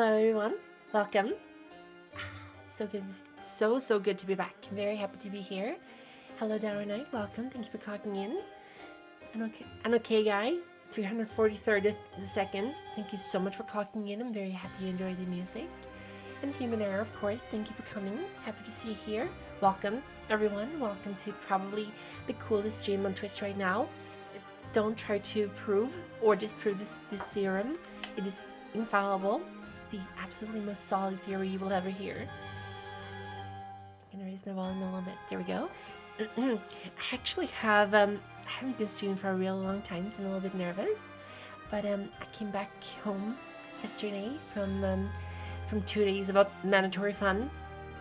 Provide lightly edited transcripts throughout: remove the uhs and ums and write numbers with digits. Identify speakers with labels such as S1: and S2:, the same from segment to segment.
S1: Hello, everyone. Welcome. So good, so good to be back. I'm very happy to be here. Hello, Dower Knight. Welcome. Thank you for clocking in. And okay, guy. 343rd the second. Thank you so much for clocking in. I'm very happy you enjoyed the music. And Human Error, of course. Thank you for coming. Happy to see you here. Welcome, everyone. Welcome to probably the coolest stream on Twitch right now. Don't try to prove or disprove this theorem. It is infallible. It's the absolutely most solid theory you will ever hear. I'm gonna raise my volume a little bit. There we go. I actually have I haven't been streaming for a real long time, so I'm a little bit nervous. But I came back home yesterday from 2 days of mandatory fun,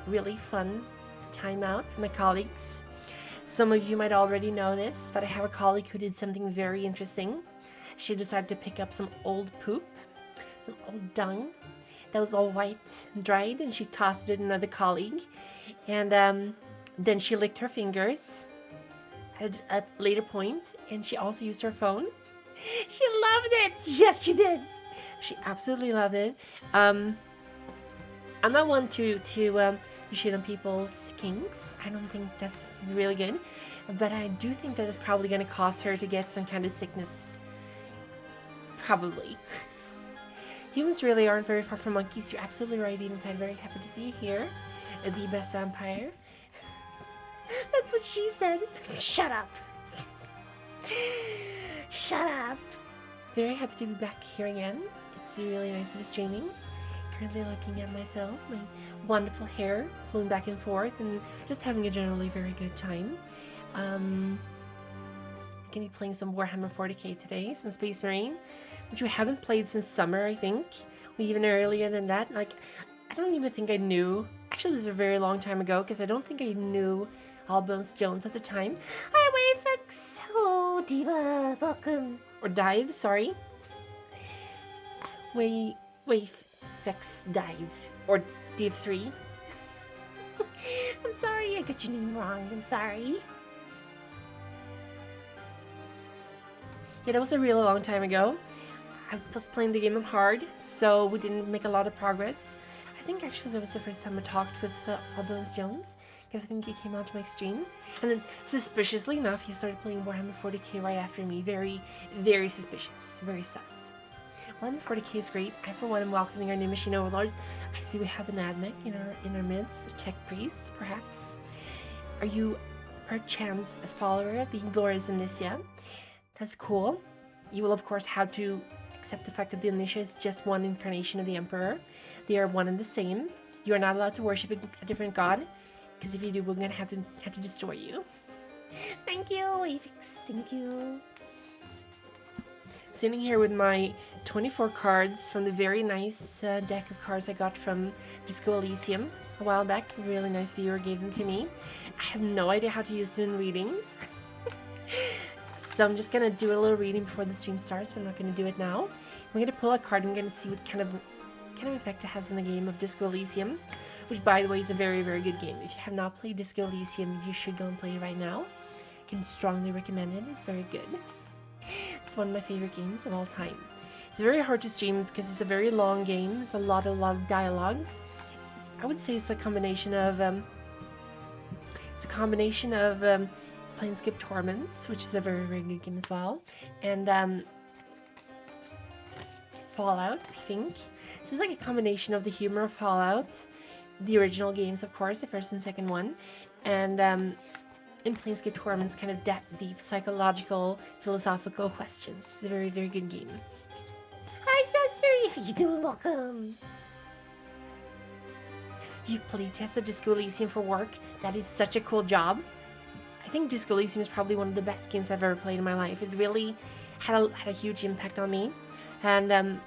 S1: really fun time out with my colleagues. Some of you might already know this, but I have a colleague who did something very interesting. She decided to pick up some old poop, some old dung that was all white and dried, and she tossed it at another colleague. And then she licked her fingers at a later point, and she also used her phone. She loved it! Yes, she did! She absolutely loved it. I'm not one to shit on people's kinks. I don't think that's really good. But I do think that it's probably going to cause her to get some kind of sickness. Probably. Humans really aren't very far from monkeys. You're absolutely right, Eventide. Very happy to see you here. The best vampire. That's what she said. Shut up. Shut up. Very happy to be back here again. It's really nice to be streaming. Currently looking at myself, my wonderful hair flowing back and forth, and just having a generally very good time. I'm gonna be playing some Warhammer 40k today, some Space Marine, which we haven't played since summer, I think. Even earlier than that. Like, I don't even think I knew. Actually, it was a very long time ago, because I don't think I knew Allbones Jones at the time. Hi, Wayfix! Hello, Diva! Welcome! Or Dive, sorry. Wayfix Dive. Or Div 3. I'm sorry, I got your name wrong. I'm sorry. Yeah, that was a really long time ago. I was playing the game on hard, so we didn't make a lot of progress. I think actually that was the first time I talked with Allbones Jones, because I think he came onto my stream. And then, suspiciously enough, he started playing Warhammer 40k right after me. Very, very suspicious. Very sus. Warhammer 40k is great. I, for one, am welcoming our new machine overlords. I see we have an admech in our midst, a tech priest, perhaps. Are you, perchance, a follower of the glorious Initia? That's cool. You will, of course, have to accept the fact that the Initia is just one incarnation of the Emperor. They are one and the same. You are not allowed to worship a different god, because if you do, we're gonna have to destroy you. Thank you, Avix. Thank you. I'm sitting here with my 24 cards from the very nice deck of cards I got from Disco Elysium a while back. A really nice viewer gave them to me. I have no idea how to use them in readings. So I'm just gonna do a little reading before the stream starts, but I'm not gonna do it now. I'm gonna pull a card and I'm gonna see what kind of effect it has in the game of Disco Elysium, which, by the way, is a very, very good game. If you have not played Disco Elysium, you should go and play it right now. I can strongly recommend it. It's very good. It's one of my favorite games of all time. It's very hard to stream because it's a very long game. It's a lot of dialogues. I would say it's a combination of Planescape Torments, which is a very, very good game as well, and Fallout, I think. This is like a combination of the humor of Fallout, the original games, of course, the first and second one, and in Planescape Torments, kind of deep psychological, philosophical questions. It's a very, very good game. Hi, Cesary! How you doing? Welcome! You playtested Disco Elysium for work? That is such a cool job. I think Disco Elysium is probably one of the best games I've ever played in my life. It really had a huge impact on me, and I'm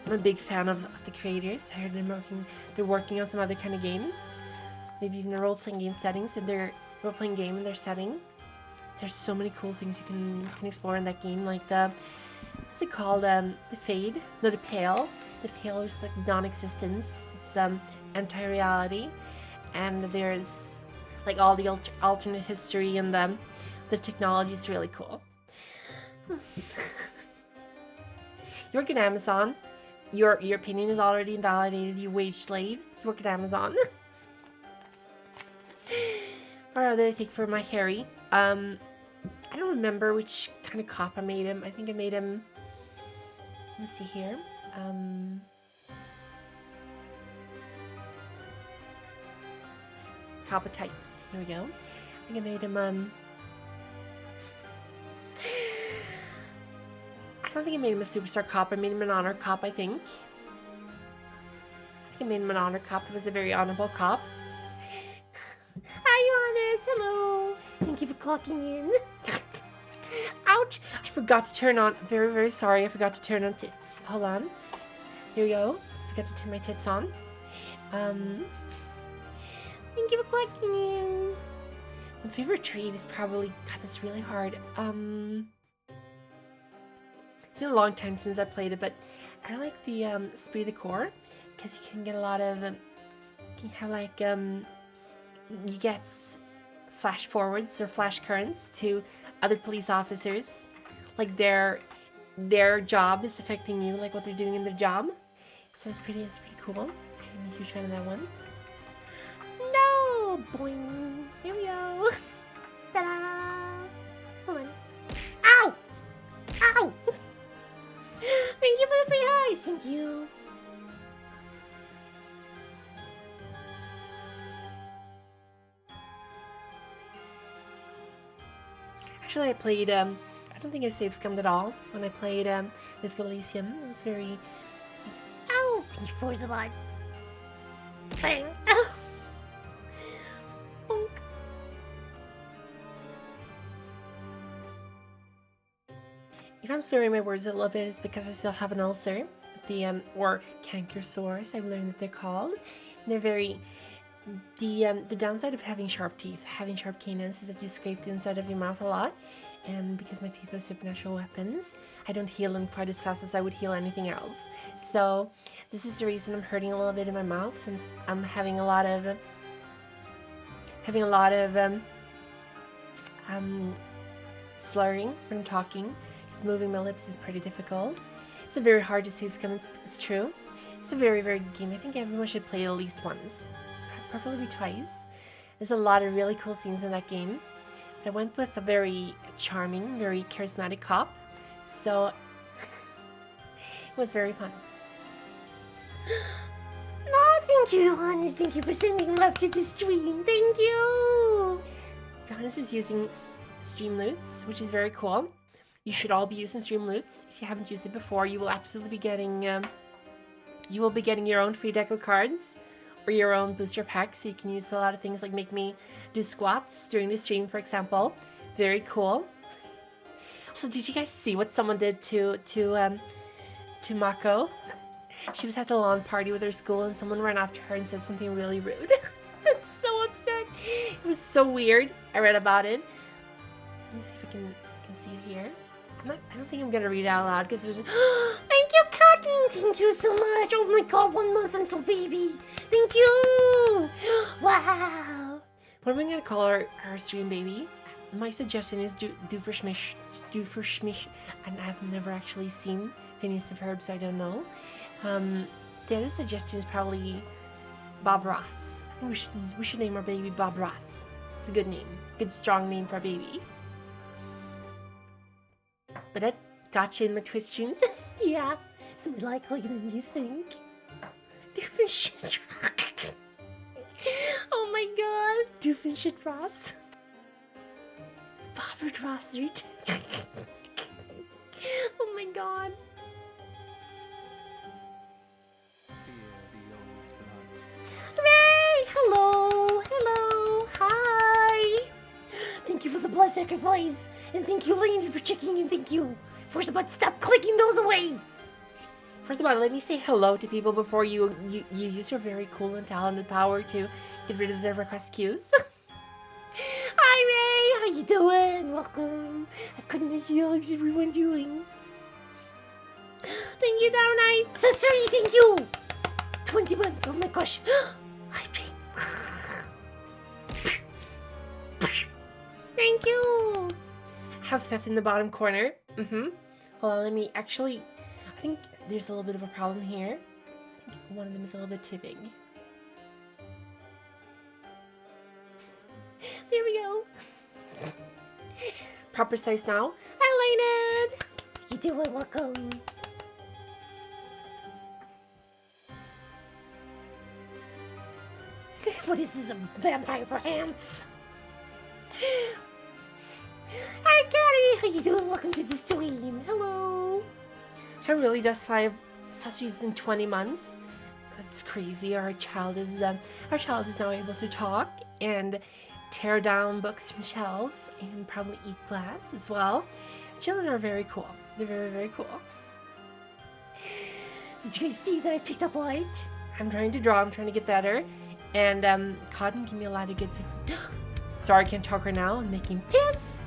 S1: a big fan of the creators. I heard they're working on some other kind of game, maybe even a role-playing game settings in their role-playing game in their setting. There's so many cool things you can explore in that game, like what's it called? The Fade? No, the Pale. The Pale is like non-existence. It's anti-reality, and there's like all the alternate history, and the technology is really cool. You work at Amazon. Your opinion is already invalidated, you wage slave. You work at Amazon. What did I take for my Harry? I don't remember which kind of cop I made him. I think I made him... Let's see here. Cop of tights. Here we go. I think I made him, I don't think I made him a superstar cop. I made him an honor cop, I think. I made him an honor cop. It was a very honorable cop. Hi, Johannes. Hello. Thank you for clocking in. Ouch! I forgot to turn on. Very, very sorry. I forgot to turn on tits. Hold on. Here we go. I forgot to turn my tits on. Thank you for clocking in. My favorite trade is probably... God, it's really hard. It's been a long time since I played it, but I like the Esprit de Corps because you can get a lot of... you can have like... you get flash forwards or flash currents to other police officers, like their job is affecting you, like what they're doing in their job. So it's pretty cool. I'm a huge fan of that one. No, boing. Here we go. Ta-da! Hold on. Ow! Ow! Thank you for the free highs. Thank you. Actually, I played, I don't think I save scummed at all when I played this Elysium. It was very... Ow! Thank you for the line. Bang! Ow! Bonk. If I'm slurring my words a little bit, it's because I still have an ulcer. The, or canker sores, I've learned that they're called. And they're very... The downside of having sharp teeth, having sharp canines, is that you scrape the inside of your mouth a lot. And because my teeth are supernatural weapons, I don't heal them quite as fast as I would heal anything else. So this is the reason I'm hurting a little bit in my mouth, since I'm having a lot of slurring when I'm talking. Because moving my lips is pretty difficult. It's a very hard to save scum. It's true. It's a very, very good game. I think everyone should play it at least once. Preferably twice. There's a lot of really cool scenes in that game. I went with a very charming, very charismatic cop, so it was very fun. No, thank you, Johannes. Thank you for sending love to the stream. Thank you. Johannes is using Streamloots, which is very cool. You should all be using Streamloots. If you haven't used it before, you will absolutely be getting your own free deco cards. Or your own booster pack, so you can use a lot of things like make me do squats during the stream, for example. Very cool. Also, did you guys see what someone did to Mako? She was at the lawn party with her school, and someone ran after her and said something really rude. I'm so upset. It was so weird. I read about it. Let me see if I can see it here. I don't think I'm gonna read it out loud because it was. Thank you, Cotton. Thank you so much. Oh my God, 1 month until baby. Thank you. Wow. What am I gonna call our stream baby? My suggestion is Doofenshmirtz. And I've never actually seen Phineas and Ferb, so I don't know. The other suggestion is probably Bob Ross. I think we should name our baby Bob Ross. It's a good name. Good strong name for a baby. But that gotcha in my Twitch streams. Yeah, it's more likely than you think. Doofenshmirtz. Oh my God, Doofenshmirtz Ross. Robert Rossert. Oh my God. Hooray! Hello! Hello! Hi! Thank you for the blood sacrifice! And thank you, Laney, for checking in. Thank you! First of all, stop clicking those away! First of all, let me say hello to people before you use your very cool and talented power to get rid of their request queues. Hi, Ray! How you doing? Welcome! I couldn't hear. How's everyone doing? Thank you, Downite! Sesame, thank you! 20 months, oh my gosh! Hi, Ray! Thank you! I have theft in the bottom corner. Hold on, let me actually... I there's a little bit of a problem here. I think one of them is a little bit too big. There we go. Proper size now. Hi, Leyland. You doing? Welcome. What is this, a vampire for ants? Hi, Caddy! How you doing? Welcome to the stream. Hello. She really does fly sausages in 20 months. That's crazy. Our child is now able to talk and tear down books from shelves and probably eat glass as well. Children are very cool. They're very, very cool. Did you guys see that I picked up light? I'm trying to draw. I'm trying to get better. And Cotton gave me a lot of good. Sorry, I can't talk right now. I'm making piss.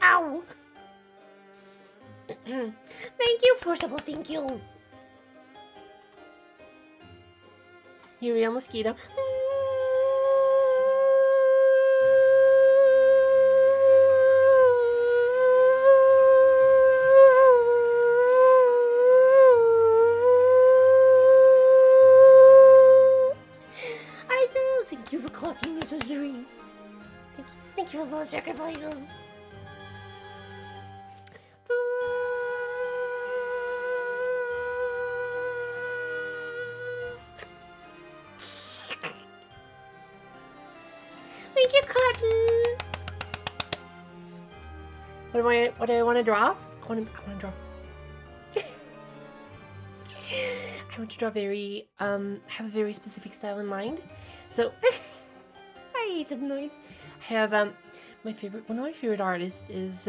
S1: Ow! Thank you, Forcible. Thank you. You real mosquito. I do. Thank you for clocking Mrs. Zuri. Thank you for those sacrifices. Thank you, Cotton. What do I want to draw? I want to draw. I want to draw very have a very specific style in mind. So I hate the noise. I have one of my favorite artists is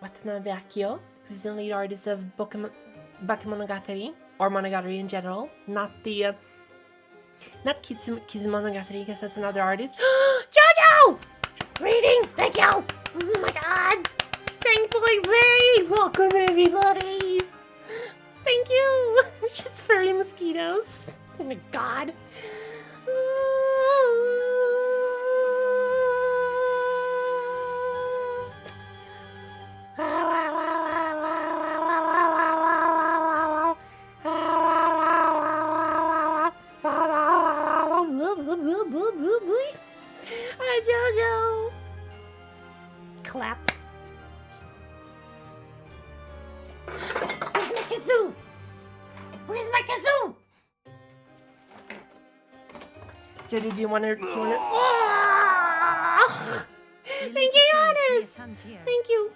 S1: Watanabe Akio, who's the lead artist of Bakemonogatari, or Monogatari in general, not Kizumonogatari, because that's another artist. Jojo! Reading! Thank you! Oh my god! Thankfully read! Welcome everybody! Thank you! Just furry mosquitoes. Oh my god. Hi, Jojo. Clap. Where's my kazoo? Where's my kazoo? Jojo, do you want to? Oh! Thank you, Johannes. Thank you.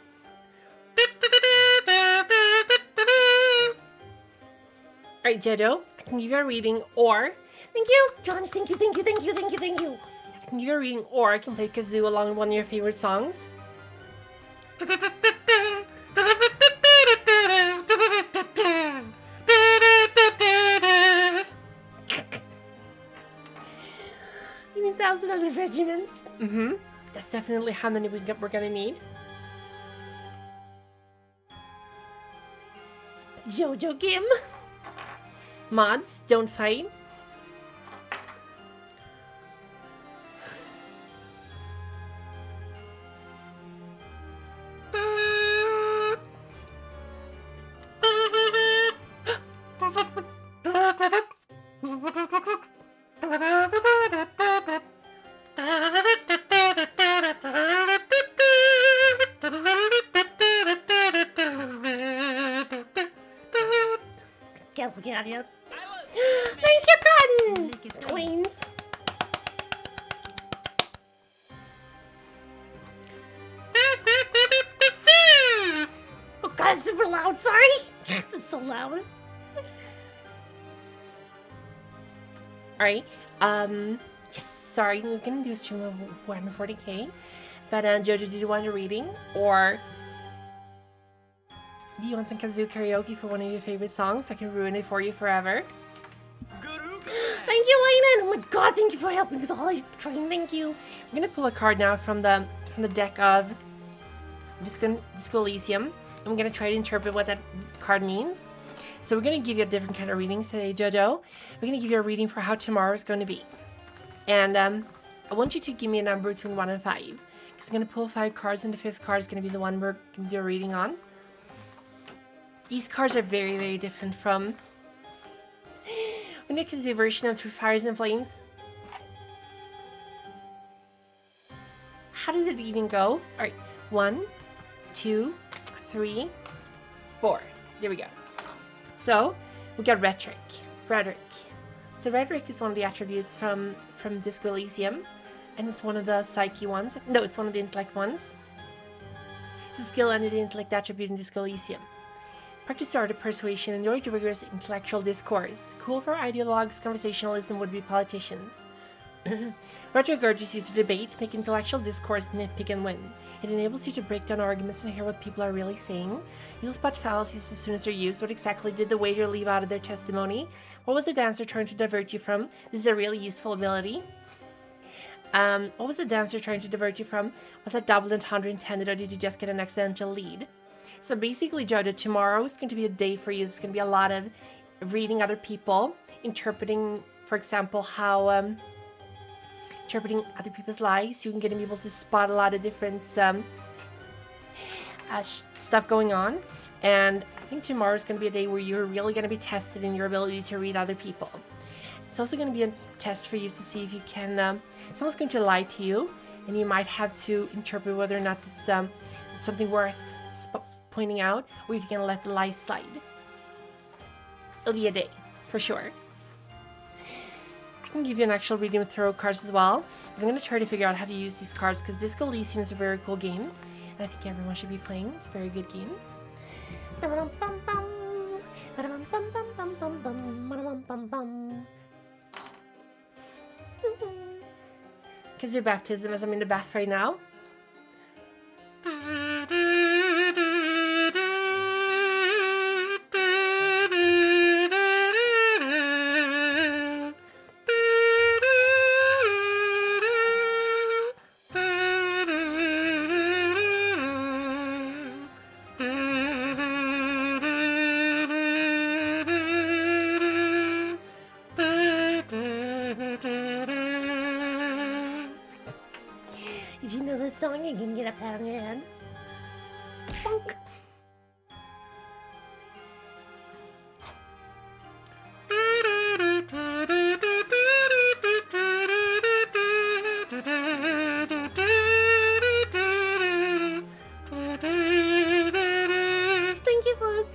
S1: All right, Jojo, I can give you a reading, or thank you, Johannes. Thank you. I can give you a reading, or I can play kazoo along with one of your favorite songs. You mean 1,000 other regiments? Mm-hmm. That's definitely how many we're gonna need. Jojo Kim. Mods, don't fight. Thank you, Cotton! Queens. Oh god, it's super loud, sorry! It's so loud. Alright, yes, sorry, we're gonna do a stream of 140k. But Jojo, did you want a reading? Or do you want some kazoo karaoke for one of your favorite songs so I can ruin it for you forever? Thank you, Leyland! Oh my god, thank you for helping with the holiday train, thank you! I'm gonna pull a card now from the deck of Disco Elysium. I'm gonna try to interpret what that card means. So we're gonna give you a different kind of reading today, Jojo. We're gonna give you a reading for how tomorrow is going to be. And I want you to give me a number between 1 and 5. Because I'm going to pull 5 cards, and the 5th card is going to be the one we're going to do a reading on. These cards are very, very different from when it comes to a version of Through Fires and Flames. How does it even go? Alright, 1, 2, 3, 4. There we go. So, we got Rhetoric. So Rhetoric is one of the attributes from Disco Elysium, and it's one of the Psyche ones. No, it's one of the Intellect ones. It's a skill under the Intellect attribute in Disco Elysium. Practice the art of persuasion and enjoy rigorous intellectual discourse. Cool for ideologues, conversationalists, and would-be politicians. Rhetoric urges you to debate, make intellectual discourse, nitpick, and win. It enables you to break down arguments and hear what people are really saying. You'll spot fallacies as soon as they're used. What exactly did the waiter leave out of their testimony? What was the dancer trying to divert you from? This is a really useful ability. What was the dancer trying to divert you from? Was that double entendre intended, or did you just get an accidental lead? So basically, Joda, tomorrow is going to be a day for you. It's going to be a lot of reading other people, interpreting, for example, how... interpreting other people's lies. You're going to be able to spot a lot of different stuff going on. And I think tomorrow is going to be a day where you're really going to be tested in your ability to read other people. It's also going to be a test for you to see if you can... someone's going to lie to you, and you might have to interpret whether or not this is something worth pointing out, or if you can let the lie slide. It'll be a day, for sure. I can give you an actual reading with tarot cards as well. I'm going to try to figure out how to use these cards, because Disco Elysium is a very cool game, and I think everyone should be playing. It's a very good game. Because your baptism, as I'm in the bath right now. If you know that song, you can get up out of your head. Bonk. Thank you for...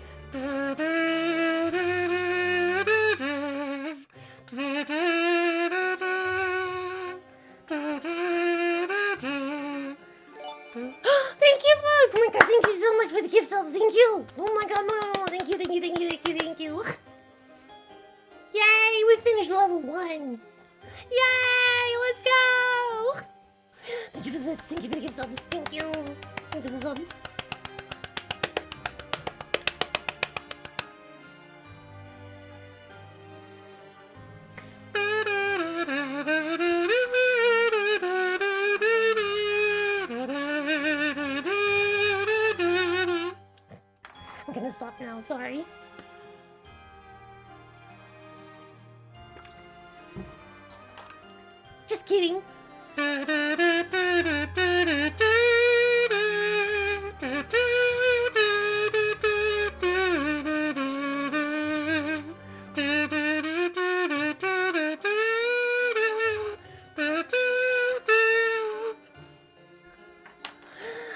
S1: Thank you so much for the gift subs. Thank you. Oh my god, no. Thank you. Yay, we finished level 1. Yay, let's go. Thank you for the bits. Thank you for the gift subs. Thank you. Thank you for the subs. I'm gonna stop now, sorry. Just kidding.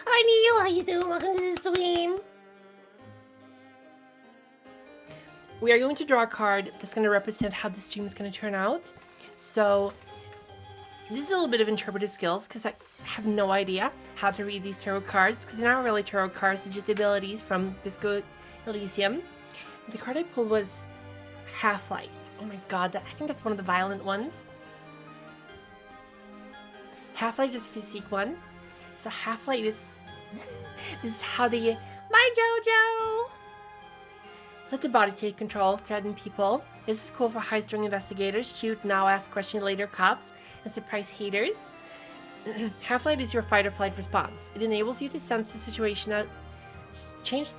S1: Hi Neil, how you doing? Welcome to the stream. We are going to draw a card that's going to represent how the stream is going to turn out. So this is a little bit of interpretive skills, because I have no idea how to read these tarot cards, because they're not really tarot cards, they're just abilities from Disco Elysium. The card I pulled was Half-Light. Oh my god, I think that's one of the violent ones. Half-Light is physique one. So Half-Light is... this is how they... My Jojo! Let the body take control, threaten people. This is cool for high-strung investigators, shoot now, ask questions later cops, and surprise haters. Half-Light is your fight-or-flight response. It enables you to sense the situation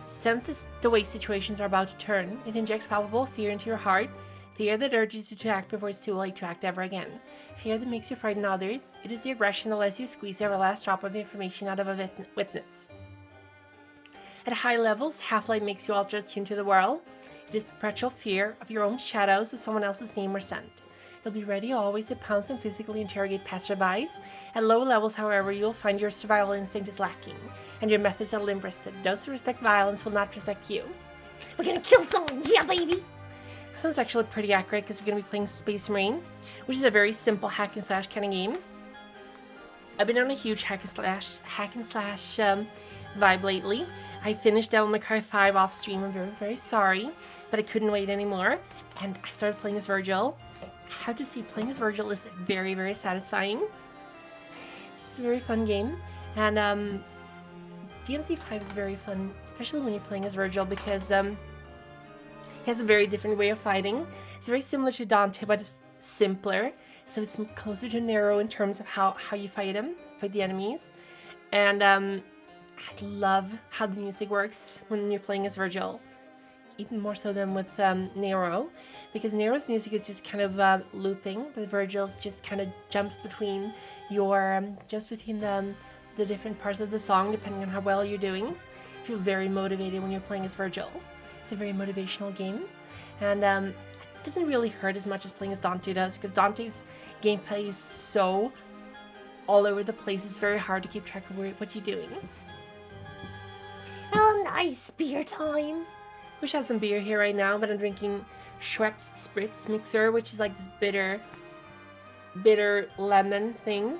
S1: senses the way situations are about to turn. It injects palpable fear into your heart. Fear that urges you to act before it's too late to act ever again. Fear that makes you frighten others. It is the aggression that lets you squeeze every last drop of information out of a witness. At high levels, Half-Light makes you ultra attuned to the world. It is perpetual fear of your own shadows with someone else's name or scent. You'll be ready always to pounce and physically interrogate passerbys. At low levels, however, you'll find your survival instinct is lacking, and your methods are limp-wristed. Those who respect violence will not respect you. We're gonna kill someone, yeah, baby! Sounds actually pretty accurate because we're going to be playing Space Marine, which is a very simple hack and slash kind of game. I've been on a huge hack and slash vibe lately. I finished Devil May Cry 5 off stream. I'm very, very sorry, but I couldn't wait anymore, and I started playing as Virgil. I have to say, playing as Virgil is very, very satisfying. It's a very fun game, and DMC 5 is very fun, especially when you're playing as Virgil, because he has a very different way of fighting. It's very similar to Dante, but it's simpler. So it's closer to Nero in terms of how you fight the enemies. And I love how the music works when you're playing as Virgil. Even more so than with Nero. Because Nero's music is just kind of looping, but Virgil's just kind of jumps between the different parts of the song, depending on how well you're doing. I feel very motivated when you're playing as Virgil. It's a very motivational game, and it doesn't really hurt as much as playing as Dante does, because Dante's gameplay is so all over the place. It's very hard to keep track of what you're doing. Oh, nice beer time! Wish I had some beer here right now, but I'm drinking Schweppes Spritz Mixer, which is like this bitter lemon thing.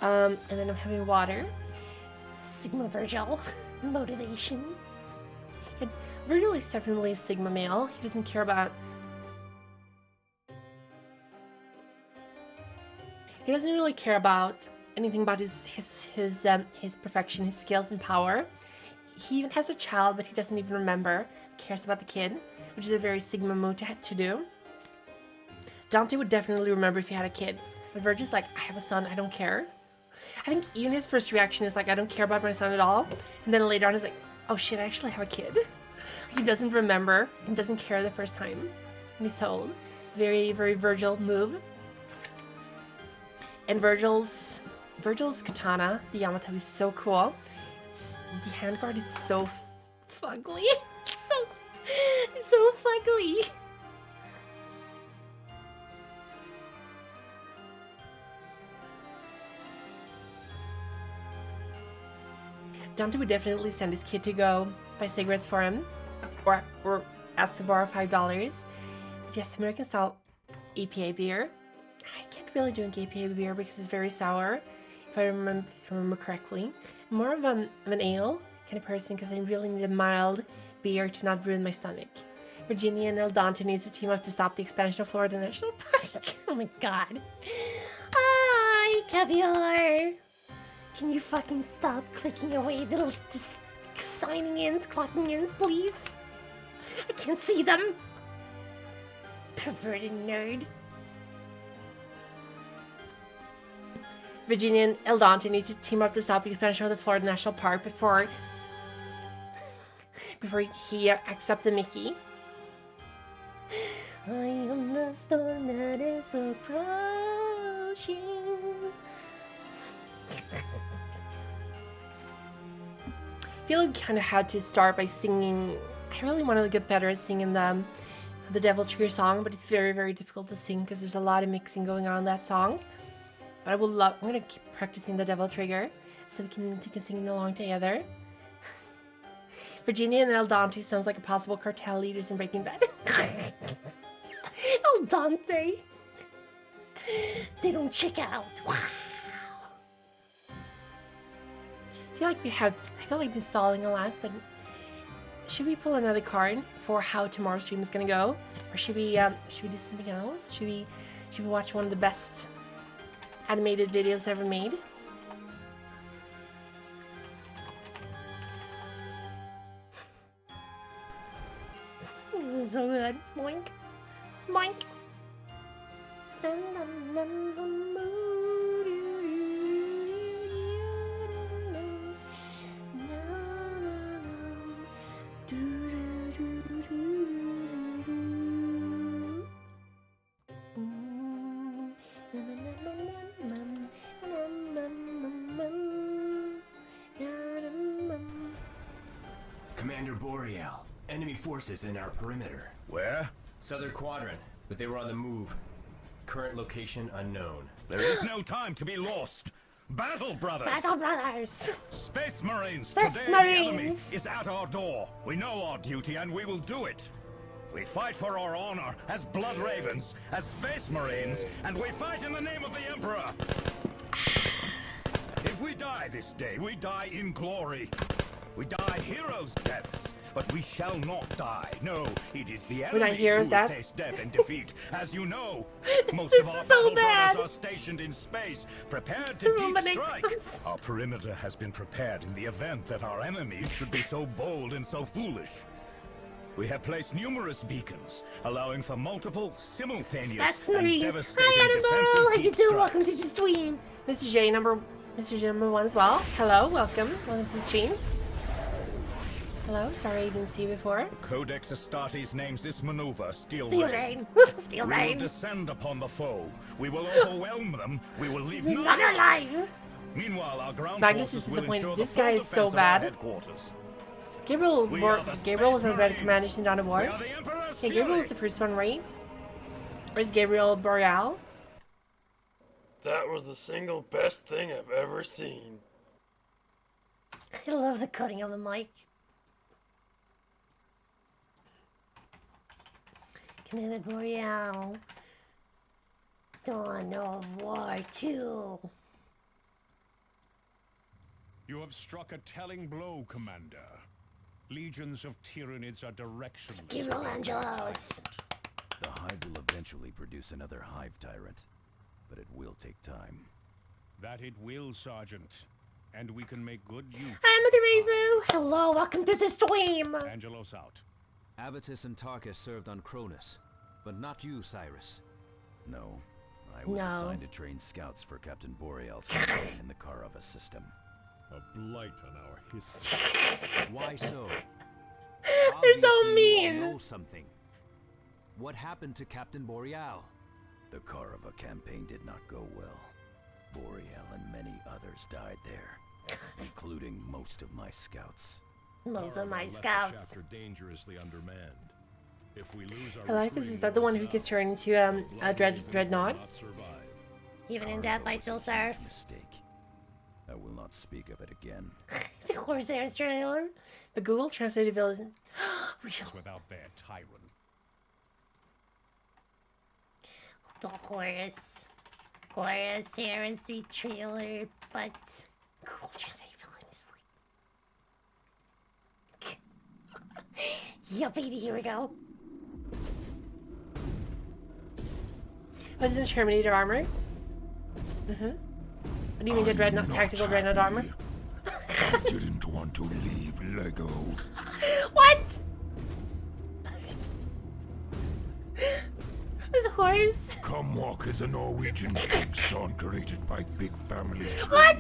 S1: And then I'm having water. Sigma Virgil. Motivation. Virgil is definitely a Sigma male. He doesn't care about... He doesn't really care about anything about his perfection, his skills and power. He even has a child, but he doesn't even remember. He cares about the kid, which is a very Sigma move to do. Dante would definitely remember if he had a kid. But Virgil's like, I have a son, I don't care. I think even his first reaction is like, I don't care about my son at all. And then later on he's like, oh shit, I actually have a kid. He doesn't remember and doesn't care the first time. And he's told. Very, very Virgil move. And Virgil's katana, the Yamato, is so cool. The handguard is so fugly. It's so fugly. Dante would definitely send his kid to go buy cigarettes for him, or ask to borrow $5. Yes, American style APA beer. I can't really drink APA beer because it's very sour, if I remember correctly. I'm more of an ale kind of person because I really need a mild beer to not ruin my stomach. Virginia and El Dante needs to team up to stop the expansion of Florida National Park. Oh my god. Hi, Caviar. Can you fucking stop clicking away little just signing ins, clocking ins, please? I can't see them. Perverted nerd. Virginia and El Dante need to team up to stop the expansion of the Florida National Park before he accepts the Mickey. I am the storm that is approaching. I feel like we kind of had to start by singing. I really wanted to get better at singing the Devil Trigger song, but it's very, very difficult to sing because there's a lot of mixing going on in that song. But I'm gonna keep practicing the Devil Trigger so we can sing along together. Virginia and El Dante sounds like a possible cartel leaders in Breaking Bad. El Dante. They don't check out. Wow. I feel like we've been stalling a lot, but should we pull another card for how tomorrow's stream is gonna go, or should we do something else? Should we watch one of the best animated videos ever made? This is so good. Boink, boink. Dun, dun, dun, dun, dun.
S2: Boreal. Enemy forces in our perimeter.
S3: Where?
S2: Southern quadrant, but they were on the move. Current location unknown.
S3: There is no time to be lost. Battle, brothers!
S1: Battle Brothers!
S3: Space Marines!
S1: Space
S3: Today the enemy
S1: Marines!
S3: is at our door. We know our duty and we will do it. We fight for our honor as Blood Ravens, as Space Marines, and we fight in the name of the Emperor. If we die this day, we die in glory. We die heroes' deaths, but we shall not die. No, it is the
S1: We're not
S3: enemy
S1: heroes'
S3: who
S1: death.
S3: will taste death and defeat. As you know, most
S1: This
S3: of our
S1: is so
S3: battle
S1: bad.
S3: brothers are stationed in space, prepared to deep
S1: Roman
S3: strike.
S1: Reigns.
S3: Our perimeter has been prepared in the event that our enemies should be so bold and so foolish. We have placed numerous beacons, allowing for multiple, simultaneous,
S1: Space
S3: and
S1: Marines!
S3: devastating
S1: Hi, Annabelle! How
S3: defensive
S1: you
S3: deep
S1: doing? Welcome to
S3: strikes.
S1: the stream. Mr. J number 1 as well. Hello, welcome. Welcome to the stream. Hello, sorry I didn't see you before.
S3: Codex Astartes names this maneuver Steel
S1: Steel
S3: Rain.
S1: Rain. Steel
S3: We will
S1: Rain.
S3: descend upon the foe. We will overwhelm them. We will leave none
S1: Another
S3: alive.
S1: life.
S3: Meanwhile, our ground
S1: Magnus
S3: forces
S1: is
S3: will
S1: disappointed.
S3: ensure
S1: This
S3: the full
S1: guy is so
S3: defense of our
S1: bad.
S3: headquarters.
S1: Gabriel,
S3: We are the
S1: Gabriel was
S3: Space
S1: a Red
S3: Marines.
S1: Commander in Dawn of War.
S3: We are the Emperor's
S1: Yeah, Gabriel
S3: fury.
S1: was the first one, right? Or is Gabriel Boreal?
S4: That was the single best thing I've ever seen.
S1: I love the cutting of the mic. Commander Boreal. Dawn of War 2.
S5: You have struck a telling blow, Commander. Legions of Tyranids are directionless.
S1: Gabriel
S5: without
S1: Angelos.
S5: tyrant.
S6: The Hive will eventually produce another Hive Tyrant, but it will take time.
S5: That it will, Sergeant. And we can make good use.
S1: Hi, Mother Rizu. Hello, welcome to the stream.
S5: Angelos out.
S7: Avitus and Tarkus served on Cronus, but not you, Cyrus.
S6: No, I was
S1: No.
S6: assigned to train scouts for Captain Boreal's campaign in the Karava system.
S8: A blight on our history.
S7: Why so?
S1: They're so
S7: Obviously, you all
S1: mean.
S7: know something. What happened to Captain Boreal?
S6: The Karava campaign did not go well. Boreal and many others died there, including most of my scouts.
S1: Most of my
S8: Left the
S1: scouts.
S8: chapter dangerously undermanned. If we lose our
S1: I like this. Is
S8: recruiting
S1: that the one who
S8: orders
S1: gets
S8: now,
S1: turned into
S8: the Blood Ravens will
S1: Dreadnought?
S8: not survive.
S1: Even in
S6: Karava
S1: death, I
S6: was
S1: still
S6: a
S1: serve.
S6: huge mistake. I will not speak of it again.
S1: The Corsairs trailer. The Google translated bill isn't real.
S5: Without their tyrant.
S1: The Horus Heresy trailer, but Google translated bill is like. Yeah, baby, here we go. Was it the Terminator armor? What do you mean the Dreadnought, tactical Dreadnought armor?
S9: I didn't want to leave Lego.
S1: What? There's a horse.
S9: Come Walk is a Norwegian folk song created by Big Family Tree.
S1: What?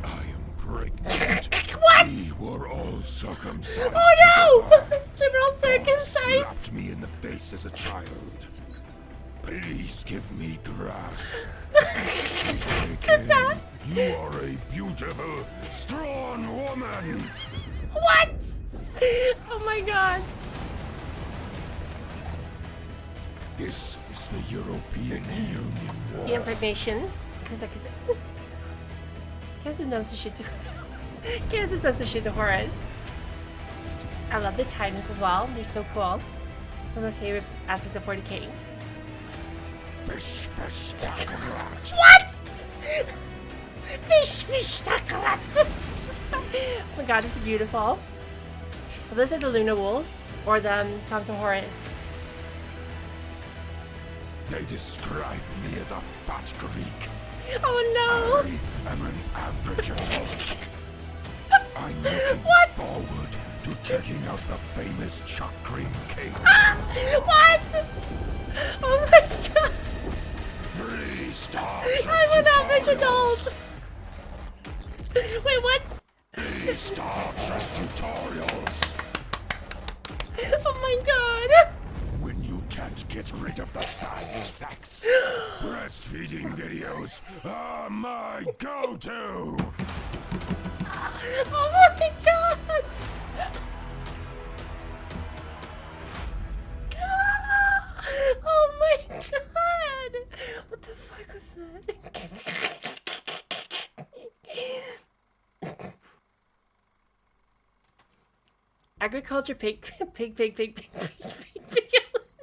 S9: I am pregnant.
S1: What?
S9: We were all circumcised.
S1: Oh no!
S9: together.
S1: They were all
S9: God
S1: circumcised.
S9: slapped me in the face as a child. Please give me grass.
S1: that?
S9: You are a beautiful, strong woman.
S1: What? Oh my god.
S9: This is the European Union
S1: The
S9: war.
S1: impregnation. Kansas knows some shit to Kansas knows some shit to Horus. I love the Titans as well. They're so cool. One of my favorite aspects of 40k.
S9: Fish, Takarat.
S1: What? Fish, Takarat. Oh my god, this is beautiful. Are those like the Luna Wolves? Or the Sons of Horus?
S9: They describe me as a fat Greek.
S1: Oh
S9: I am an average adult. I'm looking
S1: What?
S9: forward to checking out the famous Chakrin Cave.
S1: no! What? Oh my god!
S9: 3 stars.
S1: I'm an average adult! Wait, what?
S9: 3 stars as tutorials.
S1: Oh my god!
S9: When you can't get rid of the fat sex, breastfeeding videos are my go-to.
S1: Oh my god! Oh my god! What the fuck was that? Agriculture pig, pig, pig, pig, pig, pig, pig, pig.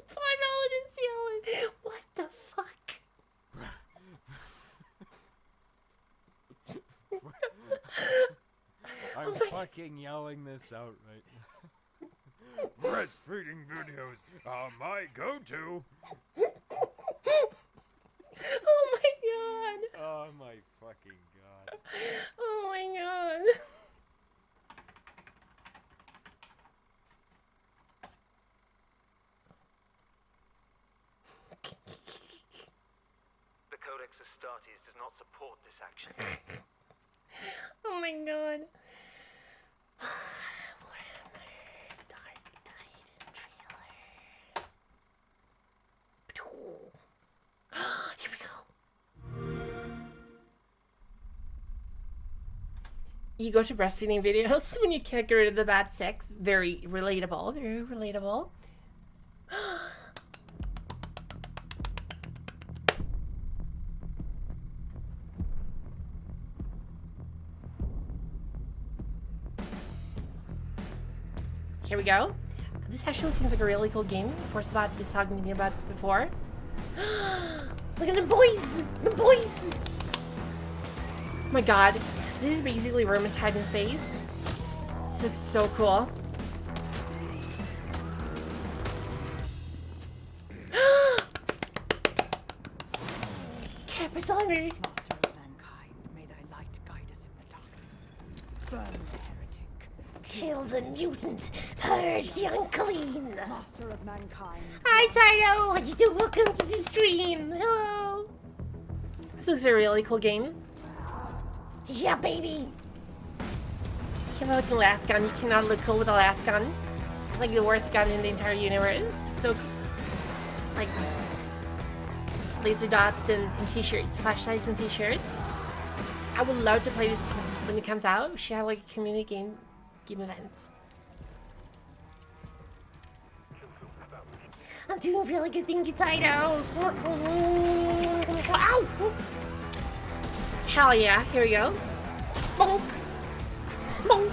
S1: Farm elements yelling. What the fuck?
S10: I'm fucking yelling this out right now. Breastfeeding videos are my go-to.
S1: Oh my god.
S10: Oh my fucking god.
S1: Oh my god.
S11: The Codex Astartes does not support this action.
S1: Oh my god. Here we go. You go to breastfeeding videos when you can't get rid of the bad sex. Very relatable. Very relatable. Here we go. This actually seems like a really cool game. Forcebat was talking to me about this before. Look at the boys! The boys! Oh my god. This is basically Vermintide in space. This looks so cool. Camera's on me!
S12: Master of mankind, may thy light guide us in the darkness. Burn the heretic.
S1: Kill the mutant! Purge the unclean!
S12: Master of mankind.
S1: Hi Tyro! How you doing? Welcome to the stream! Hello! This looks a really cool game. Yeah, baby! You have a looking last gun. You cannot look cool with a last gun. It's like the worst gun in the entire universe. So, like, laser dots and t-shirts, flashlights and t-shirts. I would love to play this when it comes out. We should have like a community game events. I'm doing really good, thank you, Tyro. Ow! Hell yeah, here we go. Bonk! Bonk!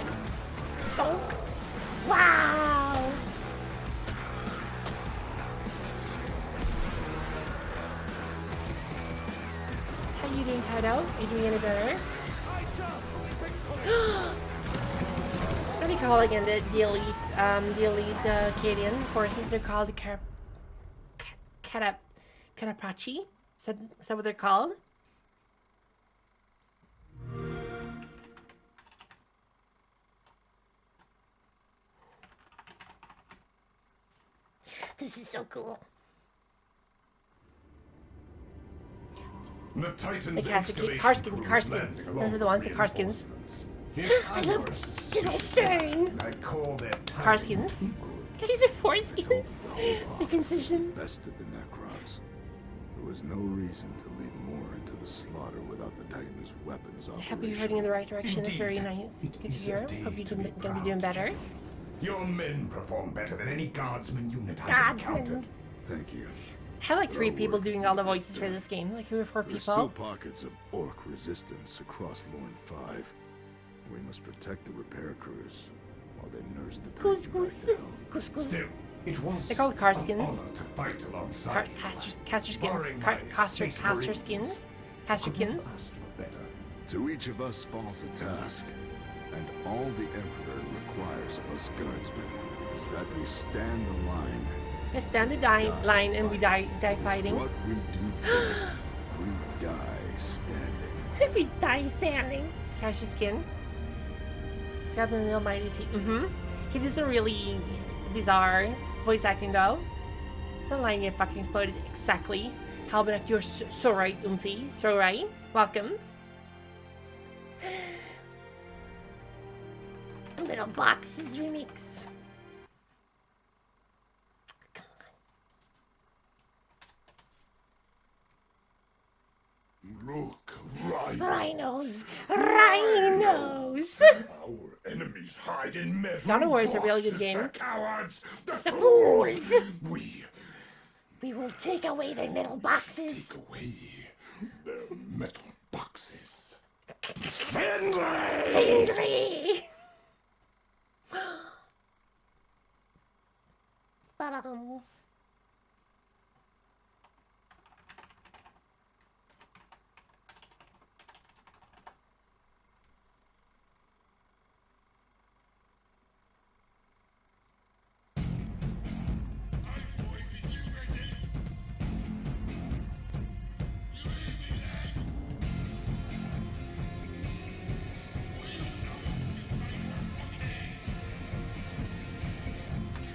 S1: Bonk! Wow! How you doing, Tyro? Are you doing any better? What do you call again the elite Acadian forces? They're called the Katapachi? Is that what they're called? This is so cool.
S9: The Titans'
S1: Karskins. Those are the ones, the Karskins. I love General Stern.
S9: I'd call their
S1: Karskins. Guys are foreskins. Circumcision.
S9: Bested the Necrons. There was no reason to lead more into the slaughter without the Titans' weapons
S1: I hope you're heading in the right direction. It's very nice. Good to hear. Hope you're gonna be doing better.
S9: Your men perform better than any guardsman unit I've encountered. Thank you.
S1: I had like 3 people doing all the voices for this game. Like 3 or 4
S9: There's still
S1: people.
S9: pockets of orc resistance across Lorne 5. We must protect the repair crews while they nurse the
S1: Goose
S9: Titan
S1: goose.
S9: back to health.
S1: Goose goose.
S9: Still, it was
S1: They're called Karskins.
S9: honor to fight alongside you.
S1: Caster skins.
S9: Barring my
S1: Caster
S9: space
S1: skins. Caster skins.
S9: Asked for better. To each of us falls a task, and all the Emperor requires of us guardsmen is that we stand the line.
S1: We stand the line and we die fighting.
S9: What we do best, we die standing.
S1: We die standing. Caster skin. Scrap in the almighty sea. He did some really bizarre voice acting though. The line get fucking exploded exactly. How about you're so right, Oomphy. So right. Welcome. Little Boxes remix.
S9: Look right.
S1: Rhinos! Rhinos! Heroes.
S3: Our enemies hide in metal
S1: Dawn of War is a really good
S3: boxes,
S1: game.
S3: The cowards!
S1: The fools!
S3: We
S1: will take away their metal boxes.
S3: take away their metal boxes. Sindri!
S1: Sindri! Ba-dum.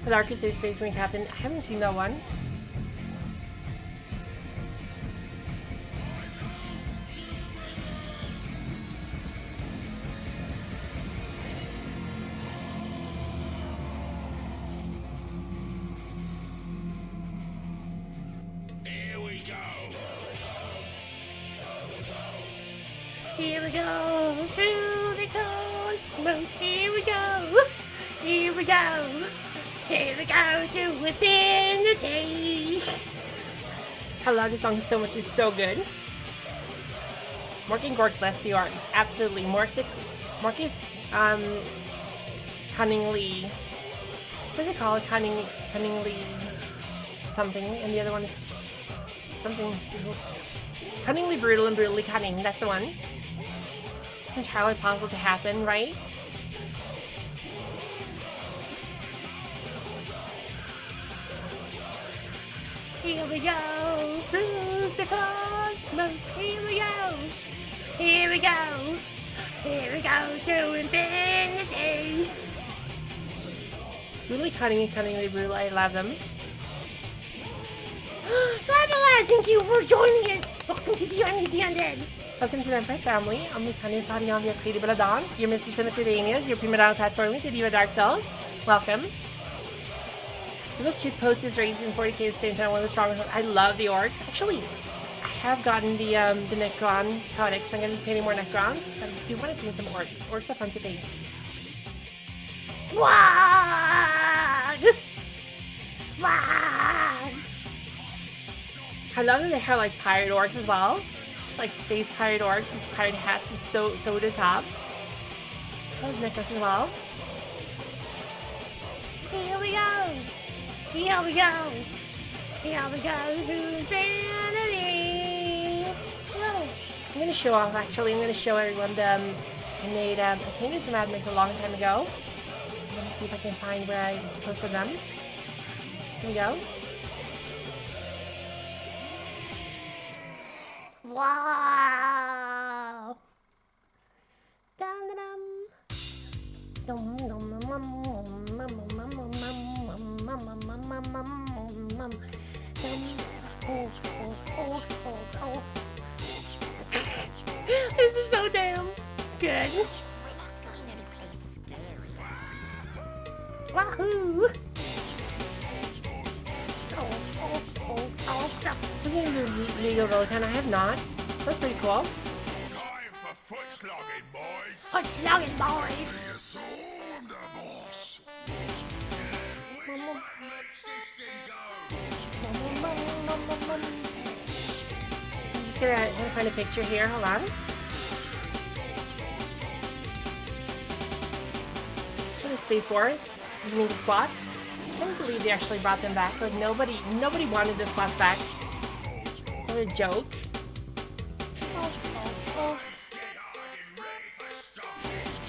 S1: The Dark Crusade Space Marine Captain. I haven't seen that one.
S3: Here we go!
S1: Here we go! Through the cosmos! Here we go! Here we go! Here we go to infinity! I love this song so much, it's so good. Mork and Gork bless the arts. Absolutely. Mork is cunningly, what's it called? Cunningly something, and the other one is something cunningly brutal and brutally cunning. That's the one. Entirely possible to happen, right? Here we go, through the cosmos. Here we go, here we go, here we go to infinity. Really cunning and cunningly brutal. I love them. Ladala, thank you for joining us. Welcome to the Army of the Undead. Welcome to my family. I'm the Kanye Party of the Creative Baladon. Your Mr. Cemeterianias, your Prima Down Platformers, your Diva Dark Souls. Welcome. Those shit posters raised in 40k at the same time, one of the strongest ones. I love the orcs. Actually, I have gotten the Necron codex. I'm going to be painting more Necrons, but I do want to paint some orcs. Orcs are fun to paint. Wag! Wag! I love that they have like pirate orcs as well. Like space pirate orcs with pirate hats is so to the top. I love Necros as well. Here we go! Here we go! Here we go to infinity! Whoa. I'm gonna show off actually. I'm gonna show everyone the I painted some Mad Max a long time ago. I'm gonna see if I can find where I posted them. Here we go. Wow! Dum dum dum dum dum dum dum. This is so damn good. Wahoo! This is in League of Rotan. I have not. That's pretty cool. Foot-slogging boys! I'm just gonna find a picture here. Hold on. For the Space Wars, you mean the squats? I can't believe they actually brought them back. Like nobody wanted the squats back. What a joke.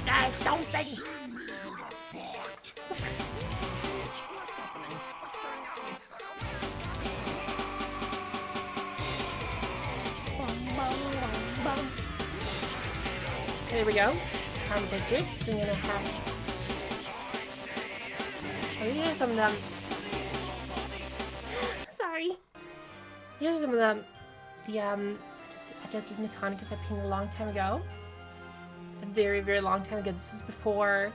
S1: Guys, don't think. There we go. Farm pictures. I'm gonna have. Oh, these are some of them. Sorry. These are some of them. The Adeptus Mechanicus I painted a long time ago. It's a very, very long time ago. This is before.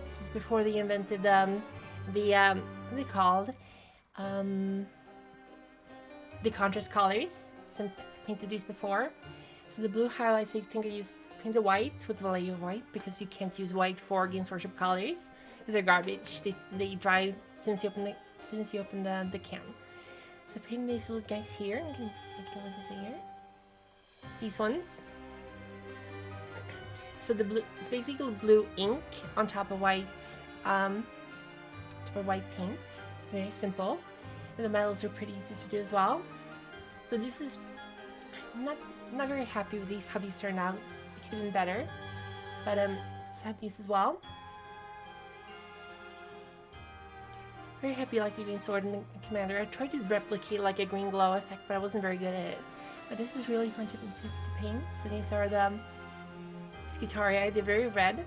S1: This is before they invented what are they called? The contrast colors. Some painted these before. So the blue highlights I think I used painted white with Vallejo white because you can't use white for Games Workshop colors because they're garbage. They dry as soon as you open the can. So painting these little guys here. I'm gonna make a little bit here. These ones. So the blue, it's basically blue ink on top of white paint. Very simple. And the metals are pretty easy to do as well. So this is not very happy with these, how these turned out. It could have been better. But so I have these as well. Very happy I like the green sword and the commander. I tried to replicate like a green glow effect, but I wasn't very good at it. But this is really fun to paint. So these are the Skitarii. They're very red.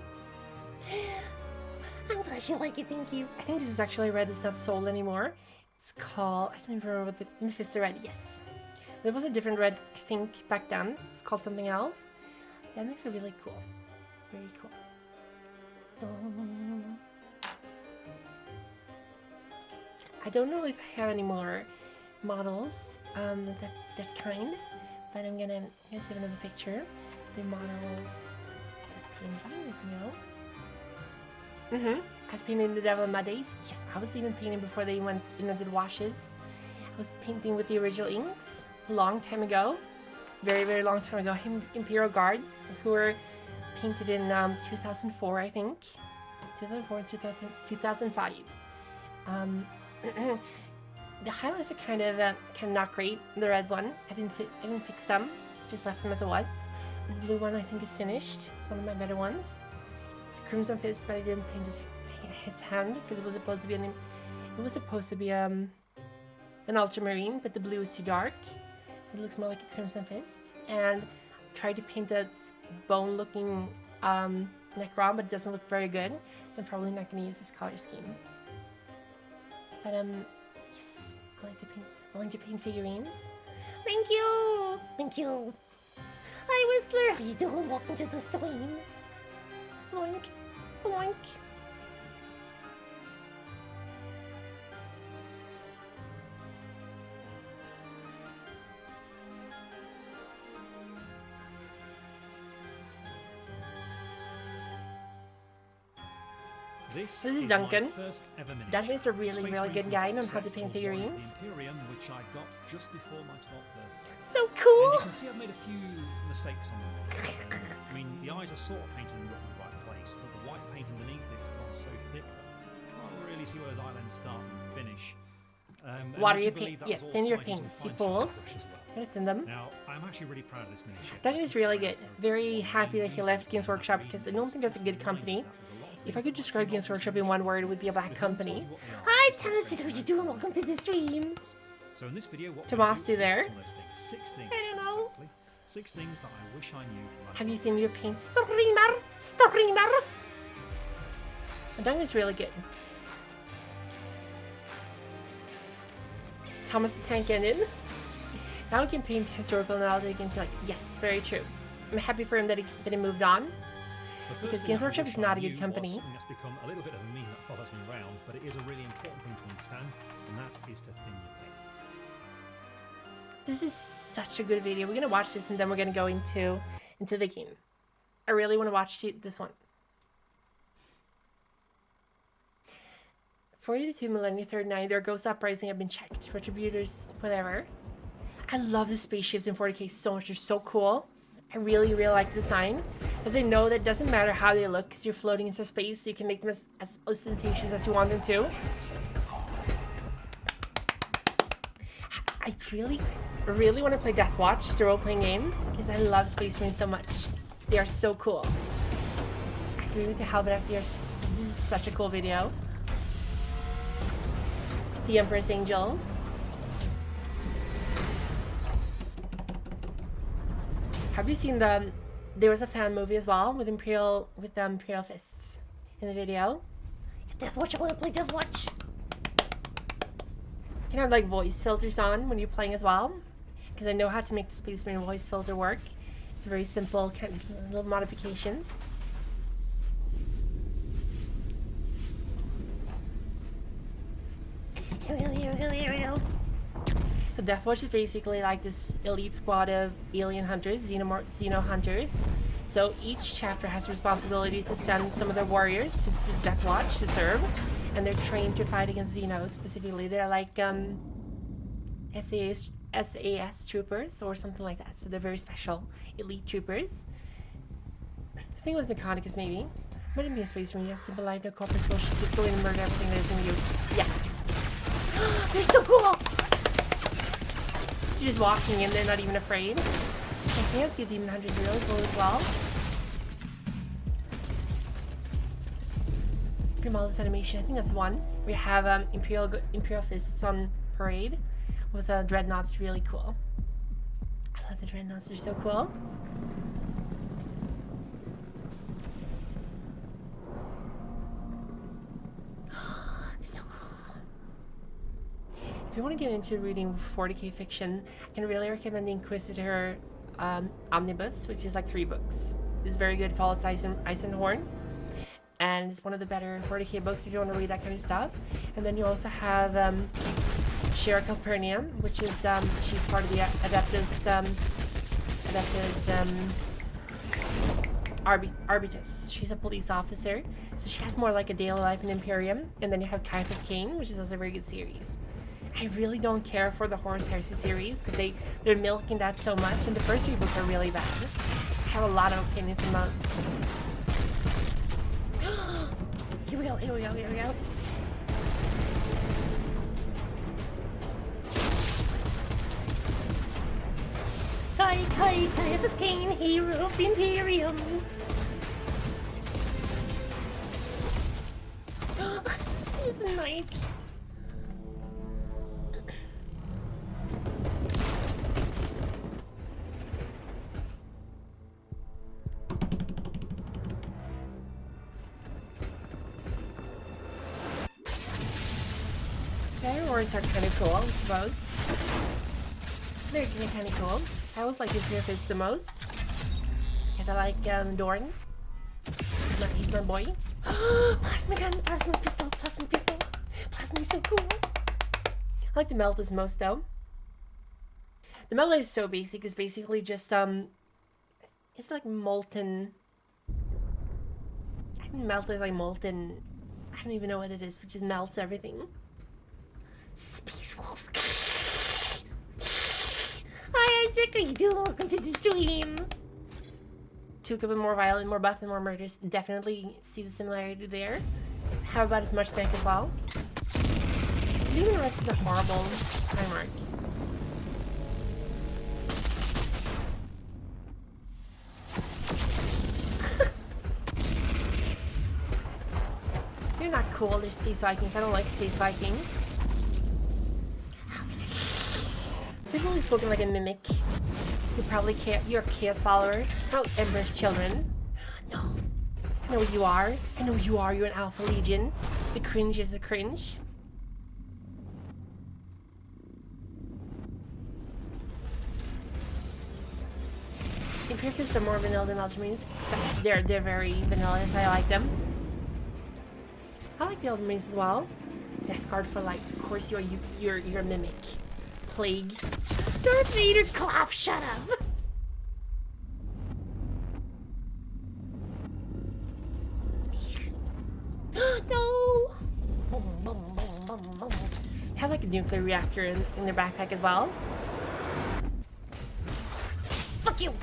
S1: I'm glad you like it, thank you. I think this is actually red, it's not sold anymore. It's called, I don't even remember what the Mephisto red, yes. There was a different red, I think, back then. It's called something else. That makes it really cool. Very cool. I don't know if I have any more models that kind, but I'm gonna see another picture. The models painting, if you know. I was painting the Devil in my days. Yes, I was even painting before they went into the washes. I was painting with the original inks a long time ago. Very, very long time ago. Imperial Guards who were painted in 2004, I think. 2004 and 2005. The highlights are kind of not great. The red one, I didn't fix them. Just left them as it was. The blue one I think is finished. It's one of my better ones. It's a Crimson Fist, but I didn't paint his hand because it was supposed to be an ultramarine, but the blue is too dark. It looks more like a Crimson Fist. And tried to paint that bone-looking Necron, but it doesn't look very good. So I'm probably not going to use this color scheme. But yes, I like to paint figurines. Thank you! Thank you! Hi Whistler! How you doing? Welcome to the stream. Boink. Boink. This is Duncan. Duncan is a really, really good guy on how to paint figurines.
S13: Which I got just before my 12th birthday.
S1: So cool!
S13: And you can see I've made a few mistakes on them. I mean, the eyes are sort of painted in the right place, but the white paint underneath it has gone so thick that you can't really see where his eyelids start and finish.
S1: What are your paints? Yeah, thin your paints, you fools. Well. Thin them.
S13: Now, I'm actually really proud of this miniature.
S1: Duncan is really good. Very happy that he left Games Workshop because I don't think that's a good company. If I could describe Games Workshop in one word, it would be a bad company. Hi, Tennessee, how are you doing? Welcome to the stream.
S13: So in this video, what
S1: Tomastu there.
S13: I don't know. 6 things that I wish I knew.
S1: Have you thinned your paint? Streamer. Duncan is really good. Thomas the Tank Cannon. Now we can paint historical nostalgia games. Like, yes, very true. I'm happy for him that he moved on. Because Games Workshop is not a good company.
S13: That's become a little bit of a meme that follows me around, but it is a really important thing to understand, and that is to thin your paint.
S1: This is such a good video. We're gonna watch this and then we're gonna go into the game. I really want to watch this one. 42 Millennia 39. There goes Uprising. Have been checked. Retributors, whatever. I love the spaceships in 40K so much. They're so cool. I really, really like the design. Because I know that it doesn't matter how they look because you're floating into space, so you can make them as ostentatious as you want them to. I really, really want to play Deathwatch, the role-playing game, because I love Space Marines so much. They are so cool. I agree with the Halberd. This is such a cool video. The Emperor's Angels. Have you seen there was a fan movie as well with Imperial Fists in the video. Deathwatch, I want to play Deathwatch. You can have like voice filters on when you're playing as well, because I know how to make the Space Marine voice filter work. It's very simple, kind of little modifications. Here we go. The Deathwatch is basically like this elite squad of alien hunters, Xeno hunters. So each chapter has the responsibility to send some of their warriors to Death Watch to serve, and they're trained to fight against Xenos specifically. They're like SAS troopers or something like that. So they're very special, elite troopers. I think it was Mechanicus maybe. But in be a Space Marine, you have simple life, no corporate bullshit, just go in and murder everything that isn't you. Yes! They're so cool! You're just walking in, they're not even afraid. Okay, let's give Demon Hunters real go as well. Grimalda's animation, I think that's one. We have Imperial Fists on parade with Dreadnoughts, really cool. I love the Dreadnoughts, they're so cool. So cool. If you want to get into reading 40k fiction, I can really recommend the Inquisitor Omnibus, which is like 3 books. It's very good, follows Eisenhorn, and it's one of the better 40k books if you want to read that kind of stuff. And then you also have Shara Calpurnia, which is she's part of the Adeptus Arbitus. She's a police officer, so she has more like a daily life in Imperium. And then you have Caiaphas Cain, which is also a very good series. I really don't care for the Horus Heresy series because they're milking that so much, and the first 3 books are really bad. I have a lot of opinions on those. Here we go, here we go, here we go. Caiaphas Cain, hero of the Imperium. Here's a knife. Warriors are kind of cool, I suppose. They're kind of cool. I always like Imperial Fist the most. Because I like Dorn. He's my boy. Plasma gun, plasma pistol, plasma pistol. Plasma is so cool. I like the Meltas most though. The Melta is so basic. It's basically just it's like molten. I think Melta is like molten. I don't even know what it is, but just melts everything. Space Wolves. Hi Isaac, how you doing? Welcome to the stream. Took a bit more violent, more buff, and more murders. Definitely see the similarity there. Have about as much tank as well. Leaving the rest is a horrible time arc. They're not cool, they're Space Vikings. I don't like Space Vikings. They've only spoken like a mimic. You probably can't. You're a Chaos follower. Not Emperor's children. No. I know you are. I know you are. You're an Alpha Legion. The cringe is a cringe. Imperial Fists are more vanilla than Ultramarines, except they're very vanilla, so I like them. I like the Ultramarines as well. Death Guard for life. Of course, you're a mimic. Plague. Darth Vader, Clough, shut up! No! Boom, boom, boom, boom, boom. Have like a nuclear reactor in their backpack as well. Fuck you!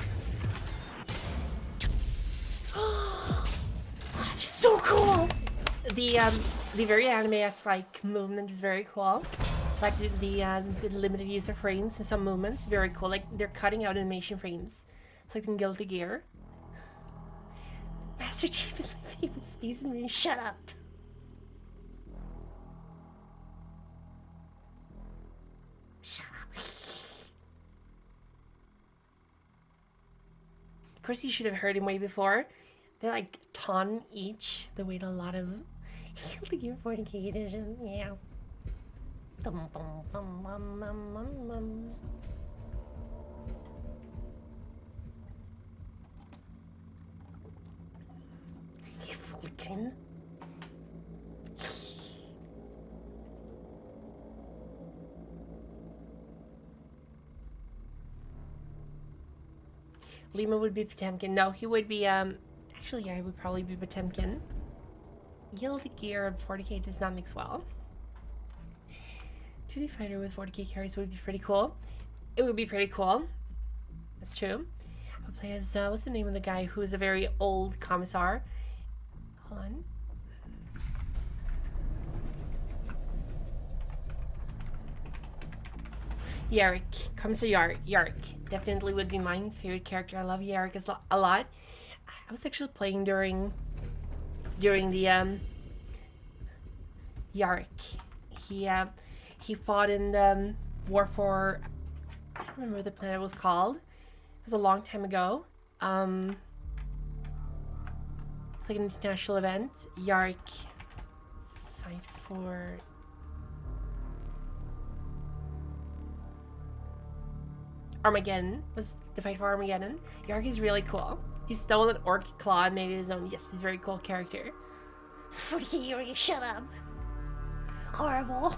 S1: Oh, it's so cool! The very anime-esque like movement is very cool. Like the limited use of frames in some movements, very cool. Like they're cutting out animation frames. It's like in Guilty Gear. Master Chief is my favorite Space Marine. Shut up. Shut up. Of course, you should have heard him way before. They're like a ton each. They weighed a lot of Guilty Gear 40k edition. Yeah. Dum, bum, bum, bum, bum, bum, bum. You Vulcan. Lima would be Potemkin. No, he would be, actually, yeah, he would probably be Potemkin. Guilty Gear of 40k does not mix well. 2D fighter with 40k carries would be pretty cool. It would be pretty cool. That's true. I would play as, what's the name of the guy who is a very old commissar? Hold on. Yarrick. Commissar Yarrick. Definitely would be my favorite character. I love Yarrick a lot. I was actually playing during the Yarrick. He fought in the war for, I don't remember what the planet was called. It was a long time ago. It's like an international event. Yarrick fight for Armageddon. Was the fight for Armageddon. Yarrick is really cool. He stole an orc claw and made it his own. Yes, he's a very cool character. 40k Yarrick, shut up. Horrible.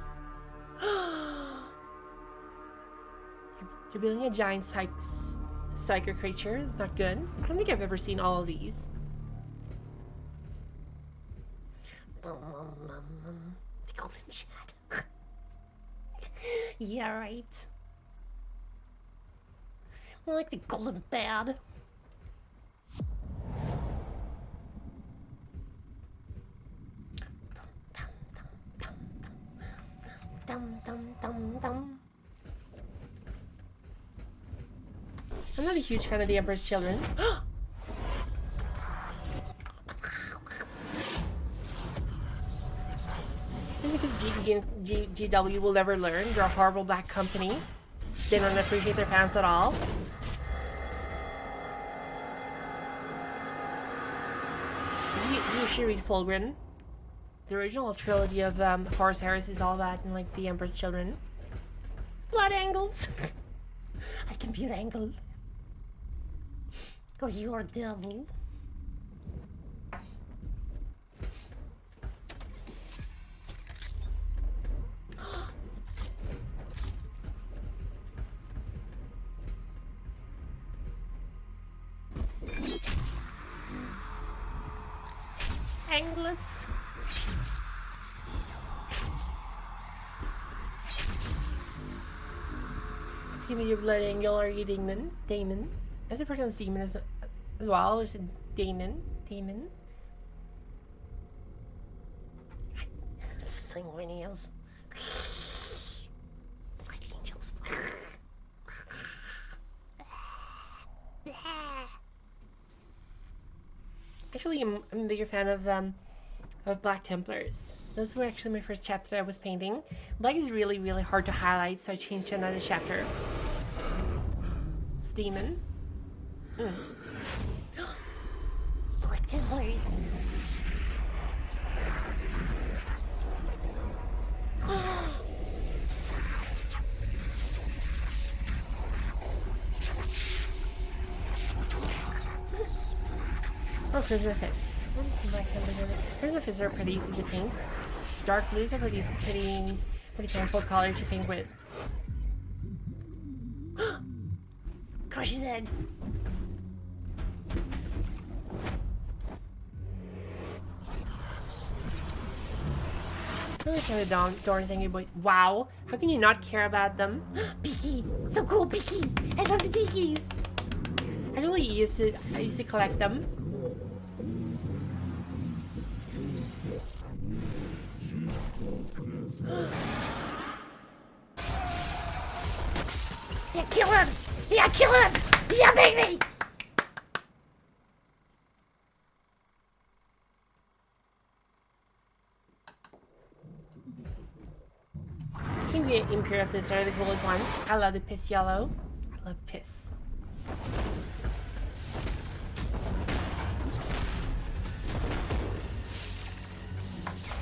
S1: You're building a giant psyker creature. It's not good. I don't think I've ever seen all of these. The golden chat. Yeah, right. More like the golden bad. Dum dum dum dum. I'm not a huge fan of the Emperor's Children. Because GW will never learn. They're a horrible black company. They don't appreciate their fans at all. You should read Fulgrim. The original trilogy of Horus Heresy is all that, and like the Emperor's Children. Blood angles. I can be an angle. Oh, you're a devil. Anglers. Give me your blood angle, or you demon? Damon. Is it pronounced demon as well, or is it Damon? Damon? Sanguinius. Blood angels. Actually, I'm a bigger fan of Black Templars. Those were actually my first chapter that I was painting. Black is really, really hard to highlight, so I changed to another chapter. It's Demon. Black Templars. Oh, Prisoner Fists. Prisoner Fists are pretty easy to paint. Dark blues are pretty painful colors to paint with. Crush his head. Really kind of Dorn's Angry Boys. Wow, how can you not care about them? Beaky, so cool, Beaky. I love the Beakies. I used to collect them. Yeah, kill him! Yeah, kill him! Yeah, baby! I think the Imperial Fists are the coolest ones. I love the piss yellow. I love piss.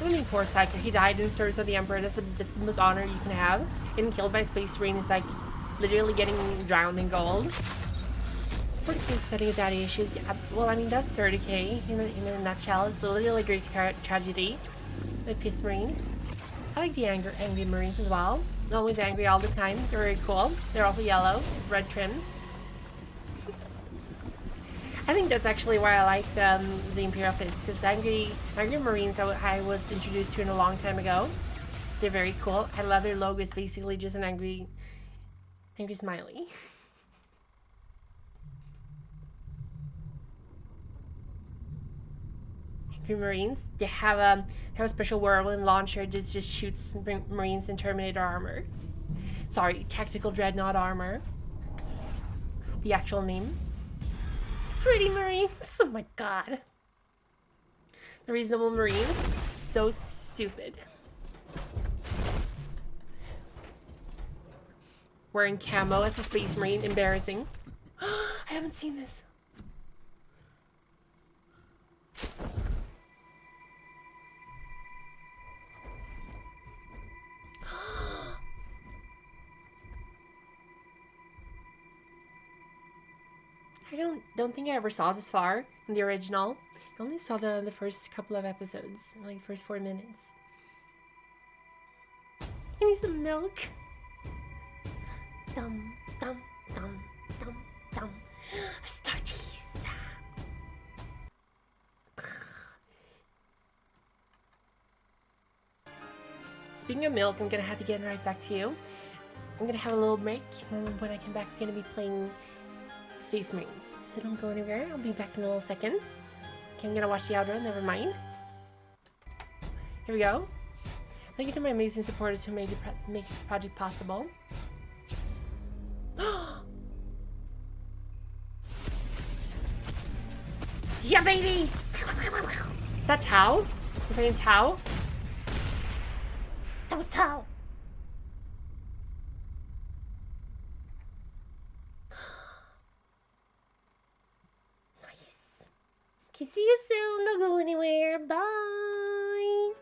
S1: I mean, poor Psyker. He died in service of the Emperor. That's the most honor you can have. Getting killed by Space Marine is like literally getting drowned in gold. 40k setting of daddy issues. Yeah, well, I mean, that's 30k in a nutshell. It's the literally Greek tragedy. The Piss Marines. I like the angry Marines as well. Not always angry all the time. They're very cool. They're also yellow, red trims. I think that's actually why I like the Imperial Fist, because Angry Marines I was introduced to in a long time ago. They're very cool. I love their logo is basically just an angry smiley. Angry Marines. They have a special whirlwind launcher that just shoots Marines in Terminator armor. Sorry, tactical dreadnought armor. The actual name. Pretty Marines. Oh my god. The reasonable Marines. So stupid. Wearing camo as a Space Marine. Embarrassing. I haven't seen this. I don't think I ever saw this far in the original. I only saw the first couple of episodes, like first 4 minutes. I need some milk. Dum dum dum dum dum. Astartes. Speaking of milk, I'm gonna have to get right back to you. I'm gonna have a little break, and when I come back, I'm gonna be playing Space Marines. So don't go anywhere. I'll be back in a little second. Okay, I'm gonna watch the outro. Never mind. Here we go. Thank you to my amazing supporters who make this project possible. Yeah, baby! Is that Tau? Is her name Tau? That was Tau. Nice. Okay, see you soon. Don't go anywhere. Bye.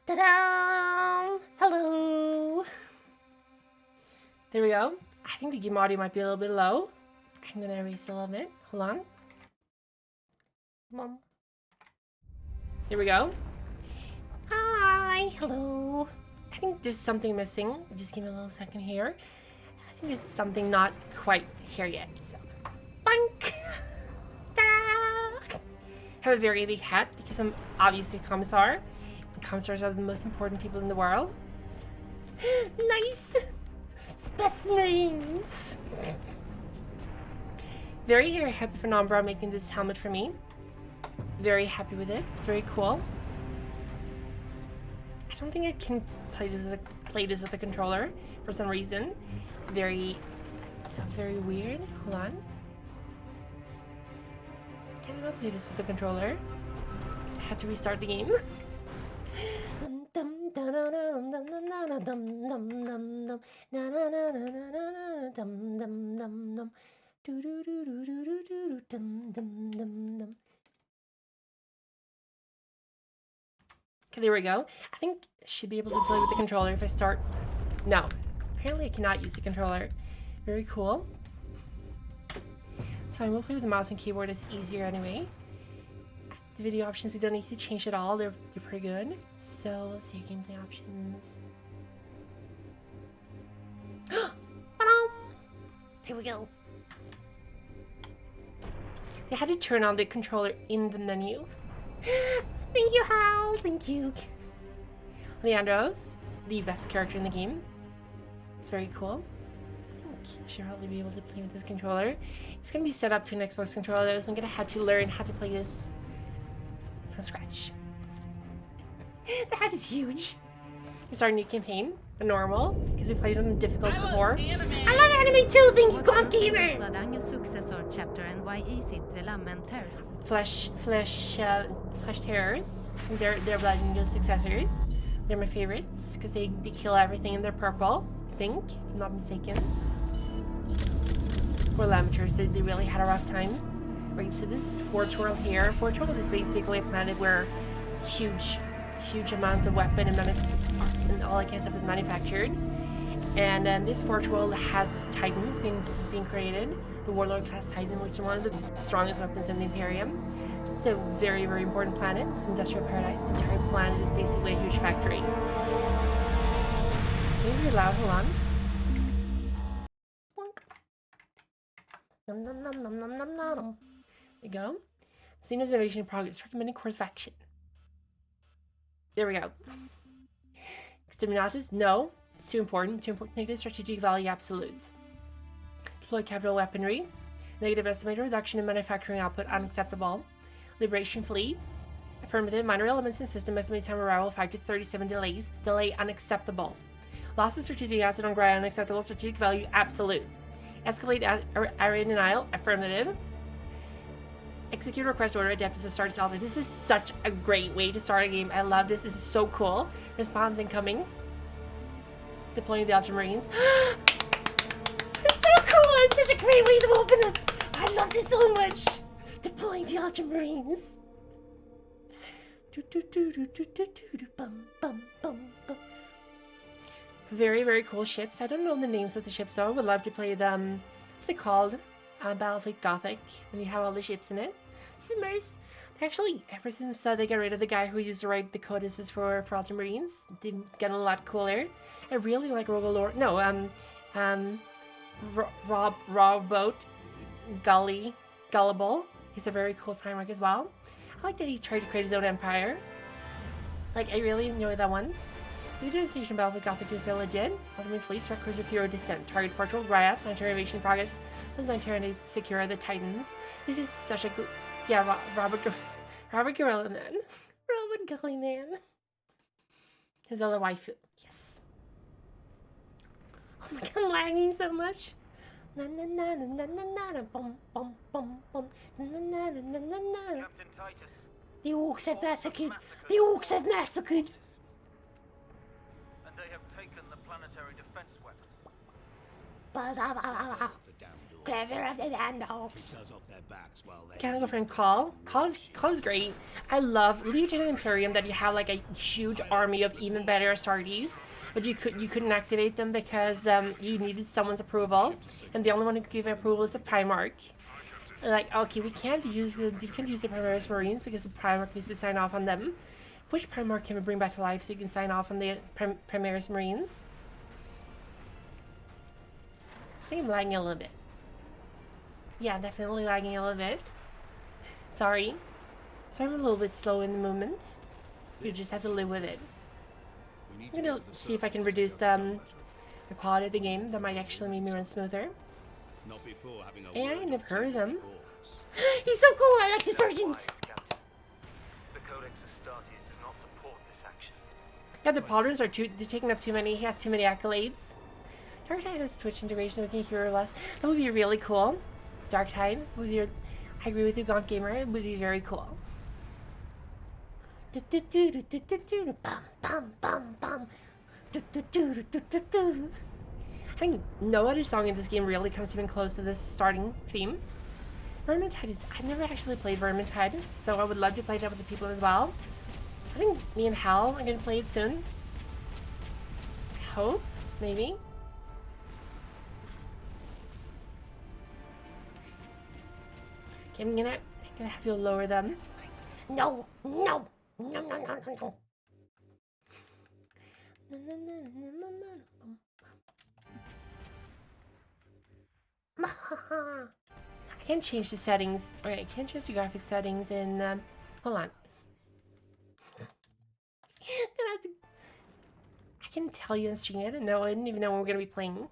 S1: Ta-da! Hello! There we go. I think the game audio might be a little bit low. I'm gonna erase it a little bit. Hold on. Come on. There we go. Hi! Hello! I think there's something missing. Just give me a little second here. I think there's something not quite here yet. So, boink! Ta-da! I have a very big hat because I'm obviously a commissar. Commissars are the most important people in the world. Nice! Space Marines! Very happy for Nombra making this helmet for me. Very happy with it. It's very cool. I don't think I can play this with a controller for some reason. Very weird. Hold on. Can I not play this with a controller? I had to restart the game. Okay, there we go. I think I should be able to play with the controller if I start. No, apparently I cannot use the controller. Very cool. So I will play with the mouse and keyboard. It's easier anyway. The video options, we don't need to change at all. They're pretty good. So let's see, gameplay options. Here we go. They had to turn on the controller in the menu. Thank you, Hal. Thank you. Leandros, the best character in the game. It's very cool. I think I should probably be able to play with this controller. It's going to be set up to an Xbox controller, so I'm going to have to learn how to play this from scratch. The hat is huge. It's our new campaign, a normal, because we played on difficult before. I love anime too, thank you, God Gamer! Flesh Terrors. They're Blood Angel successors. They're my favorites, because they kill everything and they're purple, I think, if I'm not mistaken. Or amateurs, they really had a rough time. Right, so this is Forge World here. Forge World is basically a planet where huge amounts of weapon and all that kind of stuff is manufactured. And then this Forge World has Titans being created. The Warlord class Titan, which is one of the strongest weapons in the Imperium. It's a very, very important planet. It's industrial paradise. The entire planet is basically a huge factory. These are loud, hold on. Nom nom nom nom nom nom nom. There we go. Xenos innovation in progress. Recommended course of action. There we go. Exterminatus? No. It's too important. Too important. Negative strategic value absolute. Deploy capital weaponry. Negative estimated reduction in manufacturing output unacceptable. Liberation fleet. Affirmative. Minor elements in system estimated time arrival 5 to 37 delays. Delay unacceptable. Loss of strategic asset on ground unacceptable. Strategic value absolute. Escalate area denial. Affirmative. Execute request order. Adeptus to start salvage. This is such a great way to start a game. I love this. This is so cool. Response incoming. Deploying the Ultramarines. It's so cool. It's such a great way to open it. I love this so much. Deploying the Ultramarines. Very, very cool ships. I don't know the names of the ships though. I would love to play them. What's it called? Battlefleet Gothic, when you have all the ships in it. Smurfs. Actually, ever since they got rid of the guy who used to write the codices for Ultramarines, they've gotten a lot cooler. I really like Rogalore. No, Robboat Gullible. He's a very cool Primarch as well. I like that he tried to create his own empire. Like, I really enjoy that one. Utilization Battlefleet Gothic to feel legit. Ultramarines fleet, Strike Cruiser Fury Descent. Target Fortress Riot. Planetary invasion progress. As 9 Tyranids secure the Titans. This is such a good. Yeah, Robert Gorilla Man. Robert Gully Man. His other wife. Yes. Oh my god, I'm lagging so much. Na na na na na na na bum bum bum bum na na na na na na.
S11: Captain Titus.
S1: The Orcs have massacred. The Orcs have massacred.
S11: And they have taken the planetary defense weapons.
S1: Clever of the damn dogs. Can't go friend Call. Call is great. I love Legion and Imperium that you have like a huge army of even better Astartes, but you couldn't activate them because you needed someone's approval, and the only one who could give approval is a Primarch. Like, okay, we can't use the Primaris Marines because the Primarch needs to sign off on them. Which Primarch can we bring back to life so you can sign off on the Primaris Marines? I think I'm lagging a little bit. Yeah, definitely lagging a little bit. Sorry. I'm a little bit slow in the movement. You just have to live with it. I'm gonna see if I can reduce the quality of the game. That might actually make me run smoother. And I never heard of them. He's so cool! I like the Surgeons! Yeah, the Pauldrons are they're taking up too many. He has too many accolades. Darktide has Twitch integration with Hero Less. That would be really cool. Darktide would be. I agree with you, Gaunt Gamer. It would be very cool. I think no other song in this game really comes even close to this starting theme. Vermintide is... I've never actually played Vermintide, so I would love to play that with the people as well. I think me and Hal are gonna play it soon. I hope, maybe. Okay, I'm gonna have to lower them. No, no, no, no, no, no, no. I can change the settings. Okay, I can't change the graphic settings in. Hold on. I can tell you in stream. I didn't even know when we're gonna be playing.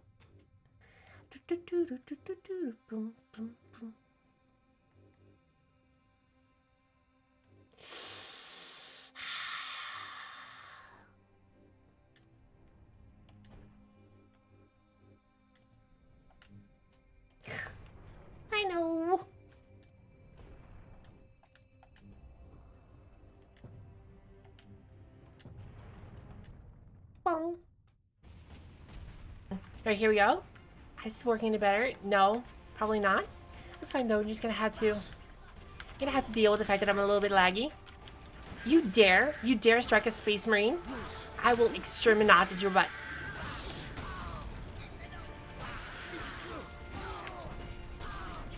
S1: I know. Boom. Alright, here we go. Is this working any better? No, probably not. That's fine though. I'm just gonna have to deal with the fact that I'm a little bit laggy. You dare strike a Space Marine? I will exterminate your butt.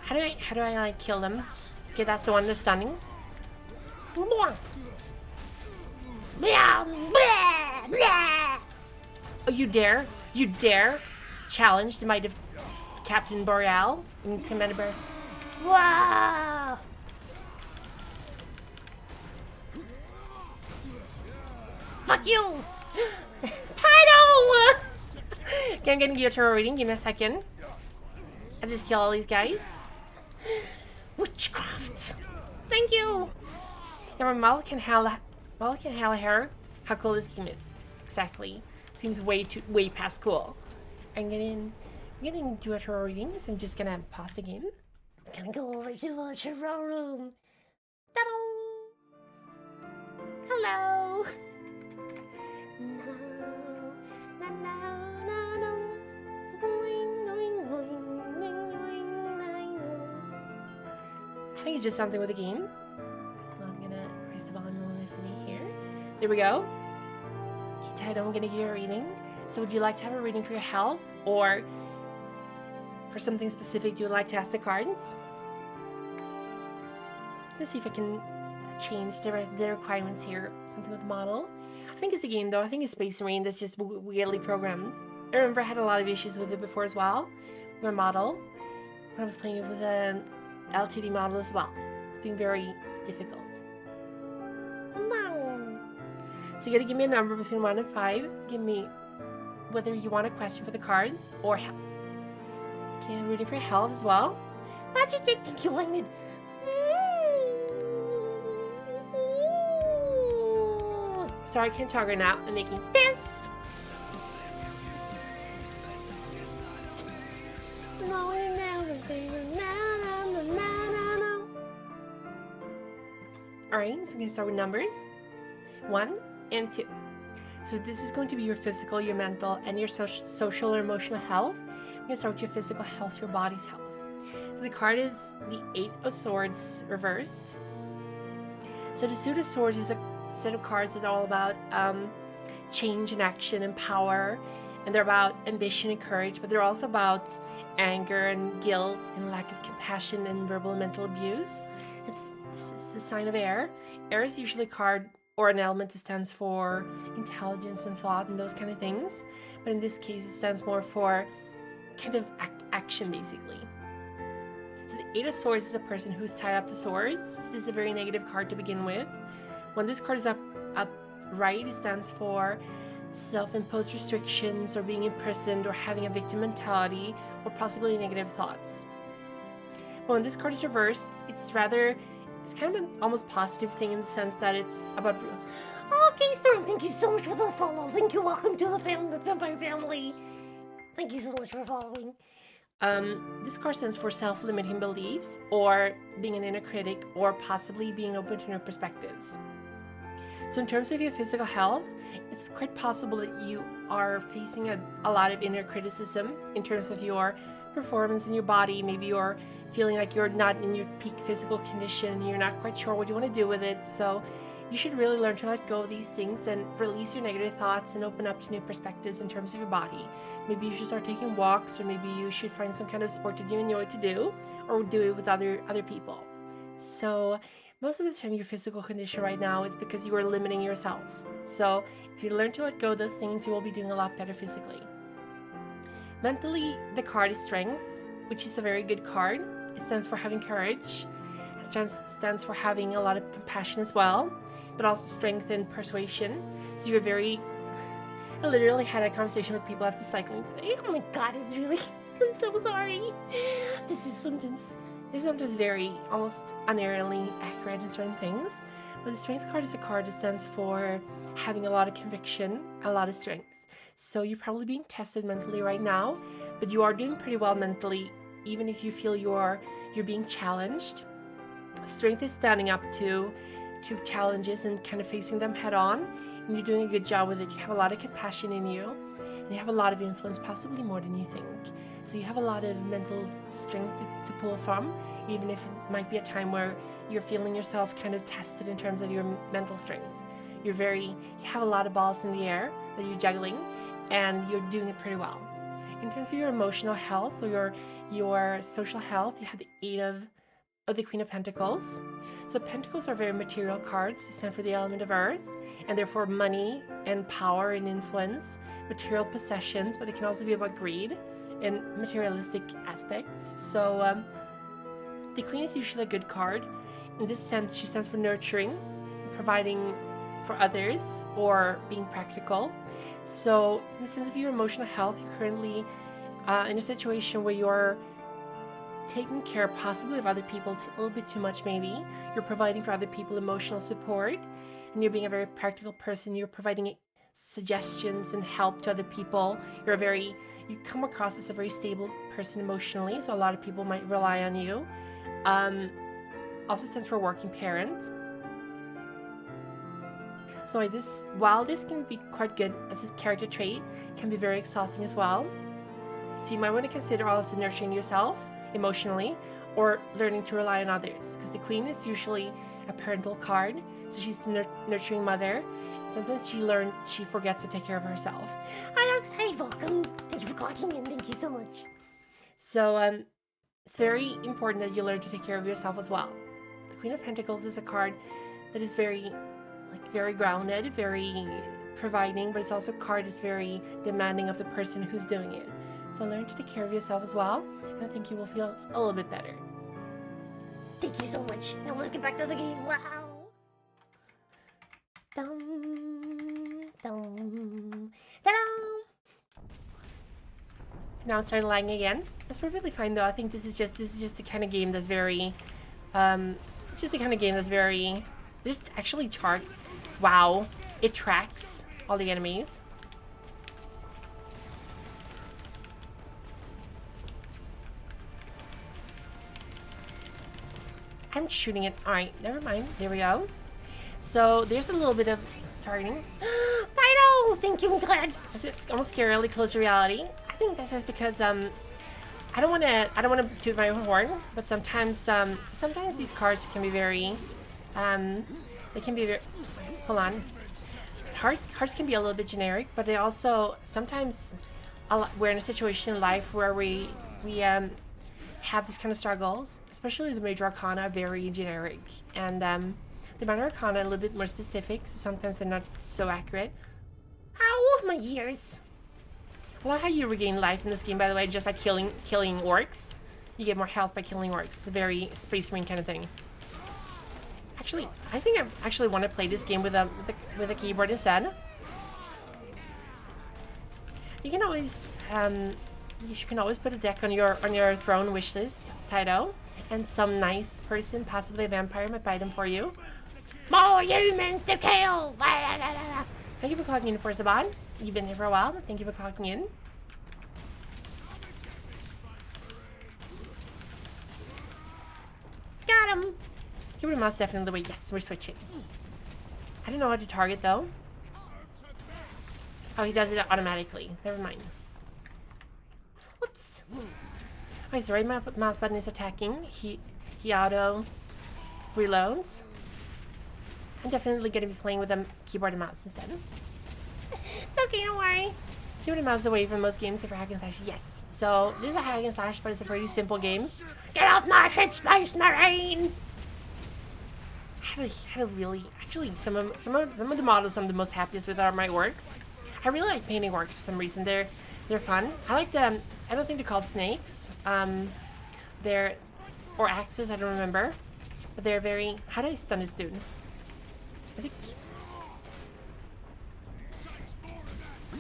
S1: How do I like kill them? Okay, that's the one that's stunning. Oh, you dare challenge the might of Captain Boreal and Commander Bear. Wow! Fuck you! Title! Okay, I'm getting you a turret reading. Give me a second. I'll just kill all these guys. Witchcraft! Thank you! Now, Malakan Hallaher, how cool this game is. Exactly. Seems way past cool. I'm getting to a tarot reading, so I'm just gonna pause the game. I'm gonna go over to the tarot room. Ta-da! Hello! I think it's just something with the game. I'm gonna raise the volume a little bit for me here. There we go. Title, I'm gonna give you a reading. So would you like to have a reading for your health, or for something specific you would like to ask the cards? Let's see if I can change the requirements here. Something with model. I think it's a game though. I think it's Space Marine that's just weirdly programmed. I remember I had a lot of issues with it before as well. With my model. When I was playing it with an LTD model as well. It's been very difficult. So you gotta give me a number between 1 and 5. Give me whether you want a question for the cards or health. Okay, I'm reading for health as well. That's just articulated. Sorry, I can't talk right now. I'm making this. Alright, so I'm gonna start with numbers. 1 and 2. So this is going to be your physical, your mental, and your social or emotional health. I'm going to start with your physical health, your body's health. So the card is the 8 of Swords reversed. So the Suit of Swords is a set of cards that are all about change and action and power. And they're about ambition and courage, but they're also about anger and guilt and lack of compassion and verbal and mental abuse. This is the sign of air. Air is usually a card or an element that stands for intelligence and thought and those kind of things. But in this case, it stands more for kind of action, basically. So the 8 of Swords is a person who's tied up to swords. So this is a very negative card to begin with. When this card is upright, it stands for self-imposed restrictions or being imprisoned or having a victim mentality or possibly negative thoughts. But when this card is reversed, it's kind of an almost positive thing in the sense that it's about... Oh,
S14: Okay, Storm, thank you so much for the follow. Thank you, welcome to the vampire family. Thank you so much for following.
S1: This card stands for self-limiting beliefs, or being an inner critic, or possibly being open to new perspectives. So in terms of your physical health, it's quite possible that you are facing a lot of inner criticism in terms of your performance in your body. Maybe you're feeling like you're not in your peak physical condition, you're not quite sure what you want to do with it, so you should really learn to let go of these things and release your negative thoughts and open up to new perspectives in terms of your body. Maybe you should start taking walks, or maybe you should find some kind of sport that you enjoy to do, or do it with other people. So most of the time your physical condition right now is because you are limiting yourself. So if you learn to let go of those things, you will be doing a lot better physically. Mentally, the card is Strength, which is a very good card. It stands for having courage. It stands for having a lot of compassion as well, but also strength and persuasion. So you're very... I literally had a conversation with people after cycling today.
S14: Oh my god, it's really... I'm so sorry.
S1: This is sometimes very almost unerringly accurate in certain things. But the Strength card is a card that stands for having a lot of conviction, a lot of strength. So you're probably being tested mentally right now, but you are doing pretty well mentally, even if you feel you're being challenged. Strength is standing up to challenges and kind of facing them head on, and you're doing a good job with it. You have a lot of compassion in you, and you have a lot of influence, possibly more than you think. So you have a lot of mental strength to pull from, even if it might be a time where you're feeling yourself kind of tested in terms of your mental strength. You have a lot of balls in the air that you're juggling, and you're doing it pretty well. In terms of your emotional health or your social health, you have the 8 of the Queen of Pentacles. So Pentacles are very material cards. They stand for the element of earth, and therefore money and power and influence, material possessions, but they can also be about greed and materialistic aspects. So the Queen is usually a good card. In this sense, she stands for nurturing, providing for others, or being practical. So in the sense of your emotional health, you're currently in a situation where you're taking care possibly of other people a little bit too much maybe. You're providing for other people emotional support, and you're being a very practical person. You're providing suggestions and help to other people. You come across as a very stable person emotionally, so a lot of people might rely on you. Also stands for working parent. So while this can be quite good as a character trait, it can be very exhausting as well. So you might want to consider also nurturing yourself emotionally, or learning to rely on others, because the Queen is usually a parental card, so she's the nurturing mother. Sometimes she forgets to take care of herself.
S14: Hi, Oxide, welcome. Thank you for clocking in. Thank you so much.
S1: So it's very important that you learn to take care of yourself as well. The Queen of Pentacles is a card that is very grounded, very providing, but it's also a card that's very demanding of the person who's doing it. So learn to take care of yourself as well, and I think you will feel a little bit better.
S14: Thank you so much. Now let's get back to the game. Wow. Dum, dum, da-dum.
S1: Now it's starting lagging again. That's perfectly fine though. I think this is just the kind of game that's very, there's actually chart. Wow, it tracks all the enemies. I'm shooting it. Alright, never mind. There we go. So there's a little bit of targeting.
S14: Fido! Thank you, I'm glad.
S1: It's almost scarily close to reality. I think that's just because I don't wanna toot my own horn, but sometimes these cards can be very hold on. Cards can be a little bit generic, but they also sometimes we're in a situation in life where we have these kind of struggles, especially the Major Arcana are very generic, and the Minor Arcana are a little bit more specific, so sometimes they're not so accurate.
S14: Ow, my ears!
S1: I love how you regain life in this game, by the way, just by killing orcs. You get more health by killing orcs. It's a very Space Marine kind of thing. Actually, I think I actually want to play this game with a keyboard instead. You can always put a deck on your throne wish list, Taito, and some nice person, possibly a vampire, might buy them for you.
S14: More humans to kill!
S1: Thank you for clocking in, Forzaban. You've been here for a while, but thank you for clocking in.
S14: Got him!
S1: Keyboard and mouse definitely the way. Yes, we're switching. I don't know how to target though. Oh, he does it automatically. Never mind. Whoops. Okay, so right mouse button is attacking. He auto reloads. I'm definitely going to be playing with a keyboard and mouse instead.
S14: It's okay, don't worry.
S1: Keyboard and mouse is away from most games except for hack and slash. Yes. So this is a hack and slash, but it's a pretty simple game.
S14: Get off my ship, Space Marine!
S1: How to really actually some of the models I'm the most happiest with are my orcs. I really like painting orcs for some reason. They're fun. I like them. I don't think they're called snakes. They're or axes. I don't remember. But they're very. How do I stun this dude? Is it?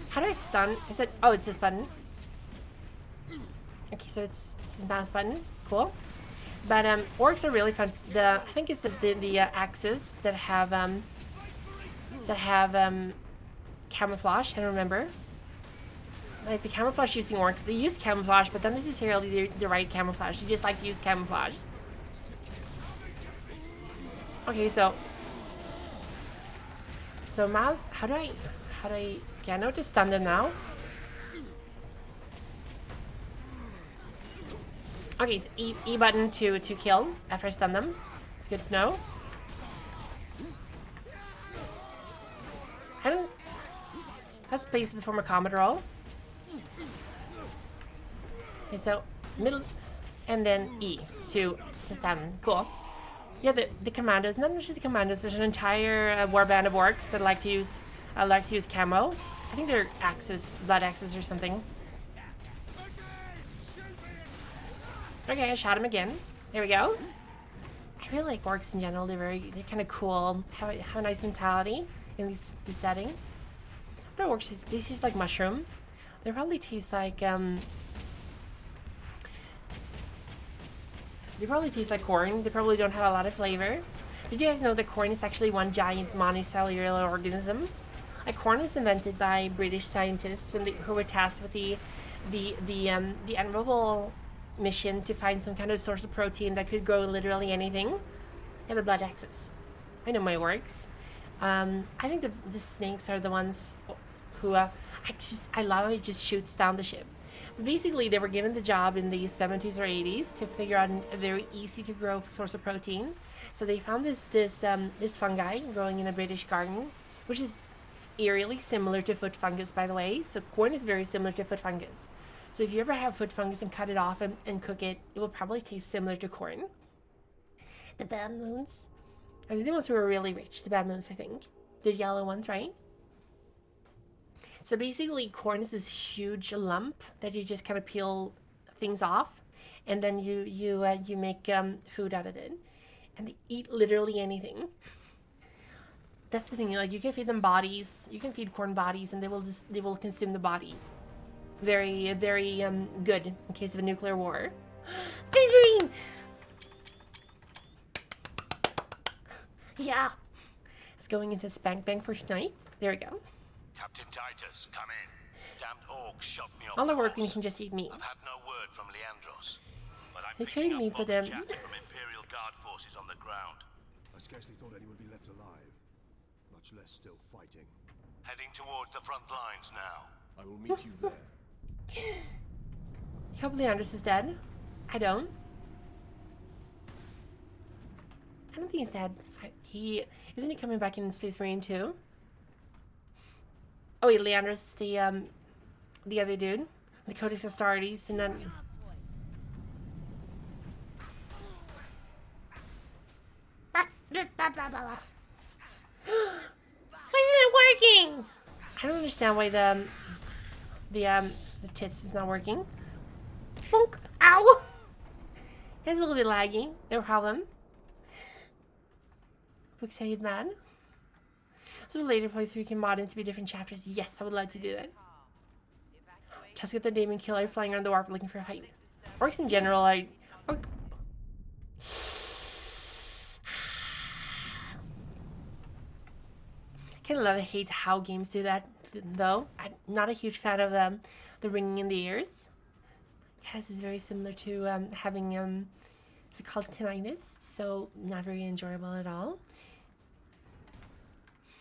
S1: How do I stun? Is it? Oh, it's this button. Okay, so it's this mouse button. Cool. But orcs are really fun. I think it's the axes that have camouflage. I don't remember. Like the camouflage using orcs, they use camouflage, but not necessarily the right camouflage. They just like to use camouflage. Okay, so mouse. How do I? Okay, I know to stun them now. Okay, so E button to kill after I stun them. It's good to know. I don't. That's place before my combat roll. Okay, so middle, and then E to stun. Cool. Yeah, the commandos. Not just the commandos. There's an entire warband of orcs that like to use camo. I think they're axes, blood axes or something. Okay, I shot him again. There we go. I really like orcs in general. They're kind of cool. Have a nice mentality in this setting. What are orcs? They taste like mushroom. They probably taste like corn. They probably don't have a lot of flavor. Did you guys know that corn is actually one giant monocellular organism? Like corn was invented by British scientists who were tasked with the admirable mission to find some kind of source of protein that could grow literally anything. And the blood axis. I know my orcs. I think the snakes are the ones who I love how it just shoots down the ship. Basically, they were given the job in the 70s or 80s to figure out a very easy to grow source of protein. So they found this fungi growing in a British garden, which is eerily similar to foot fungus, by the way. So corn is very similar to foot fungus. So if you ever have foot fungus and cut it off and cook it, it will probably taste similar to corn.
S14: The bad moons.
S1: Are they the ones who are really rich? The bad moons, I think. The yellow ones, right? So basically, corn is this huge lump that you just kind of peel things off, and then you make food out of it, and they eat literally anything. That's the thing. Like you can feed them bodies. You can feed corn bodies, and they will consume the body. Very, very good in case of a nuclear war.
S14: Space Marine! Yeah.
S1: It's going into Spank Bank for tonight. There we go.
S15: Captain Titus, come in. Damned orcs shot me off.
S1: All the work when you can just eat meat.
S15: I've had no word from Leandros, but I'm
S1: They
S15: picking
S1: killing me,
S15: up
S1: but
S15: Bob's chats from Imperial Guard forces on the ground.
S16: I scarcely thought anyone would be left alive, much less still fighting.
S15: Heading towards the front lines now.
S16: I will meet you there.
S1: You hope Leandros is dead? I don't. I don't think he's dead. Isn't he coming back in Space Marine 2? Oh wait, Leandros is the other dude. The Codex Astartes did not.
S14: Why isn't it working?
S1: I don't understand why the tits is not working. Bonk! Ow! It's a little bit laggy. No problem. Books say man. So later playthrough you can mod into be different chapters. Yes, I would like to do that. Just get the Demon Killer flying around the warp looking for a fight. Orcs in general Kind of love and hate how games do that, though. I'm not a huge fan of the ringing in the ears. This is very similar to having what's it called, tinnitus, so not very enjoyable at all.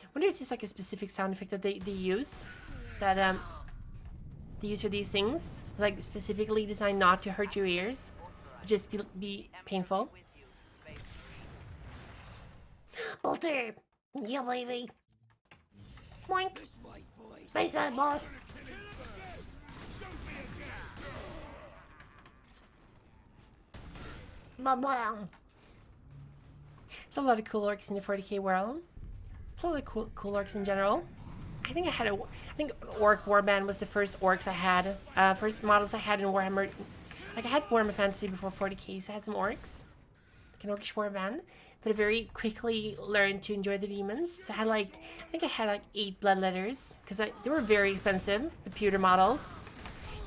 S1: I wonder if it's just like a specific sound effect that they use, that they use for these things, like specifically designed not to hurt your ears, but just be painful.
S14: Bolter! Yeah, baby. Boink. Face that boy. Blah.
S1: There's a lot of cool orcs in the 40k world. There's a lot of cool orcs in general. I think Orc Warband was the first orcs I had, first models I had in Warhammer. Like I had Warhammer Fantasy before 40k, so I had some orcs, like an orcish warband. But I very quickly learned to enjoy the demons. So I had I think I had like 8 bloodletters, because they were very expensive, the pewter models,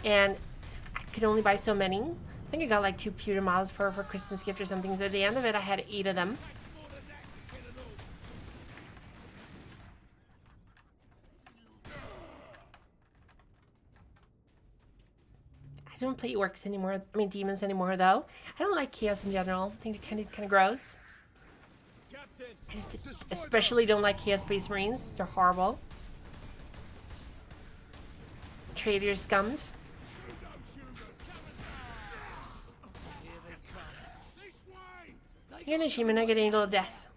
S1: and I could only buy so many. I think I got like 2 pewter models for Christmas gift or something. So at the end of it, I had 8 of them. I don't play orcs anymore. I mean demons anymore, though. I don't like chaos in general. I think it's kind of gross. Especially don't like Chaos Space Marines. They're horrible. Traitor scums. You're an achievement, I get Angel of Death.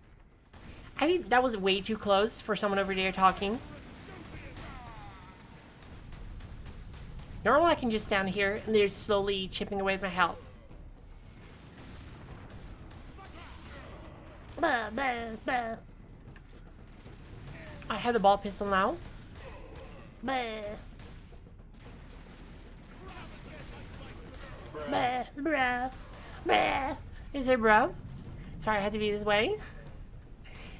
S1: I think that was way too close for someone over there talking. Normal, I can just stand here and they're slowly chipping away at my health. I have the ball pistol now. Is it bro? Sorry I had to be this way.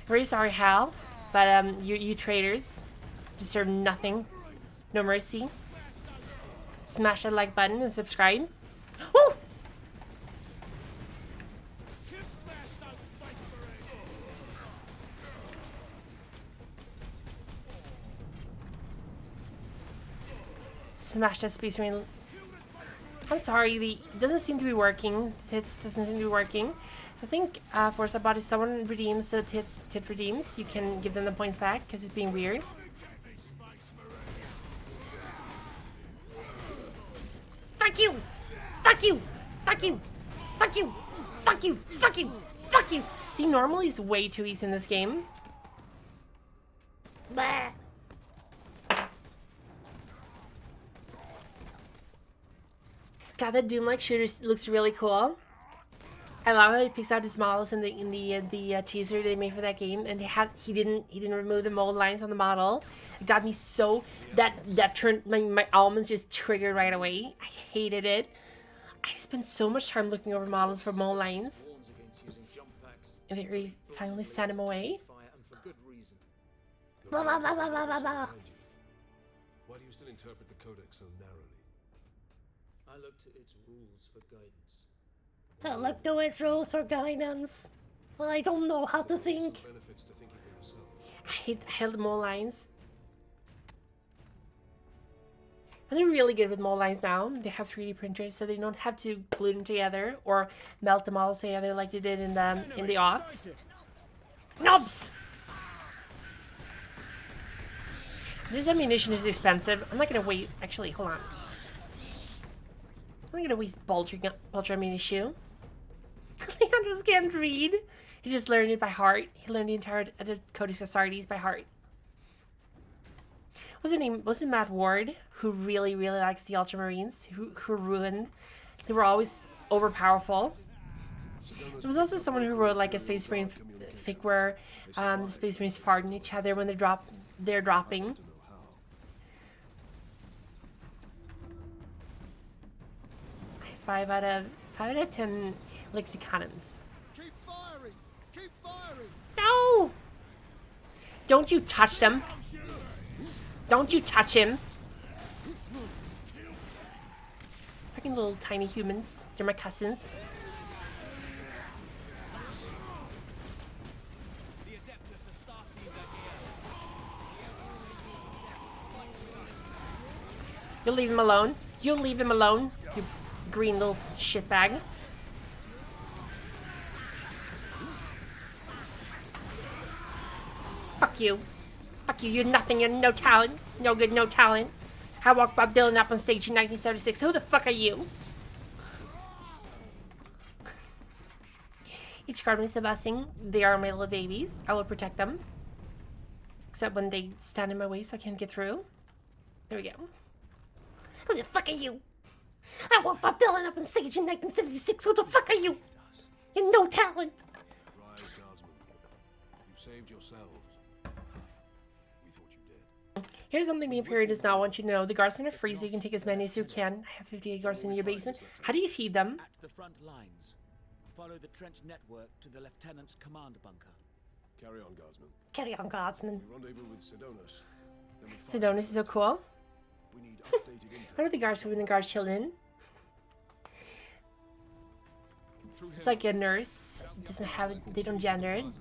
S1: Very sorry, Hal. But you traitors deserve nothing. No mercy. Smash that like button and subscribe. Woo! Smash that Space Marine. I'm sorry, it doesn't seem to be working. Tits doesn't seem to be working. So I think for Sabbat, if someone redeems the tit redeems, you can give them the points back because it's being weird.
S14: Fuck you! Fuck you! Fuck you! Fuck you! Fuck you! Fuck you! Fuck you!
S1: See, normally it's way too easy in this game.
S14: Bah.
S1: God, that Doom-like shooter looks really cool. I love how he picks out his models in the teaser they made for that game, and he didn't remove the mold lines on the model. It got me so that turned my almonds just triggered right away. I hated it. I spent so much time looking over models for mold lines, and they finally sent him away.
S14: Blah, blah, blah, blah, blah, blah, blah.
S16: Why do you still interpret the Codex so narrowly?
S17: I looked at its rules for guidance.
S14: I looked at its rules for guidance. Well, I don't know how to think.
S1: I hate the mold lines. And they're really good with mold lines now. They have 3D printers, so they don't have to glue them together or melt them all together like they did in the aughts. Nubs! This ammunition is expensive. I'm not gonna wait. Actually, hold on. I'm not gonna waste Bolter ammunition. Leandros can't read. He just learned it by heart. He learned the entire Codex Astartes by heart. What's his name? Was it Matt Ward, who really likes the Ultramarines, who ruined? They were always overpowerful. There was also someone who wrote like a Space Marine fic where the Space Marines fart on each other when they're dropping. Five out of 10 lexiconums.
S16: Keep firing! Keep firing!
S1: No! Don't you touch them. Don't you touch him. Fucking little tiny humans. They're my cousins. You'll leave him alone. You'll leave him alone, you green little shitbag. Fuck you. Fuck you. You're nothing. You're no talent. No good, no talent. I walked Bob Dylan up on stage in 1976. Who the fuck are you? Each guardsman is a blessing. They are my little babies. I will protect them. Except when they stand in my way so I can't get through. There we go.
S14: Who the fuck are you? I walked Bob Dylan up on stage in 1976. Who the fuck are you? You're no talent.
S16: Rise, guardsmen. You saved yourselves.
S1: Here's something the Imperium does not want you to know. The guardsmen are free, so you can take as many as you can. I have 58 guardsmen in your basement. How do you feed them?
S18: At the front lines. Follow the trench network to the lieutenant's command bunker.
S16: Carry on, guardsmen.
S14: Carry on, guardsmen.
S16: We rendezvous with Sidonus.
S1: Sidonus is so cool.
S16: We need updated intel.
S1: How are the guards women and guard children? It's like a nurse. It doesn't have. They don't gender it.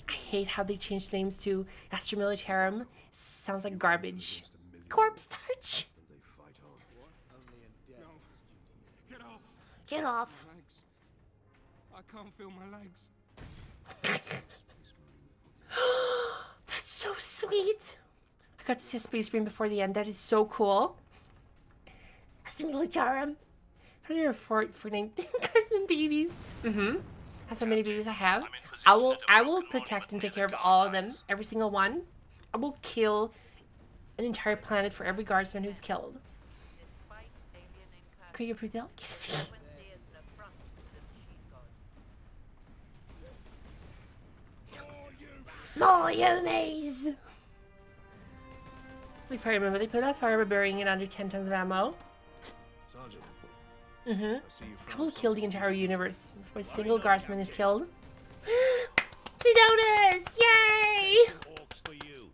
S1: I hate how they changed names to Astra Militarum. Sounds like garbage. Corpse touch.
S16: Get off.
S14: Get off.
S16: I can't feel my legs.
S1: That's so sweet. I got to see a space marine before the end. That is so cool.
S14: Astra Militarum.
S1: How do you afford for name guardsmen babies? That's how many babies I have. I will protect and take care of all of them. Every single one. I will kill an entire planet for every guardsman who's killed. Create your delicacy.
S14: More Yumis!
S1: If I remember, they put out fire by burying it under 10 tons of ammo.
S16: Sergeant.
S1: I will kill the entire universe before a single guardsman is killed. Sidonus! Yay!
S19: Orcs for you.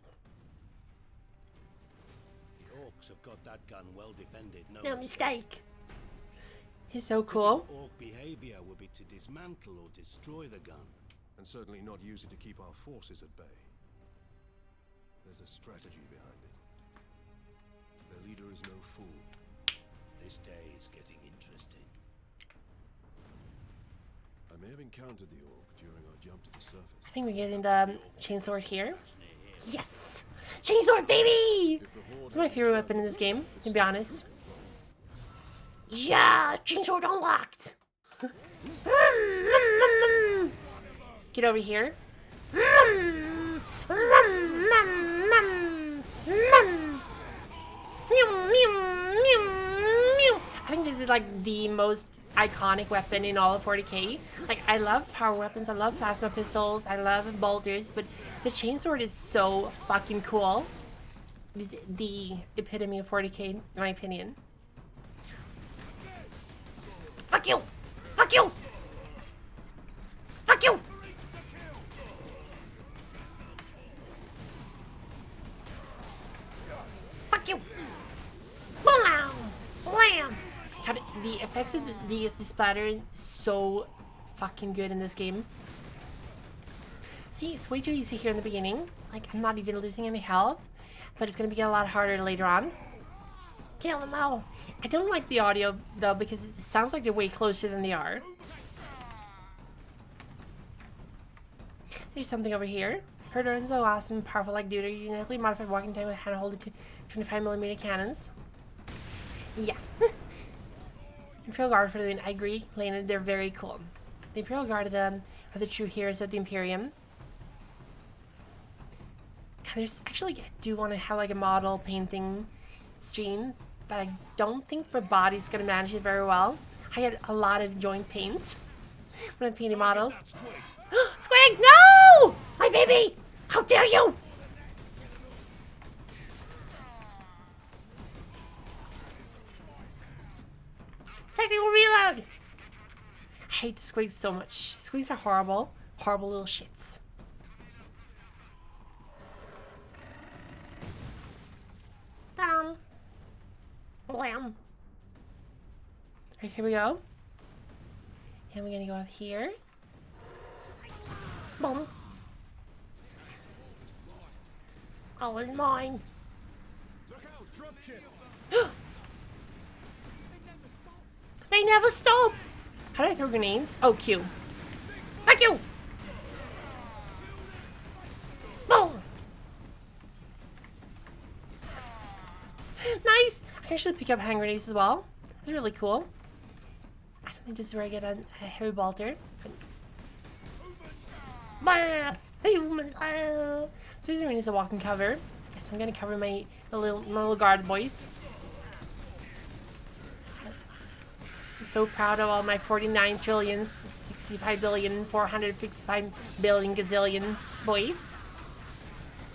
S19: The orcs have got that gun well defended.
S14: No mistake.
S1: He's so cool.
S19: Orc behavior would be to dismantle or destroy the gun.
S16: And certainly not use it to keep our forces at bay. There's a strategy behind it. Their leader is no fool.
S19: This day is getting interesting.
S16: I may have encountered the orc during our jump to the surface.
S1: I think we're getting the chainsword here.
S14: Yes! Chainsword, baby!
S1: It's my favorite weapon in this game, to be honest.
S14: Yeah! Chainsword unlocked!
S1: Get over here.
S14: I
S1: think this is like the most iconic weapon in all of 40k. Like, I love power weapons, I love plasma pistols, I love bolters, but the chainsword is so fucking cool. It's the epitome of 40k, in my opinion.
S14: Fuck you! Fuck you! Fuck you! Fuck you! Blam! Blam!
S1: The effects of the splatter is so fucking good in this game. See, it's way too easy here in the beginning. Like, I'm not even losing any health, but it's gonna be a lot harder later on.
S14: Kill them all.
S1: I don't like the audio though because it sounds like they're way closer than they are. There's something over here. Her are so awesome, powerful like dude. Uniquely modified walking time with hand-holded 25mm cannons. Yeah. Imperial Guard for the win. I agree, Lena. They're very cool. The Imperial Guard are the true heroes of the Imperium. There's actually, I do want to have like a model painting stream, but I don't think my body's gonna manage it very well. I had a lot of joint pains when I'm painting models.
S14: Squig, no! My baby! How dare you!
S1: Technical reload! I hate the squigs so much. Squigs are horrible. Horrible little shits.
S14: Blam. Blam.
S1: Alright, here we go. And we're gonna go up here.
S14: Boom. All is mine.
S16: Look out, dropship.
S14: they never stop.
S1: How do I throw grenades? Oh, Q.
S14: Fuck you. Boom.
S1: Nice. I can actually pick up hand grenades as well. That's really cool. I don't think this is where I get a heavy bolter.
S14: Bah, humans.
S1: So this is a walking cover. Guess I'm gonna cover my little guard boys. I'm so proud of all my 49 trillions, 65 billion, 455 billion gazillion boys.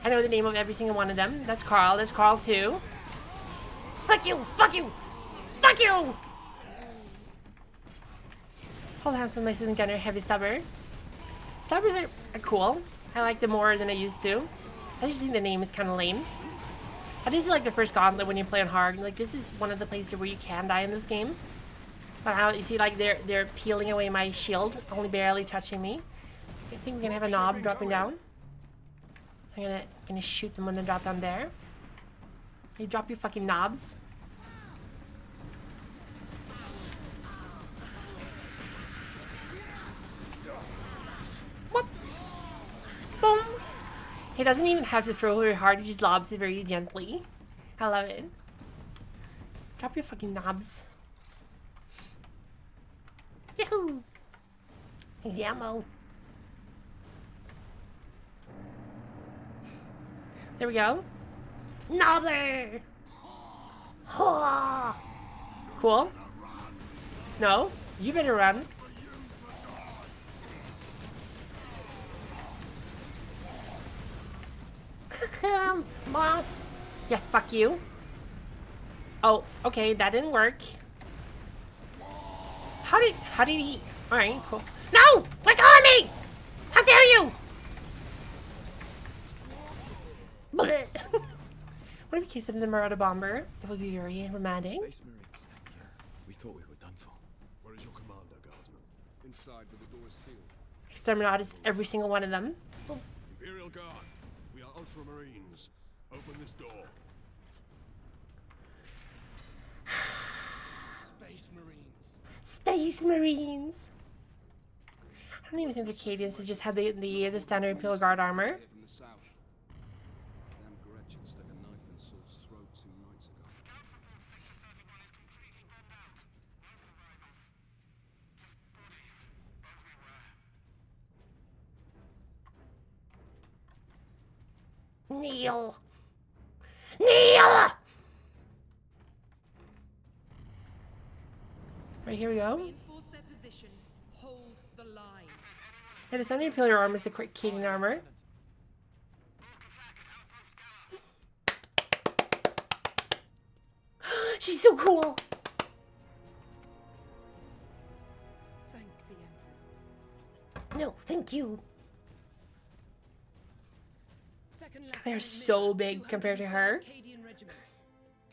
S1: I know the name of every single one of them. That's Carl. That's Carl too.
S14: Fuck you. Fuck you. Fuck you.
S1: Hold hands with my assistant gunner, Heavy Stubber. Stubbers are cool. I like them more than I used to. I just think the name is kind of lame. I just like the first Gauntlet when you play on hard. Like, this is one of the places where you can die in this game. But how you see, like, they're peeling away my shield, only barely touching me. I think we're gonna have a knob dropping down. I'm gonna shoot them when they drop down there. You drop your fucking knobs. Boom. He doesn't even have to throw very hard, he just lobs it very gently. I love it. Drop your fucking knobs.
S14: Yahoo! Yammo.
S1: There we go.
S14: Nobber!
S1: Cool. No, you better run.
S14: Mom.
S1: Yeah, fuck you. Oh, okay, that didn't work. How did he? All right, cool.
S14: No! Let on me! How dare you!
S1: What if he kissed in the Marauder bomber? That would be very romantic.
S16: Space Marines, thank you. We thought we were done for. Where is your commander, Guardsman? Inside with the doors sealed.
S1: Exterminatus, every single one of them.
S16: Imperial Guard, we are Ultramarines. Open this door.
S17: Space Marines.
S1: Space Marines. I don't even think the Acadians had just had the standard Imperial Guard armor.
S16: From the south. Damn Gretchen stuck a knife in Saul's throat 2 nights ago.
S14: Kneel! Kneel!
S1: Right, here we go.
S12: Reinforce their position. Hold the line.
S1: Yeah, the standard Imperial armor is the Acadian armor. She's so cool.
S12: Thank the Emperor.
S14: No, thank you.
S1: They're so big compared to her.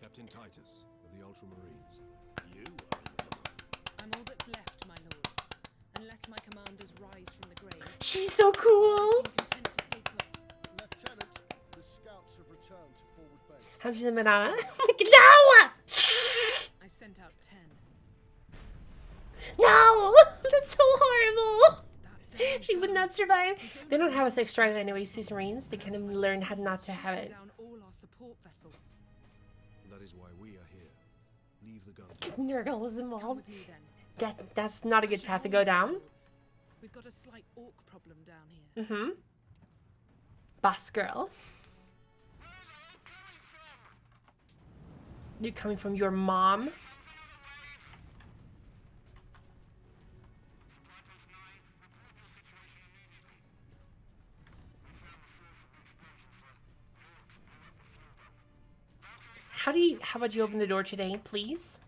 S16: Captain Titus of the Ultramarines.
S19: You
S12: I'm all that's left, my lord. Unless my commanders rise from the grave.
S1: She's so cool.
S16: Lieutenant, the scouts have returned to forward base.
S1: How's the banana?
S14: No!
S12: I sent out 10.
S14: No! That's so horrible.
S1: She would not survive. They don't have a sex drive anyway, Space Marines. They kind of learn how not to have it.
S12: Down all our support vessels.
S16: That is why we are here. Leave the gun.
S1: Nurgle was involved.
S12: Come with me then.
S1: That's not a good path to go down.
S12: We've got a slight orc problem down here.
S1: Mm-hmm. Boss girl. You're coming from your mom. How about you open the door today, please?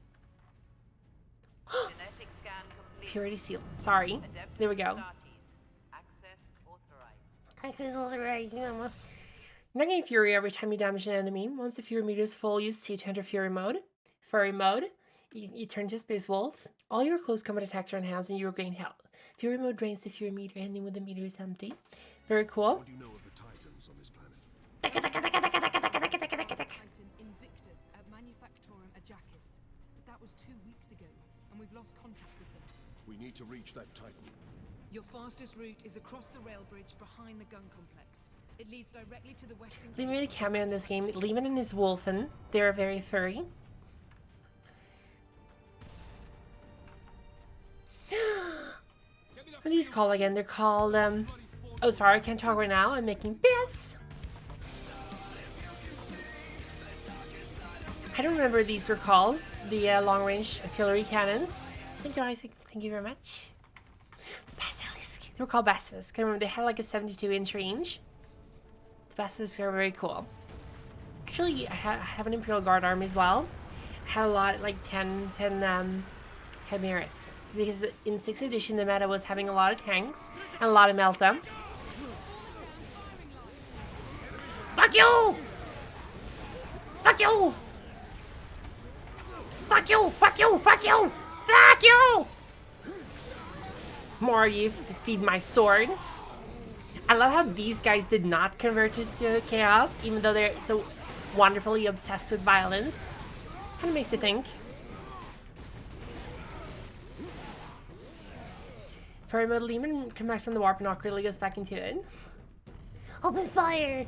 S1: Purity seal. Sorry. There we go.
S14: Access authorized, Mama.
S1: You're not getting Fury every time you damage an enemy. Once the Fury meter is full, use C to enter Fury mode. Furry mode. You turn to Space Wolf. All your close combat attacks are enhanced and you regain health. Fury mode drains the Fury meter, ending when the meter is empty. Very cool.
S16: What do you know of the Titans on this planet?
S12: Titan Invictus at Manufactorum Ajacis. The That was 2 weeks ago, and we've lost contact with them.
S16: We need to reach that Titan.
S12: Your fastest route is across the rail bridge behind the gun complex. It leads directly to the western...
S1: They made a cameo in this game. Lehman and his Wolfen. They're very furry. What are these called again? They're called, oh, sorry, I can't talk right now. I'm making this. I don't remember what these were called. The long-range artillery cannons. Thank you, Isaac. Thank you very much. Basilisk. They were called Basilisk. I remember they had like a 72-inch range. The Basilisks are very cool. Actually, I have an Imperial Guard army as well. I had a lot, like 10 Chimeras. Because in 6th edition, the meta was having a lot of tanks and a lot of melta.
S14: Fuck you! Fuck you! Fuck you! Fuck you! Fuck you! Fuck you!
S1: More you to feed my sword. I love how these guys did not convert to chaos, even though they're so wonderfully obsessed with violence. Kind of makes you think. For a Lehman come back from the warp and not really goes back into it.
S14: Open fire!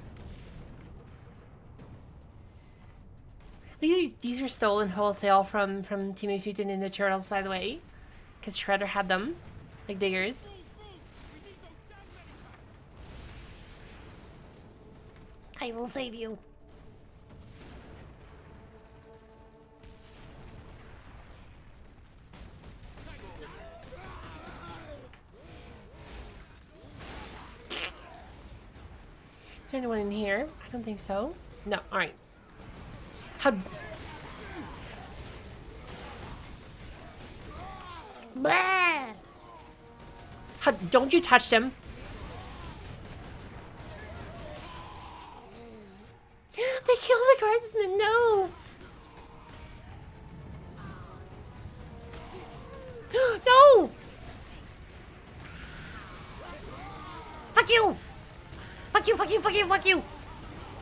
S1: These are stolen wholesale from Teenage Mutant Ninja Turtles, by the way. Because Shredder had them. Like diggers.
S14: I will save you.
S1: Is there anyone in here? I don't think so. No, alright. How...
S14: Blah!
S1: How... Don't you touch them!
S14: They killed the guardsman, no! No! Fuck you! Fuck you, fuck you, fuck you, fuck you!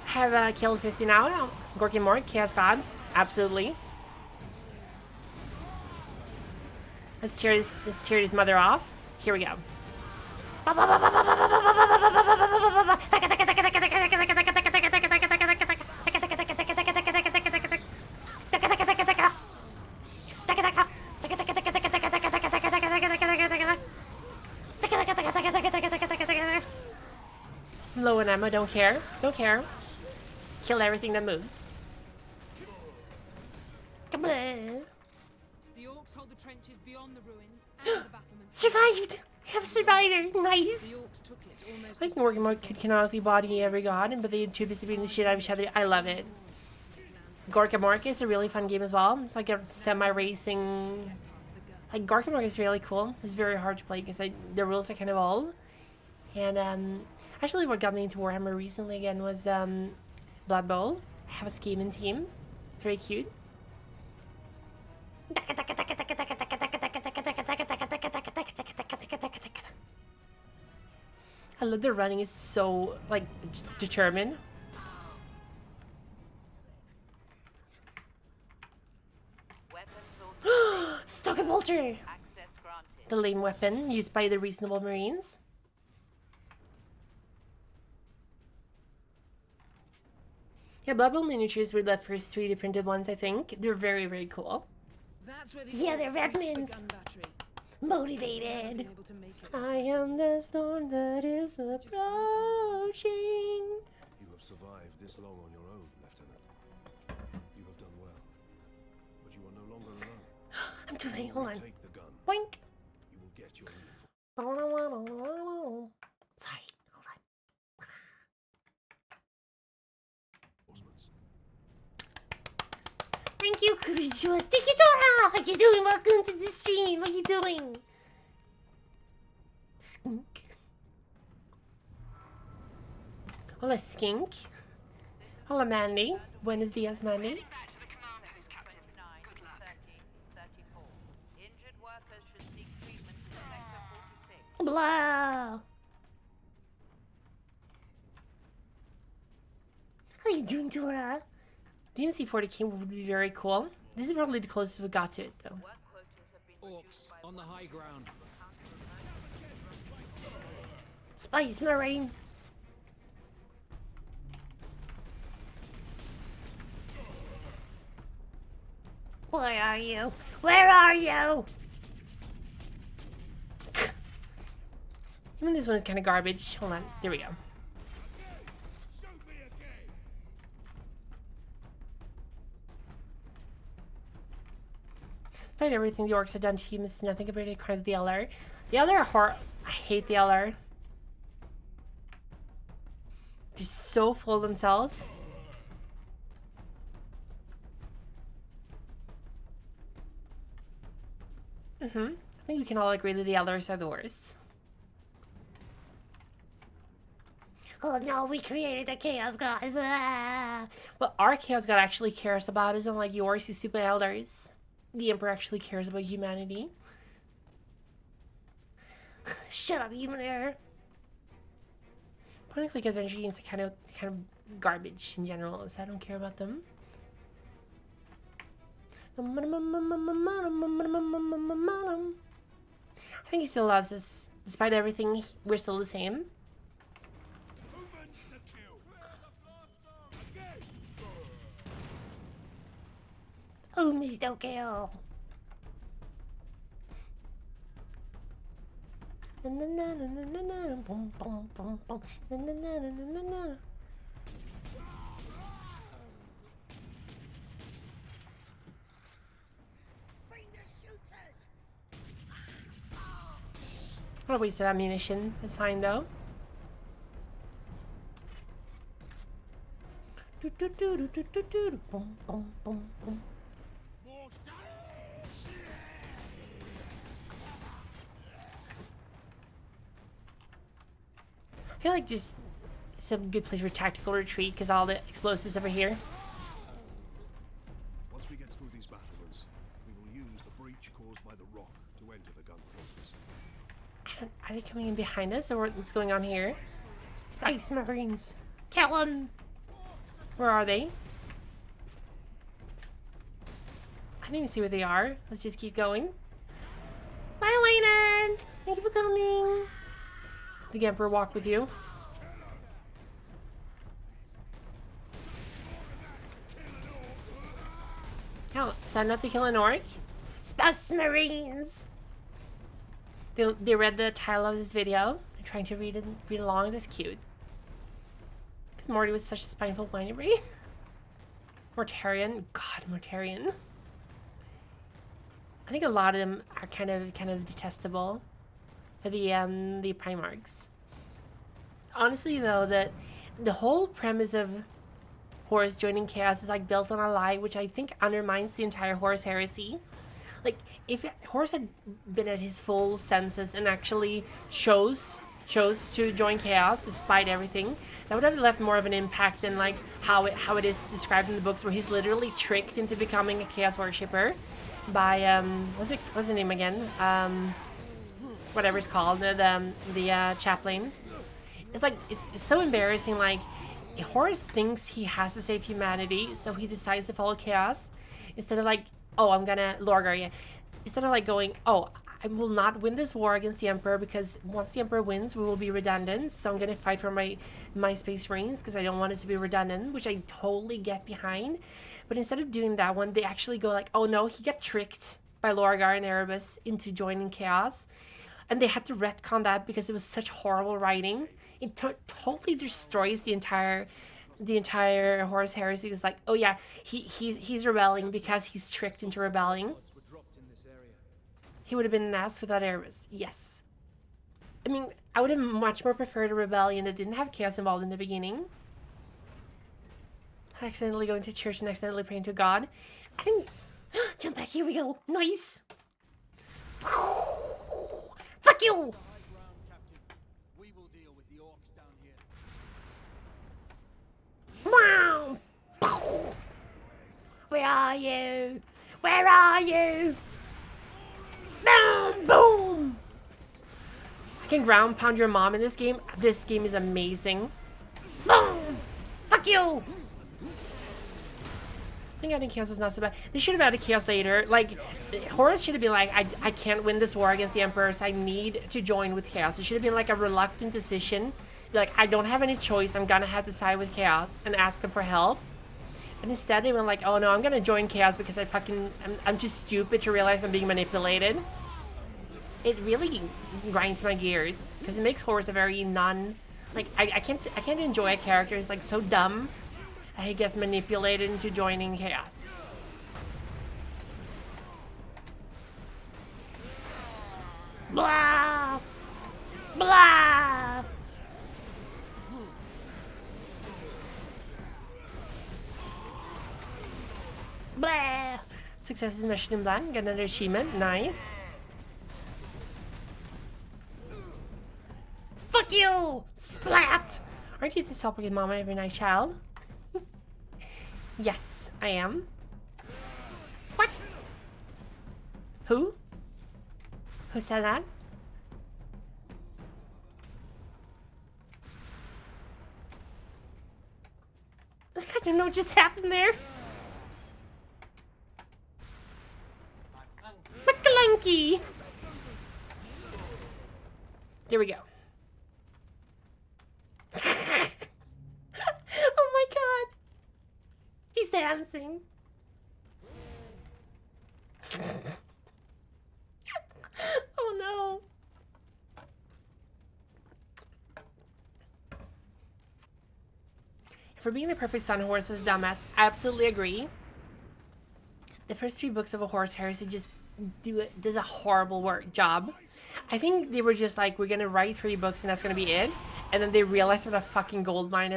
S1: I have killed 50 now. Gorky Mork, Chaos Gods. Absolutely. Let's tear his mother off. Here we go. Low on ammo, don't care. Don't care. Kill everything that moves.
S14: Come on.
S12: The orcs hold the trenches beyond the ruins and the battlements.
S14: Survived! We have a survivor! Nice!
S1: I think Gorky Mork could canonically body every god, but they too busy beating the shit out of each other. I love it. Gorka Mork is a really fun game as well. It's like a semi-racing... Like, Gorka Mork is really cool. It's very hard to play because the rules are kind of old. And, actually what got me into Warhammer recently again was, Blood Bowl. I have a Schemen team. It's very cute. I love the running is so, like, determined.
S14: Stoker Bolter!
S1: The lame weapon used by the reasonable Marines. Yeah, Blood Bowl miniatures were the first 3D printed ones, I think. They're very, very cool.
S14: Yeah, they're Redmonds. Motivated. I am the storm that is approaching.
S16: You have survived this long on your own, Lieutenant. You have done well. But you are no longer alone.
S14: I'm doing it. Hold on.
S16: Take the gun.
S14: Boink.
S16: You will get your
S14: Sorry. Hold on. Thank you, Kurishua. Thank you, Dora. How you doing? Welcome to the stream. How you doing? Skink.
S1: Hola, Skink. Hola, Mandy. Buenos dias, Mandy.
S14: Blah. How you doing, Dora?
S1: DMC 40K would be very cool. This is probably the closest we got to it, though.
S19: Orcs on the high ground.
S14: Space Marine. Where are you? Where are you?
S1: Even this one is kind of garbage. Hold on. There we go. Despite everything the orcs have done to humans, is nothing compared to the crimes of the Eldar. The Eldar are horrible. I hate the Eldar. They're so full of themselves. I think we can all agree that the Eldars are the worst.
S14: Oh no, we created a Chaos God. Ah.
S1: What our Chaos God actually cares about is unlike yours, you stupid Eldars. The Emperor actually cares about humanity.
S14: Shut up, human error.
S1: Point and click adventure games are kind of garbage in general, so I don't care about them. I think he still loves us. Despite everything, we're still the same.
S14: Oh, Mr. Kill.
S1: What a waste of ammunition. It's fine though. I feel like just it's a good place for tactical retreat because all the explosives over here.
S16: Once we get through these battlements, we will use the breach caused by the rock to enter the gun fortress.
S1: Are they coming in behind us or what's going on here?
S14: Space Marines. Kill them.
S1: Where are they? I didn't even see where they are. Let's just keep going.
S14: Bye, Lena.
S1: Thank you for coming. The Emperor walk with you. Oh, is that enough to kill an orc?
S14: Space Marines.
S1: They read the title of this video. They're trying to read along. That's cute. Because Morty was such a spineful whiny. Mortarion. God, Mortarion. I think a lot of them are kind of detestable. The Primarchs. Honestly, though, that the whole premise of Horus joining Chaos is like built on a lie, which I think undermines the entire Horus heresy. Like, if Horus had been at his full senses and actually chose to join Chaos despite everything, that would have left more of an impact than like how it is described in the books, where he's literally tricked into becoming a Chaos worshipper by what's his name again? Whatever it's called, the chaplain. It's like it's so embarrassing. Like, Horus thinks he has to save humanity, so he decides to follow Chaos instead of like, oh, I'm gonna Lorgar, yeah. Instead of like going, oh, I will not win this war against the Emperor because once the Emperor wins, we will be redundant. So I'm gonna fight for my Space Marines because I don't want it to be redundant, which I totally get behind. But instead of doing that one, they actually go like, oh no, he got tricked by Lorgar and Erebus into joining Chaos. And they had to retcon that because it was such horrible writing. It totally destroys the entire Horus heresy. It's like, oh yeah, he's rebelling because he's tricked into rebelling. He would have been an ass without Erebus. Yes. I mean, I would have much more preferred a rebellion that didn't have Chaos involved in the beginning. Accidentally going to church and accidentally praying to God. I think...
S14: Jump back, here we go. Nice. Fuck you! Wow! Where are you? Where are you? Boom! Boom!
S1: I can ground pound your mom in this game. This game is amazing.
S14: Boom! Fuck you!
S1: I think adding chaos is not so bad. They should have added chaos later. Like, Horus should have been like, I can't win this war against the Emperor, so I need to join with chaos. It should have been like a reluctant decision. Be like, I don't have any choice. I'm gonna have to side with chaos and ask them for help. And instead they went like, oh no, I'm gonna join chaos because I'm just stupid to realize I'm being manipulated. It really grinds my gears because it makes Horus a very I can't enjoy a character who's like so dumb that he gets manipulated into joining chaos. Blah! Blah! Blah! Success is mission in black. Get another achievement. Nice. Fuck you! Splat! Aren't you the supplicant mama every night, child? Yes, I am. What? Who? Who said that? I don't know what just happened there. McClunky! There we go. Oh my god! He's dancing. Oh no. For being the perfect son, Horus was a dumbass. I absolutely agree. The first 3 books of A Horus Heresy just does a horrible job. I think they were just like, we're gonna write 3 books and that's gonna be it. And then they realized what a fucking goldmine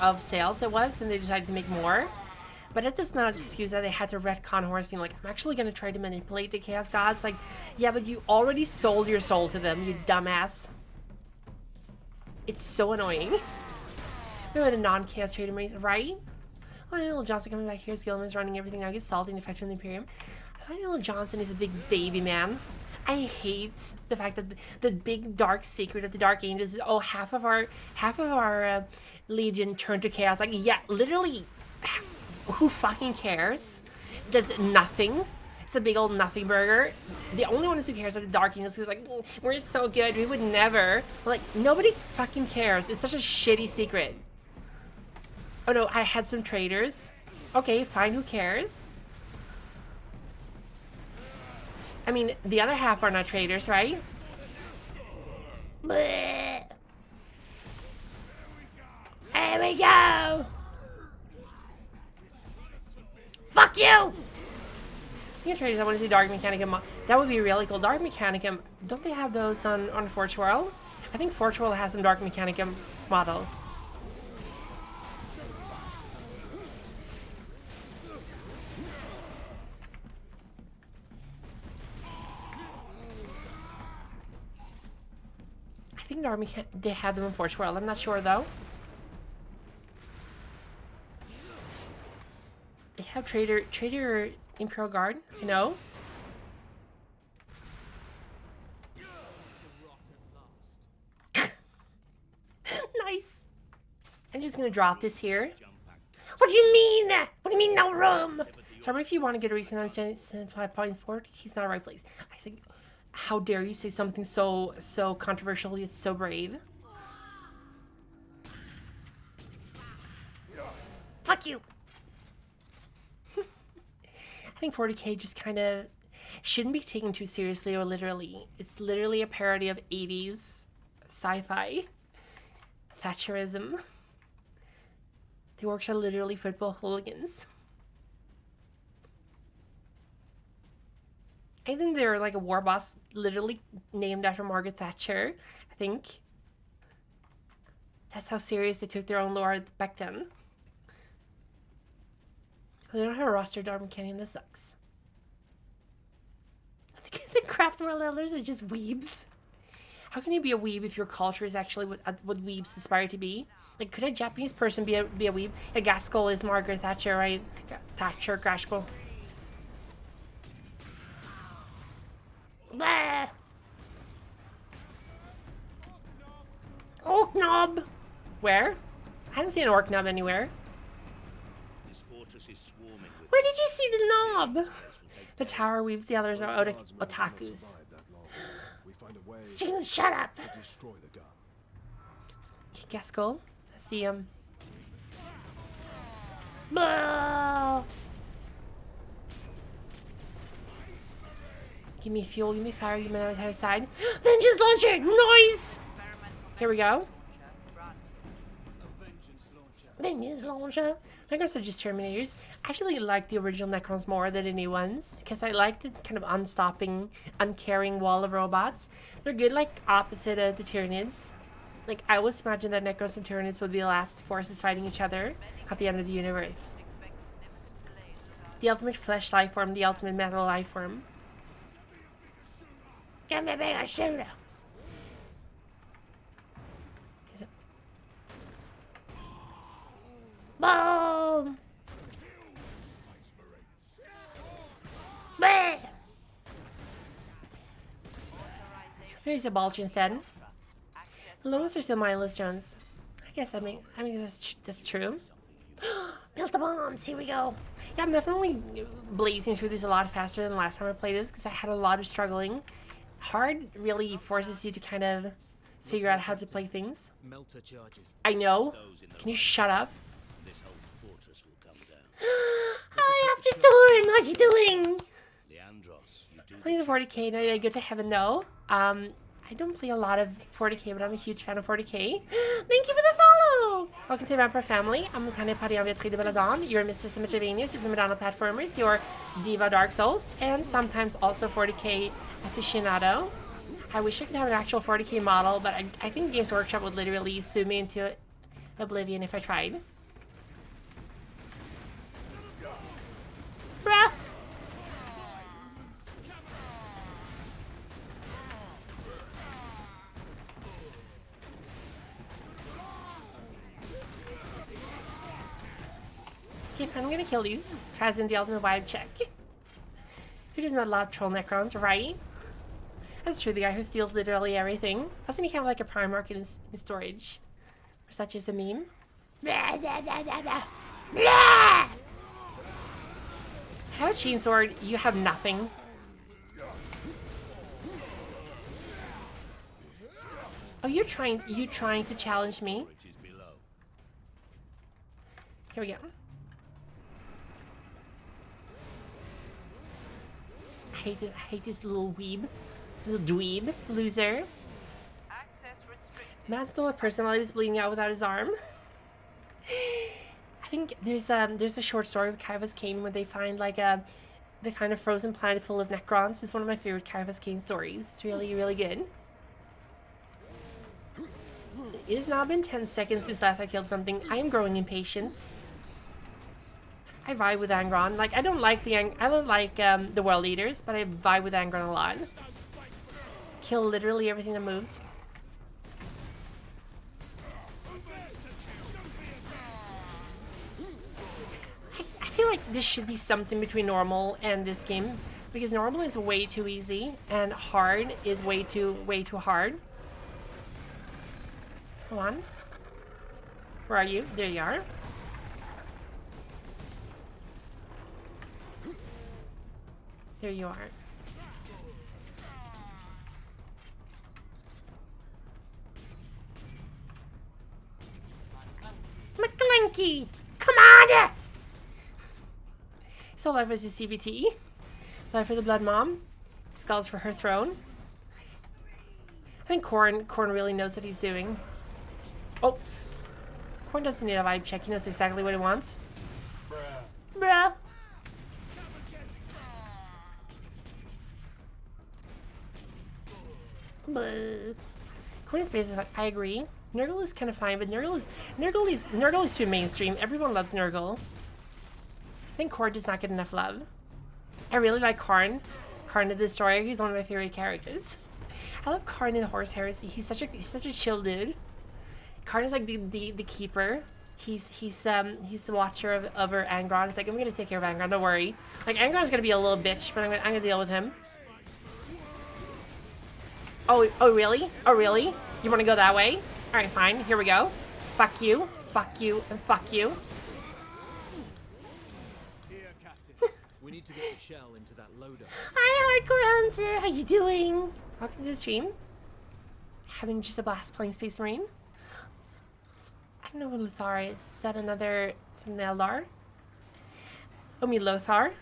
S1: of sales it was, and they decided to make more. But that does not excuse that they had to retcon Horus being like, I'm actually gonna try to manipulate the Chaos Gods. Like, yeah, but you already sold your soul to them, you dumbass. It's so annoying. Remember the non-chaos trading race, right? Lionel Johnson coming back here. Gilman's running everything now. Gets salty and defects from the Imperium. Lionel Johnson is a big baby man. I hate the fact that the big dark secret of the Dark Angels is, oh, half of our Legion turned to chaos. Like, yeah, literally, who fucking cares? Does nothing. It's a big old nothing burger. The only ones who cares are the Dark Angels, who's like, we're so good, we would never. Like, nobody fucking cares. It's such a shitty secret. Oh no, I had some traitors. Okay, fine, who cares? I mean, the other half are not traitors, right? Bleh. There we go! Fuck you! You traitors, I want to see Dark Mechanicum. That would be really cool. Dark Mechanicum, don't they have those on Forge World? I think Forge World has some Dark Mechanicum models. I think they had them in Forge World. I'm not sure though. They have Trader Imperial Guard, you know. Nice. I'm just gonna drop this here. What do you mean? What do you mean no room? Sorry, if you want to get a recent understanding, 5 points forward. He's not the right place. I think. How dare you say something so controversial? It's so brave. Fuck you. I think 40K just kind of shouldn't be taken too seriously or literally. It's literally a parody of 80s sci-fi. Thatcherism. The orcs are literally football hooligans. I think they're like a war boss literally named after Margaret Thatcher. I think. That's how serious they took their own lore back then. They don't have a roster Dark Mechanic, this sucks. The craft world elders are just weebs. How can you be a weeb if your culture is actually what weebs aspire to be? Like, could a Japanese person be a weeb? A Gaskell is Margaret Thatcher, right? Thatcher, Gaskell. Blah. Orc knob. Where? I haven't seen an orc knob anywhere.
S19: This fortress is swarming with
S1: Where did you see the knob? The tower weaves, the others are otakus.
S14: Steven, shut up!
S16: Destroy the gun.
S1: Gaskell. That's the
S14: Blah.
S1: Give me fuel, give me fire, give me another other side. Vengeance launcher! Noise! Here we go. Vengeance launcher. Necrons are just Terminators. I actually like the original Necrons more than the new ones, because I like the kind of unstopping, uncaring wall of robots. They're good, like, opposite of the Tyranids. Like, I always imagined that Necrons and Tyranids would be the last forces fighting each other at the end of the universe. The ultimate flesh life form, the ultimate metal life form.
S14: Give me a bigger shooter. Boom! Bah!
S1: Here's a Balch instead. The lowest are still mindless drones. I guess I mean that's true.
S14: Built the bombs. Here we go.
S1: Yeah, I'm definitely blazing through this a lot faster than the last time I played this because I had a lot of struggling. Hard really forces you to kind of figure out how to play things.
S17: Melter charges.
S1: I know. Can you shut up?
S19: this whole fortress will come down.
S14: Hi, after storm. How you doing?
S19: Leandros, you do
S1: Playing the 40k, now I go to heaven though. I don't play a lot of 40k, but I'm a huge fan of 40k.
S14: Thank you for the follow.
S1: Welcome to the Vampire family. I'm Tanya Pariaviatri de Belladon. You're Mr. Symmetravanius, you're Madonna Platformers, you're Diva Dark Souls, and sometimes also 40k aficionado. I wish I could have an actual 40k model, but I think Games Workshop would literally sue me into oblivion if I tried.
S14: Bruh.
S1: Okay, fine, I'm gonna kill these. Tries in the ultimate vibe check. Who does not love troll Necrons, right? That's true, the guy who steals literally everything. Doesn't he have like a Primark in his storage? Or such as the meme?
S14: Blah, blah, blah, blah, blah. Blah!
S1: I have a chain sword, you have nothing. Oh, you trying to challenge me? Here we go. I hate this little weeb. Little dweeb. Loser. Man's still a person while he was bleeding out without his arm. I think there's a short story of Kaiva's Kane where they find a frozen planet full of Necrons. It's one of my favorite Kaiva's Kane stories. It's really, really good. It has now been 10 seconds since last I killed something. I am growing impatient. I vibe with Angron. Like, I don't like the World Eaters, but I vibe with Angron a lot. Kill literally everything that moves. I feel like this should be something between normal and this game, because normal is way too easy and hard is way too hard. Come on. Where are you? There you are. There you are.
S14: McClinky! Come on!
S1: So life is a CBT. Blood for the Blood Mom. Skulls for her throne. I think Korn really knows what he's doing. Oh. Korn doesn't need a vibe check. He knows exactly what he wants.
S14: Bruh.
S1: Korn is basically like, I agree. Nurgle is kind of fine, but Nurgle is too mainstream. Everyone loves Nurgle. I think Korn does not get enough love. I really like Karn. Karn the Destroyer. He's one of my favorite characters. I love Karn in Horse Heresy. He's such a chill dude. Karn is like the keeper. He's the watcher of her Angron. It's like, I'm gonna take care of Angron. Don't worry. Like, Angron's gonna be a little bitch, but I'm gonna deal with him. Oh really? Oh really? You want to go that way? All right, fine. Here we go. Fuck you, and fuck you.
S17: need to get the shell into that loader.
S1: Hi, Hardcore Hunter. How you doing? Welcome to the stream. Having just a blast playing Space Marine. I don't know what Lothar is. Is that another... some Eldar? Oh, me Lothar.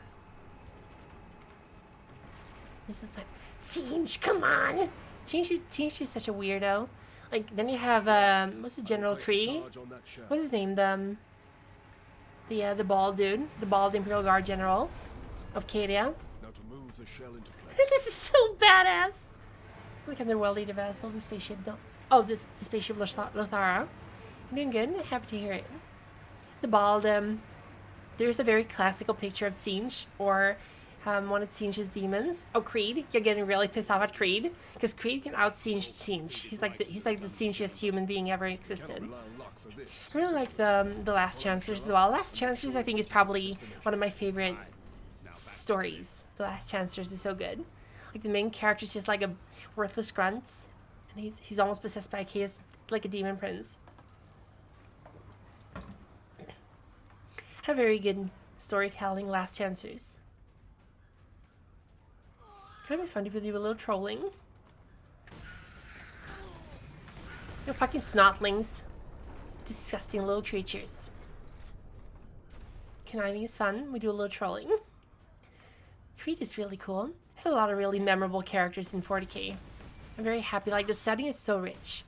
S1: This is my... Tzeentch, come on! Tzeentch is such a weirdo. Like, then you have, what's the General Kree? What's his name? The bald dude. The bald Imperial Guard General of Cadia.
S16: Now to move the shell into place.
S1: This is so badass! Look at the world leader vessel, the spaceship don't... Oh, the spaceship Lothara. You're doing good? Happy to hear it. The bald, there's a very classical picture of Tzeentch, or one of Tzeentch's demons. Oh, Creed. You're getting really pissed off at Creed, because Creed can out-Tzeentch Tzeentch. He's like the Tzeentchiest human being ever existed. I really like the Last Chancellors as well. Last Chancellors, I think, is probably one of my favorite stories. The Last Chancellors is so good. Like, the main character is just like a worthless grunt, and he's almost possessed by a chaos, like a demon prince. Had a very good storytelling, Last Chancellors. Kind of was fun to do a little trolling. You fucking snotlings. Disgusting little creatures. Conniving is fun. We do a little trolling. Creed is really cool. There's a lot of really memorable characters in 40k. I'm very happy. Like, the setting is so rich.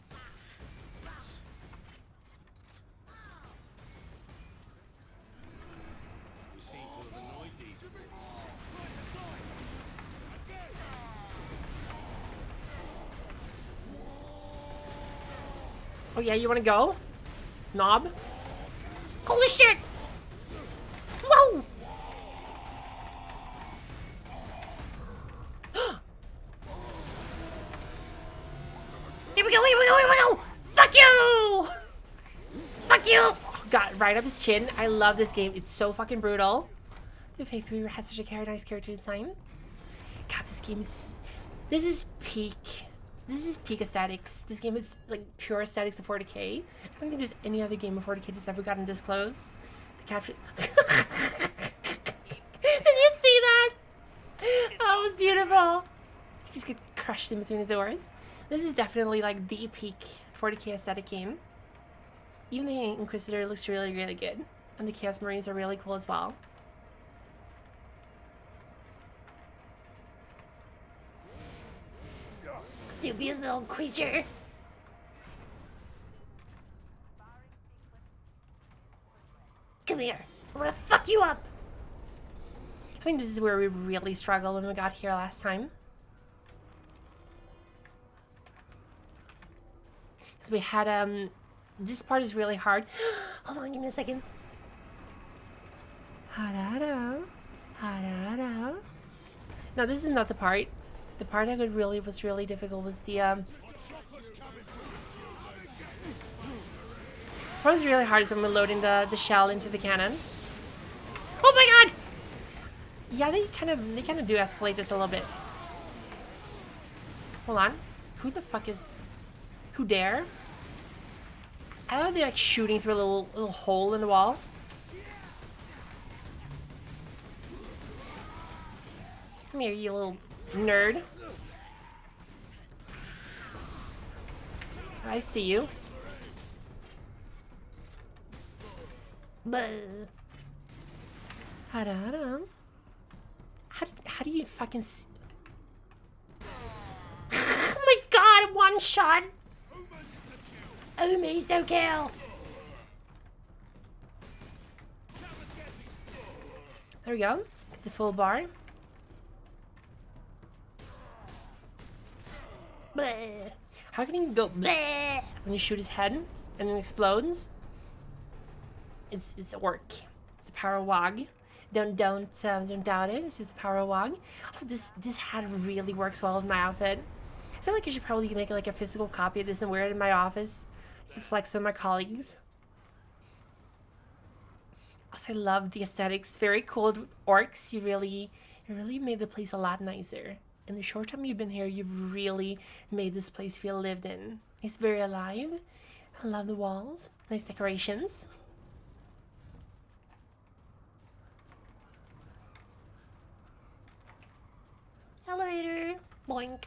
S1: Oh yeah, you wanna go? Knob? Holy shit! Whoa! Here we go, here we go, here we go! Fuck you! Fuck you! Oh, God, right up his chin. I love this game. It's so fucking brutal. The Fake 3 had such a nice character design. God, this game is... This is peak aesthetics. This game is like pure aesthetics of 40k. I don't think there's any other game of 40k that's ever gotten this close. The capture... Did you see that? Oh, it was beautiful. You just get crushed in between the doors. This is definitely like the peak 40k aesthetic game. Even the Inquisitor looks really, really good. And the Chaos Marines are really cool as well. Dubious little creature. Come here. I'm gonna fuck you up. I think this is where we really struggled when we got here last time. Because we had, this part is really hard. Hold on, give me a second. Ha-da-da. Ha-da-da. No, this is not the part. The part that was really difficult was the, what was really hard is when we're loading the shell into the cannon. Oh my god! Yeah, they kind of do escalate this a little bit. Hold on. Who the fuck is... Who dare? I thought they're like shooting through a little hole in the wall. Come here, you little nerd. I see you. How do you fucking see? Oh my god, one shot! Umis don't kill! There we go. The full bar. Bleh. How can he go bleh when you shoot his head and it explodes? It's a work. It's a power of WoG. Don't doubt it. It's just the power of WoG. Also, this hat really works well with my outfit. I feel like I should probably make like a physical copy of this and wear it in my office to flex on my colleagues. Also, I love the aesthetics. Very cool orcs. You really made the place a lot nicer. In the short time you've been here, you've really made this place feel lived in. It's very alive. I love the walls. Nice decorations.
S14: Boink.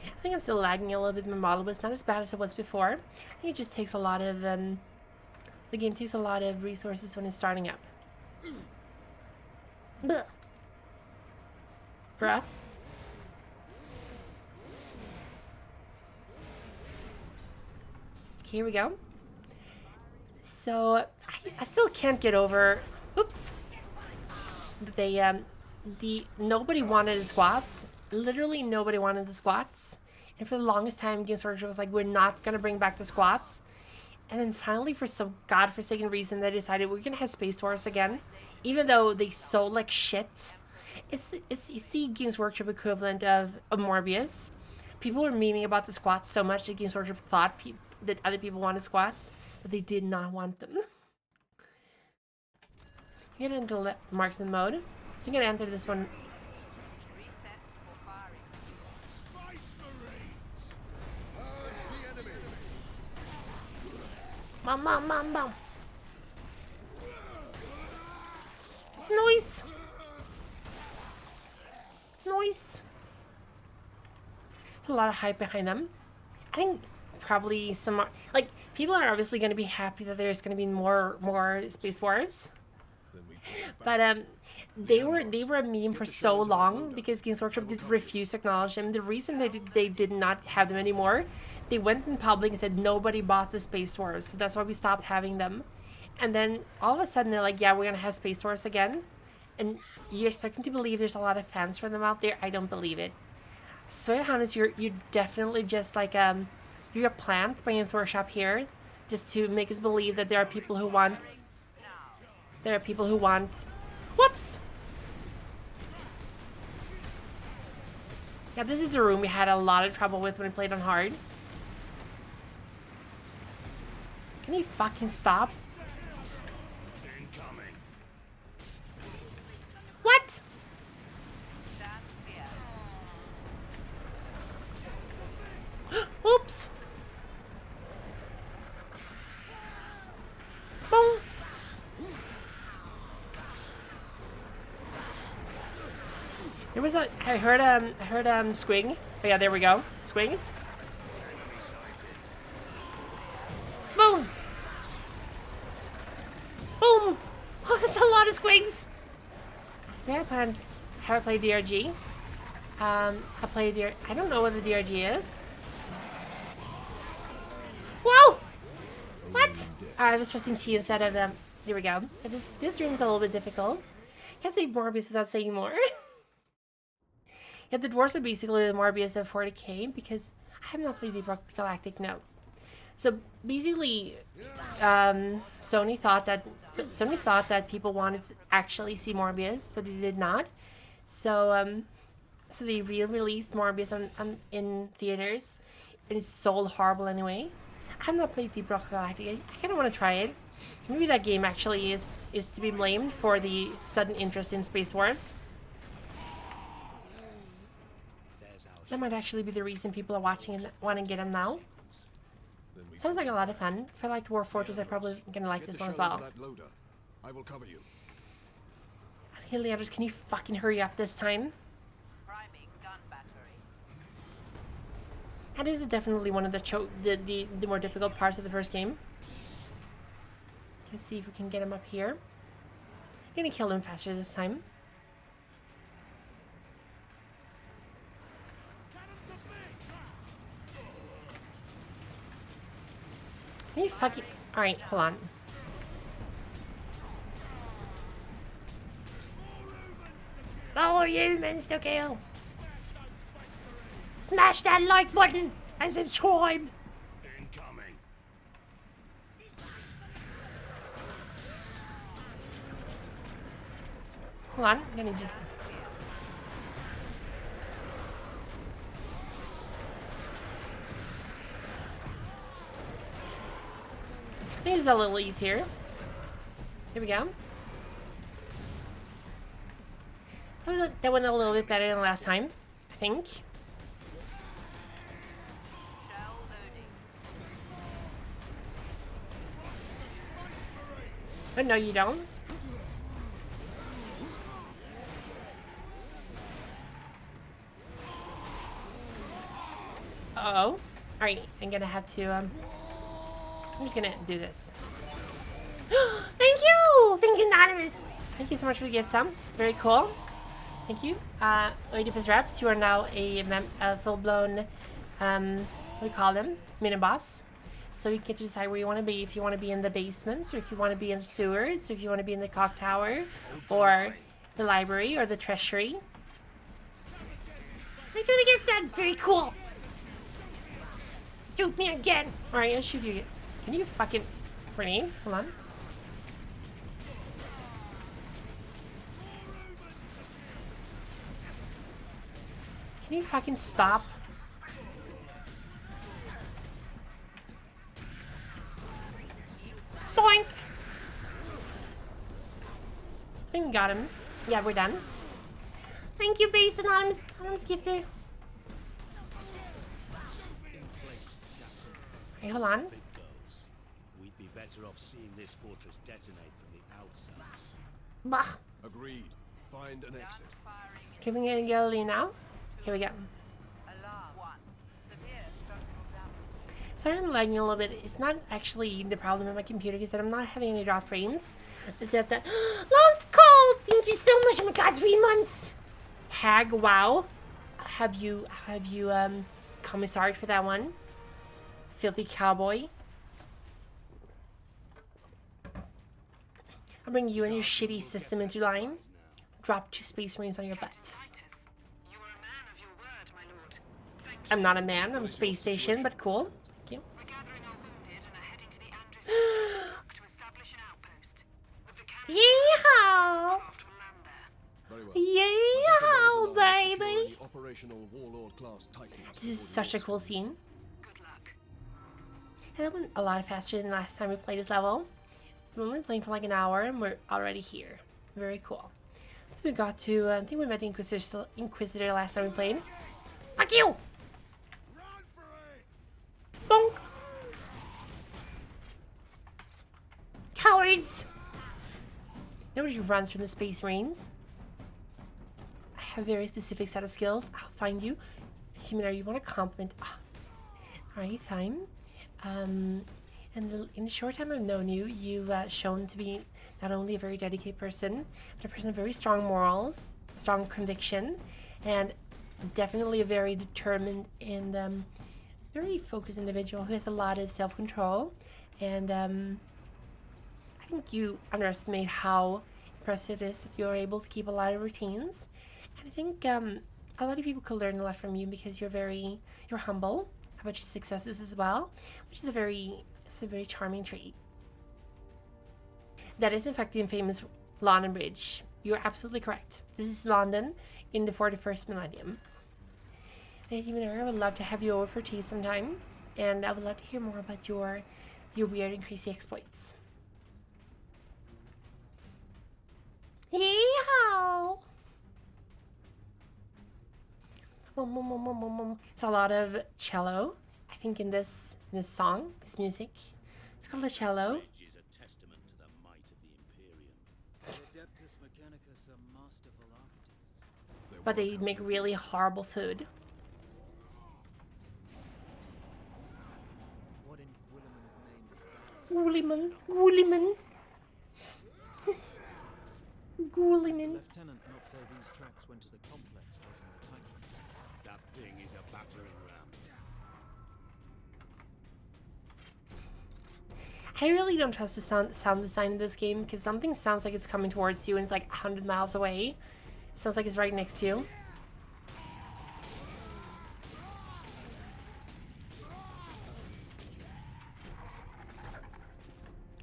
S1: I think I'm still lagging a little bit in my model, but it's not as bad as it was before. I think it just takes a lot of, the game takes a lot of resources when it's starting up.
S14: Blech.
S1: Bruh. Okay, here we go. So, I still can't get over, oops, nobody wanted the squats. Literally nobody wanted the squats. And for the longest time, Games Workshop was like, we're not going to bring back the squats. And then finally, for some godforsaken reason, they decided we're going to have Space Wars again. Even though they sold like shit. It's the Games Workshop equivalent of Morbius. People were memeing about the squats so much that Games Workshop thought that other people wanted squats, but they did not want them. You're going to enter marksman mode. So you're going to enter this one.
S14: Bam, bam, bam, bam. Nice. Nice.
S1: A lot of hype behind them. I think probably some, like, people are obviously going to be happy that there's going to be more Space Wars. But they were a meme for so long because Games Workshop did refuse to acknowledge them. The reason they did not have them anymore, they went in public and said nobody bought the Space Wars, so that's why we stopped having them. And then all of a sudden they're like, yeah, we're gonna have Space Wars again. And you expect me to believe there's a lot of fans for them out there? I don't believe it. So Hannes, you're definitely just like you're a plant by Games Workshop here, just to make us believe that there are people who want. There are people who want. Whoops. Yeah, this is the room we had a lot of trouble with when we played on hard. Can you fucking stop?
S3: Incoming.
S1: What? Oops. Boom. There was a, I heard Squing. Oh yeah, there we go. Squings. Boom. Boom. Oh, that's a lot of squigs. Yeah, I played DRG. I don't know what the DRG is. Whoa! What? I was pressing T instead of them. Here we go. This room's a little bit difficult. Can't say Morbius without saying more. Yeah, the dwarves are basically the Morbius of 40k because I have not played Deep Rock Galactic, no. So basically, Sony thought that people wanted to actually see Morbius, but they did not. So so they re-released Morbius in theaters, and it's sold horrible anyway. I've not played Deep Rock Galactic. I kind of want to try it. Maybe that game actually is to be blamed for the sudden interest in Space Wars. That might actually be the reason people are watching and want to get them now. Sounds like a lot of fun. If I liked War Fortress, I'm probably gonna like this one as well.
S16: I will cover you.
S1: Okay, Leandros, can you fucking hurry up this time? And this is definitely one of the more difficult parts of the first game. Let's see if we can get him up here. I'm gonna kill him faster this time. Can you fucking... Alright, hold on.
S14: More humans to kill. Smash that like button and subscribe.
S3: Incoming.
S1: Hold on, I'm gonna just... I think it's a little easier. Here we go. That went a little bit better than last time, I think. Oh, no, you don't. Uh-oh. Alright, I'm gonna have to, I'm just gonna do this.
S14: Thank you! Thank you, Anonymous.
S1: Thank you so much for the gift, Sam. Very cool. Thank you. Oedipus Reps, you are now a full-blown, what do we call them? Mini-boss. So you get to decide where you want to be. If you want to be in the basements, or if you want to be in the sewers, or if you want to be in the clock tower, or the library, or the treasury.
S14: Thank you for the gift, Sam. Very cool. Shoot me again.
S1: Alright, I'll shoot you. Can you fucking grenade? Hold on. Can you fucking stop?
S14: Boink.
S1: I think we got him. Yeah, we're done.
S14: Thank you, base anonymous gifter.
S1: Hey, hold on.
S19: We'd be better off seeing this fortress detonate from the outside.
S14: Bah.
S16: Agreed. Find an exit.
S1: Can we get a Galilee now? Here we go. Sorry I'm lagging a little bit. It's not actually the problem with my computer, because I'm not having any drop frames. It's that the
S14: Lost Cold. Thank you so much. Oh my God, 3 months.
S1: Hag, wow. Have you commissaried for that one? Filthy cowboy. I'll bring you and your shitty system into line. Drop 2 Space Marines on your butt. I'm not a man, I'm a space station, but cool. Thank you.
S14: Yeehaw! Yeehaw, baby!
S1: This is such a cool scene. And that went a lot faster than last time we played this level. We're only playing for like an hour and we're already here. Very cool. I think we got to, I think we met the Inquisitor last time we played.
S14: Fuck you!
S1: Bonk!
S14: Cowards!
S1: Nobody runs from the Space Marines. I have a very specific set of skills. I'll find you. Human, you want to compliment? Alright, fine. In the short time I've known you, you've shown to be not only a very dedicated person, but a person of very strong morals, strong conviction, and definitely a very determined and very focused individual who has a lot of self-control. And I think you underestimate how impressive it is if you're able to keep a lot of routines. And I think a lot of people could learn a lot from you, because you're humble about your successes as well, which is a very charming trait. That is in fact the infamous London Bridge. You're absolutely correct. This is London in the 41st millennium. I would love to have you over for tea sometime, and I would love to hear more about your weird and crazy exploits.
S14: Yeehaw!
S1: It's a lot of cello, I think, in this song, this music. It's called a cello. But they make really horrible food.
S17: What in Guilliman's name is that?
S1: Guilliman. Guilliman.
S17: Lieutenant not say these tracks went to the complex housing the Titans.
S19: That thing is a battering ram.
S1: I really don't trust the sound design in this game, because something sounds like it's coming towards you and it's like 100 miles away. It sounds like it's right next to you.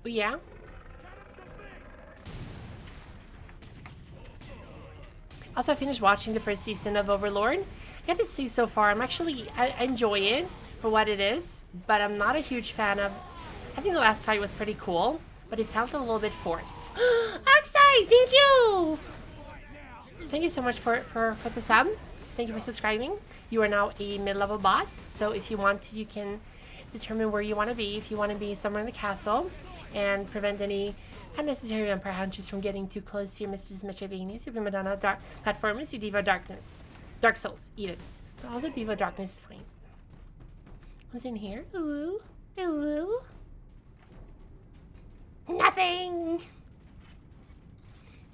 S1: Oh, yeah? Also, I finished watching the first season of Overlord. I have to say, so far, I enjoy it for what it is, but I'm not a huge fan of. I think the last fight was pretty cool, but it felt a little bit forced.
S14: Oxide, thank you!
S1: Thank you so much for the sub. Thank you for subscribing. You are now a mid-level boss, so if you want to, you can determine where you want to be. If you want to be somewhere in the castle and prevent any Unnecessary vampire hunters from getting too close to your Mrs. Metroidvania, Super Madonna, Dark Platformers, you Diva Darkness. Dark Souls, eat it. But also Diva Darkness is fine. What's in here? Ooh. Ooh.
S14: Nothing!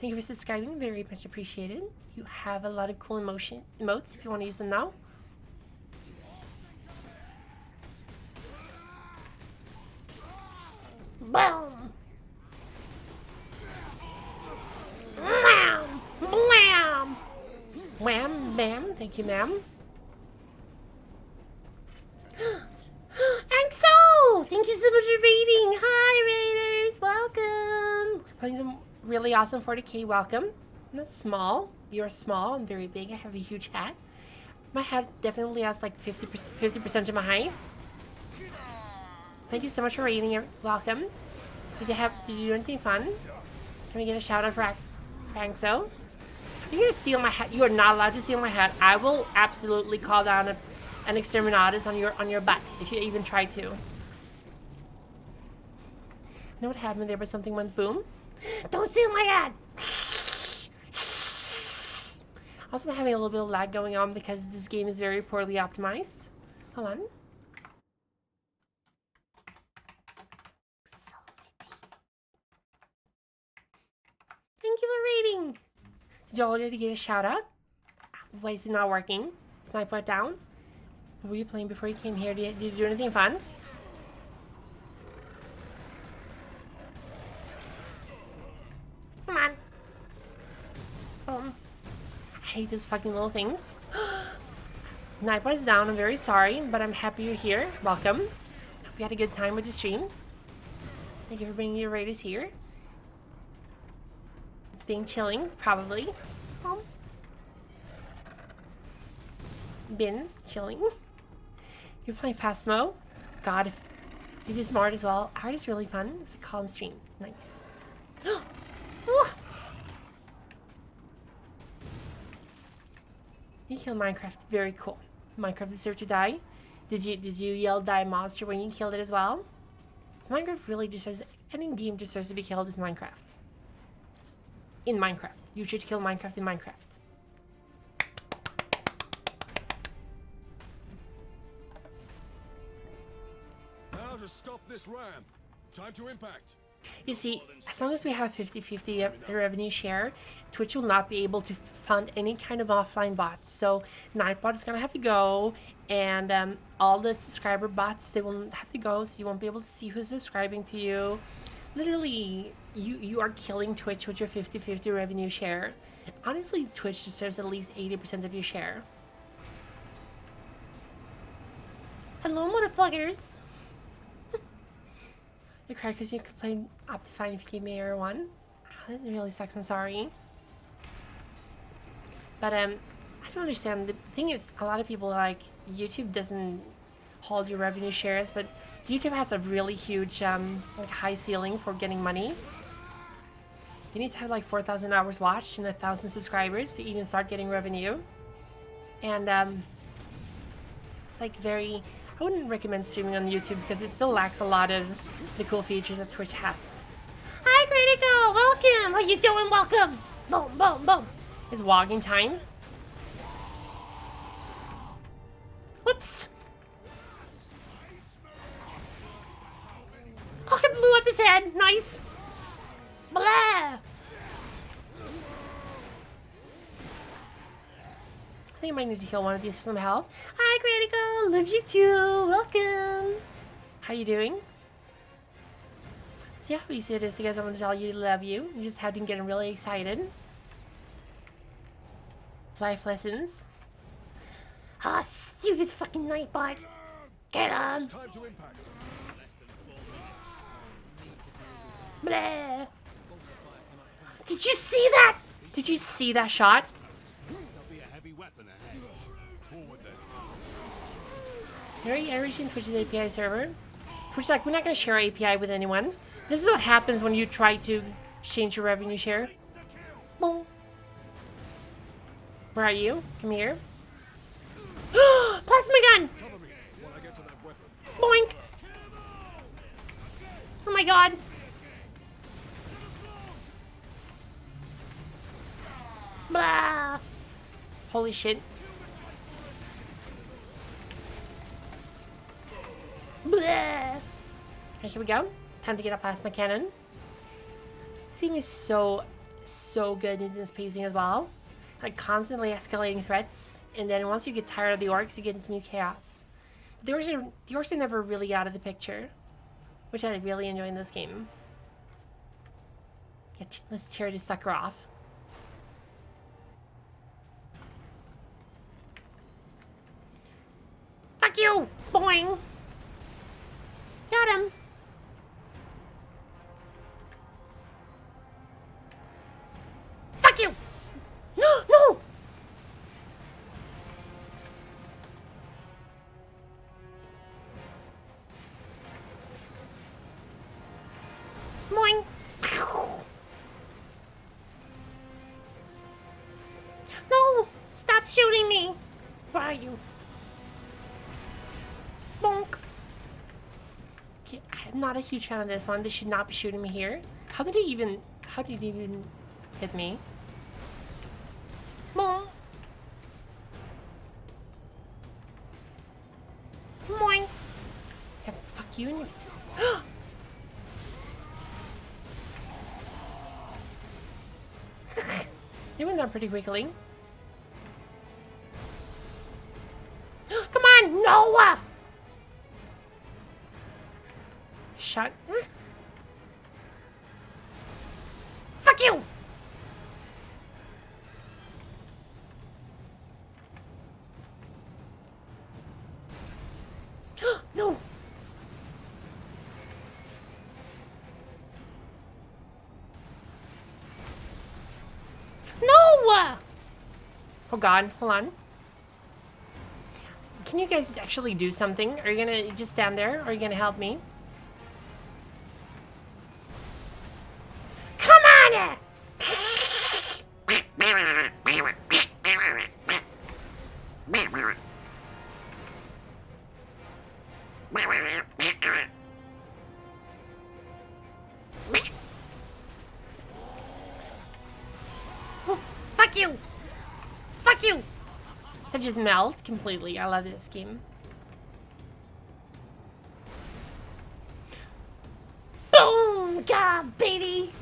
S1: Thank you for subscribing, very much appreciated. You have a lot of cool emotes if you want to use them now.
S14: Boom! Wham! Wham!
S1: Wham, bam, thank you, ma'am.
S14: Axo! Thank you so much for raiding! Hi, Raiders! Welcome!
S1: We're playing some really awesome 40k, welcome. I'm not small, you're small, I'm very big, I have a huge hat. My hat definitely has like 50% of my height. Thank you so much for raiding, welcome. Did you do anything fun? Can we get a shout out for Axo? You're gonna steal my hat. You are not allowed to steal my hat. I will absolutely call down an exterminatus on your butt if you even try to. You know what happened there, but something went boom?
S14: Don't steal my hat!
S1: Also, I'm having a little bit of lag going on because this game is very poorly optimized. Hold on. Thank you for raiding. Did you already get a shout out? Why is it not working? Snipe went down. What were you playing before you came here? Did you do anything fun?
S14: Come on.
S1: I hate those fucking little things. Nightbot is down. I'm very sorry, but I'm happy you're here. Welcome. Hope you had a good time with the stream. Thank you for bringing your raiders here. Being chilling, probably. Been chilling. You're playing Phasmo. God, if you do smart as well. Art is really fun. It's a calm stream. Nice. You killed Minecraft. Very cool. Minecraft deserved to die. Did you yell die monster when you killed it as well? So Minecraft really deserves, any game deserves to be killed is Minecraft. In Minecraft. You should kill Minecraft in Minecraft.
S16: Now to stop this ramp. Time to impact.
S1: You see, as long as we have 50-50 revenue share, Twitch will not be able to fund any kind of offline bots. So Nightbot is gonna have to go, and all the subscriber bots, they will have to go, so you won't be able to see who's subscribing to you. Literally, you are killing Twitch with your 50-50 revenue share. Honestly, Twitch deserves at least 80% of your share.
S14: Hello, motherfuckers.
S1: You cried because you complained up to fine if you gave me error 1. That really sucks, I'm sorry. But I don't understand. The thing is, a lot of people like YouTube doesn't hold your revenue shares, but YouTube has a really huge like high ceiling for getting money. You need to have like 4,000 hours watched and 1,000 subscribers to even start getting revenue. And it's like very, I wouldn't recommend streaming on YouTube because it still lacks a lot of the cool features that Twitch has.
S14: Hi, Critical! Welcome! How you doing? Welcome! Boom, boom, boom.
S1: It's walking time.
S14: Whoops! Oh, I blew up his head. Nice. Blah!
S1: I think I might need to kill one of these for some health. Hi, Critical! Love you too! Welcome! How you doing? See how easy it is to get someone to tell you to love you? You just have been getting really excited. Life lessons.
S14: Ah, stupid fucking Nightbot. Get him! Blah! Did you see that?
S1: Did you see that shot? You're reaching Twitch's API server. Twitch's like, we're not going to share API with anyone. This is what happens when you try to change your revenue share. Boom. Where are you? Come here.
S14: Plasma gun! Boink! Oh my god. Blah.
S1: Holy shit.
S14: Blah.
S1: Here we go. Time to get a plasma cannon. This game is so good in this pacing as well. Like constantly escalating threats, and then once you get tired of the orcs, you get into chaos. The orcs are never really out of the picture, which I really enjoy in this game. Let's tear this sucker off.
S14: Fuck you! Boing! Got him! Fuck you! No! Boing! No! Stop shooting me! Where are you? Bonk!
S1: Okay, I'm not a huge fan of this one. They should not be shooting me here. How did he even hit me?
S14: Boing! Boing!
S1: Yeah, fuck you and your... You went down pretty quickly.
S14: Come on, Noah!
S1: Shut.
S14: Fuck you! No! No!
S1: Oh god, hold on. Can you guys actually do something? Are you gonna just stand there? Or are you gonna help me?
S14: Come on! Fuck you! Fuck you!
S1: That just melt completely. I love this game.
S14: Boom! God, baby!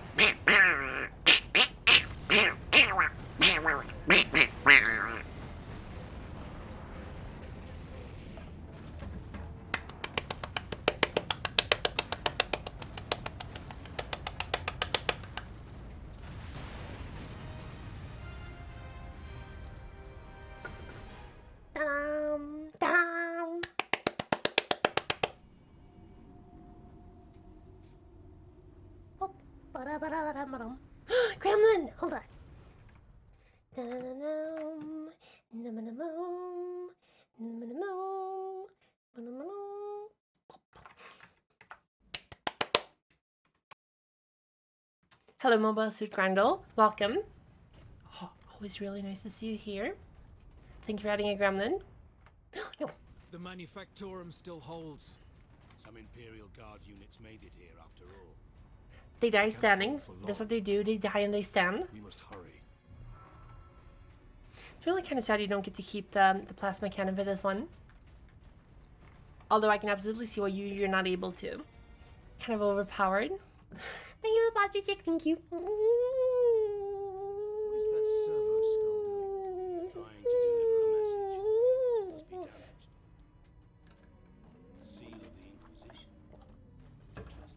S14: Dum, dum. Oh, ba-da-ba-da-ba-da-ba-dum. Gremlin, hold on. Da-da-da-dum, num-num-num, num-num-num, num-num-num.
S1: Hello, Mobile Suit Grendel. Welcome. Oh, always really nice to see you here. Thank you for adding a gremlin. No.
S18: The Manufactorum still holds. Some Imperial Guard units made it here after all.
S1: They die standing. That's what they do. They die and they stand.
S16: We must hurry.
S1: It's really kind of sad you don't get to keep the plasma cannon for this one. Although I can absolutely see why you're not able to. Kind of overpowered.
S14: Thank you for the plastic stick. Thank you.
S16: What is that servo still doing? Trying to deliver a message. Must be damaged. The seal of the Inquisition. Interesting.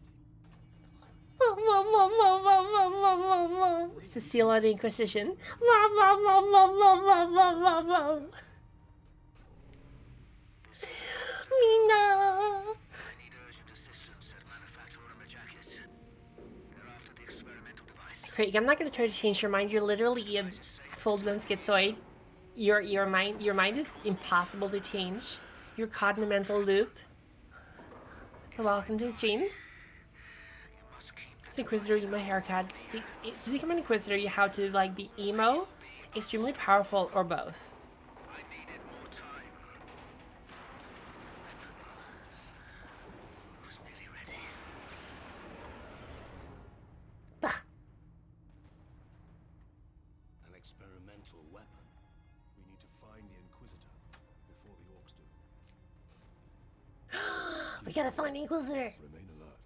S1: It's the seal of the Inquisition.
S14: Mina.
S1: Craig, I'm not gonna try to change your mind. You're literally a full-blown schizoid. Your mind is impossible to change. You're caught in a mental loop. Welcome to the stream. It's Inquisitor emo haircut. See, to become an Inquisitor, you have to like be emo, extremely powerful, or both.
S16: experimental weapon. We need to find the Inquisitor before the orcs do.
S14: We gotta find the Inquisitor.
S16: Remain alert.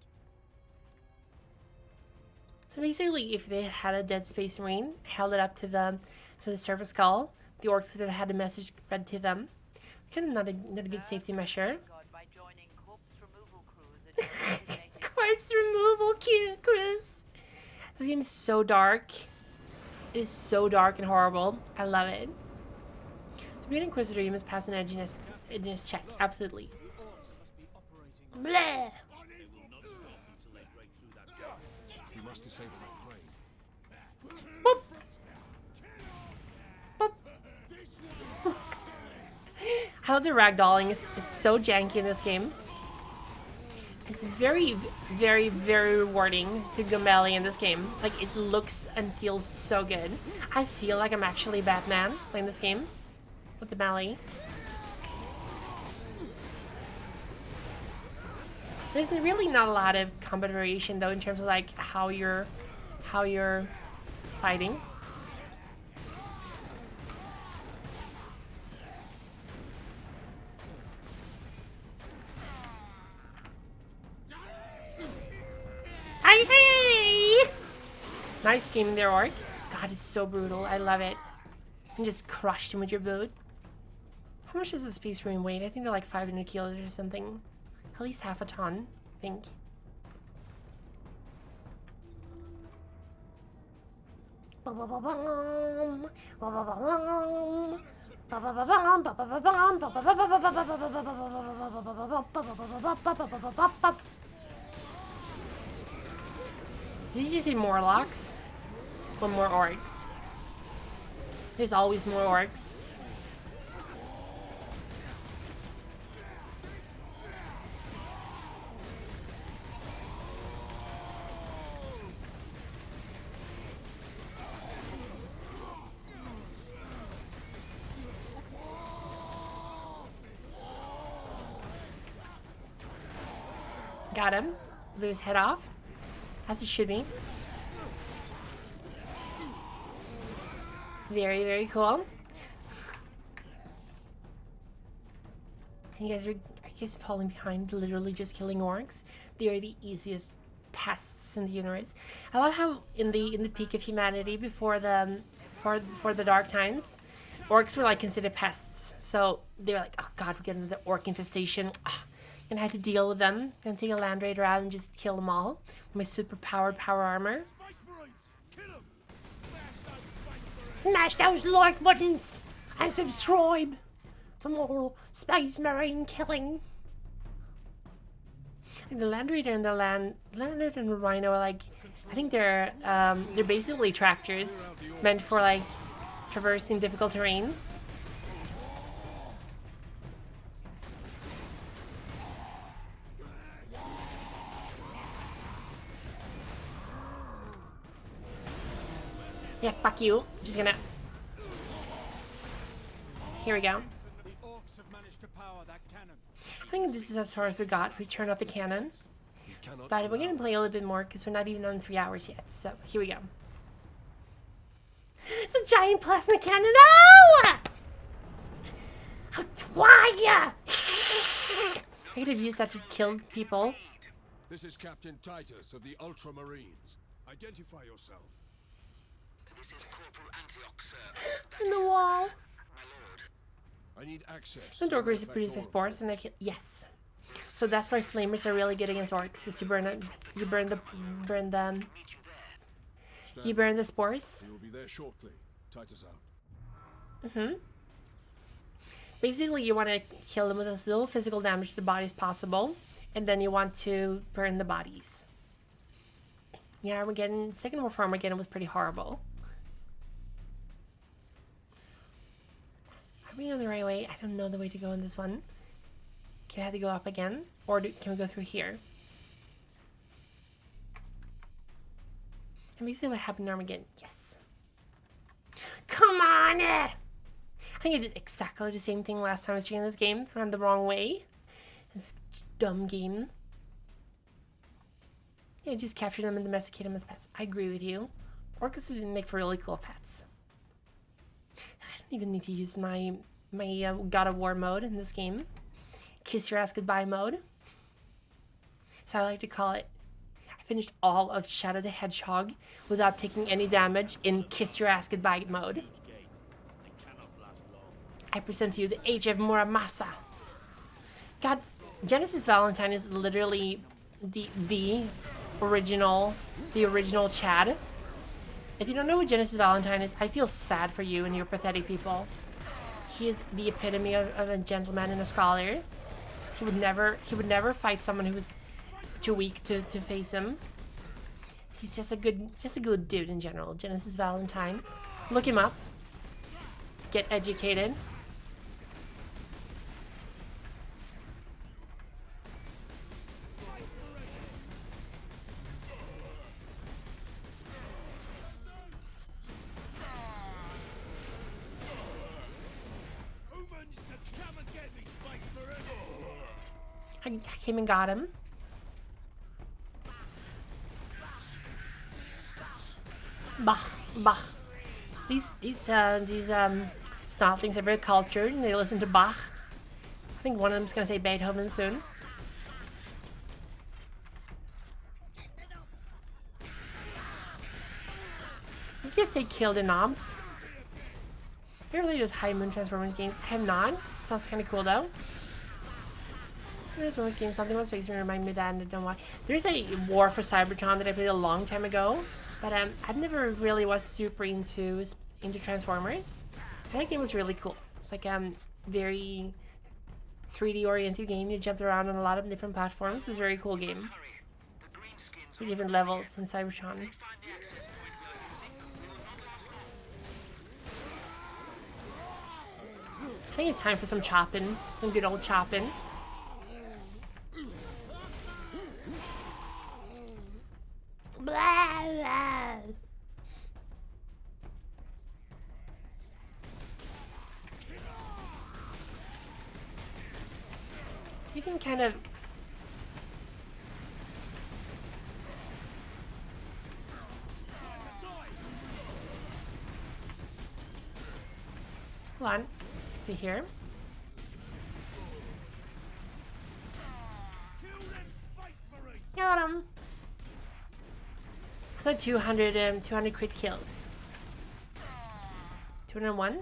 S1: So basically, if they had a Dead Space Marine, held it up to the surface call, the orcs would have had a message read to them. Kind of not a good safety measure. Corpse removal crews. This game is so dark. It is so dark and horrible. I love it. To be an Inquisitor, you must pass an edginess check. Absolutely.
S14: Bleh.
S16: We must disable that crane.
S1: Boop. Boop. How the ragdolling is so janky in this game. It's very, very, very rewarding to go melee in this game. Like, it looks and feels so good. I feel like I'm actually Batman playing this game with the melee. There's really not a lot of combat variation though in terms of like how you're fighting. Hey! Nice game there, Orc. God, it's so brutal. I love it. You just crushed him with your boot. How much does a Space Marine weigh? I think they're like 500 kilos or something. At least half a ton, I think. Did you say Morlocks? Or more orcs? There's always more orcs. Got him. Blew his head off. As it should be. Very, very cool. You guys are, I guess, falling behind, literally just killing orcs. They are the easiest pests in the universe. I love how in the peak of humanity before the dark times, orcs were like considered pests. So they were like, oh god, we're getting the orc infestation. And I had to deal with them and take a Land Raider out and just kill them all with my super powered power armor.
S14: Smash those like buttons and subscribe for more Space Marine killing.
S1: And the Land Raider and the Land Raider and the Rhino are like, I think they're basically tractors meant for like traversing difficult terrain. Yeah, fuck you. Just gonna... Here we go. I think this is as far as we got. We turned off the cannon. But we're gonna play a little bit more because we're not even on 3 hours yet. So, here we go.
S14: It's a giant plasma cannon. No! Why?
S1: I could have used that to kill people.
S16: This is Captain Titus of the Ultramarines. Identify yourself.
S15: This is Corporal Antioch, sir.
S1: In the wall.
S16: I need access.
S1: The Dorkers produce the spores and they kill. Yes. So that's why flamers are really good against orcs, because you burn the spores.
S16: We will be there shortly. Titus out.
S1: Basically, you want to kill them with as little physical damage to the body as possible, and then you want to burn the bodies. Yeah, Armageddon, Second War for Armageddon was pretty horrible. Are we on the right way? I don't know the way to go in this one. Can I have to go up again? Or can we go through here? And basically what happened in Armageddon. Yes.
S14: Come on!
S1: I think I did exactly the same thing last time I was doing this game. Ran the wrong way. This dumb game. Yeah, just capture them and domesticate them as pets. I agree with you. Orcas would make for really cool pets. I don't even need to use my God of War mode in this game. Kiss your ass goodbye mode. So I like to call it. I finished all of Shadow the Hedgehog without taking any damage in Kiss Your Ass Goodbye mode. I present to you the Age of Muramasa. God, Genesis Valentine is literally the original Chad. If you don't know what Genesis Valentine is, I feel sad for you and your pathetic people. He is the epitome of a gentleman and a scholar. He would never fight someone who was too weak to face him. He's just a good dude in general. Genesis Valentine. Look him up. Get educated. I came and got him. Bah, bah. These snotlings are very cultured and they listen to Bach. I think one of them's gonna say Beethoven soon. Did you just say kill the knobs? I really just High Moon Transformers games. I have not. Sounds kind of cool though. Transformers game, something was makes me remind me of that, and I don't know why. There's a War for Cybertron that I played a long time ago, but I never really was super into Transformers. That game was really cool. It's like very 3D oriented game. You jumped around on a lot of different platforms. It was a very cool game. Different levels in Cybertron. I think it's time for some chopping, some good old chopping. Blah, blah. You can kind of hold on. See here. Got him. So 200 crit kills. 201,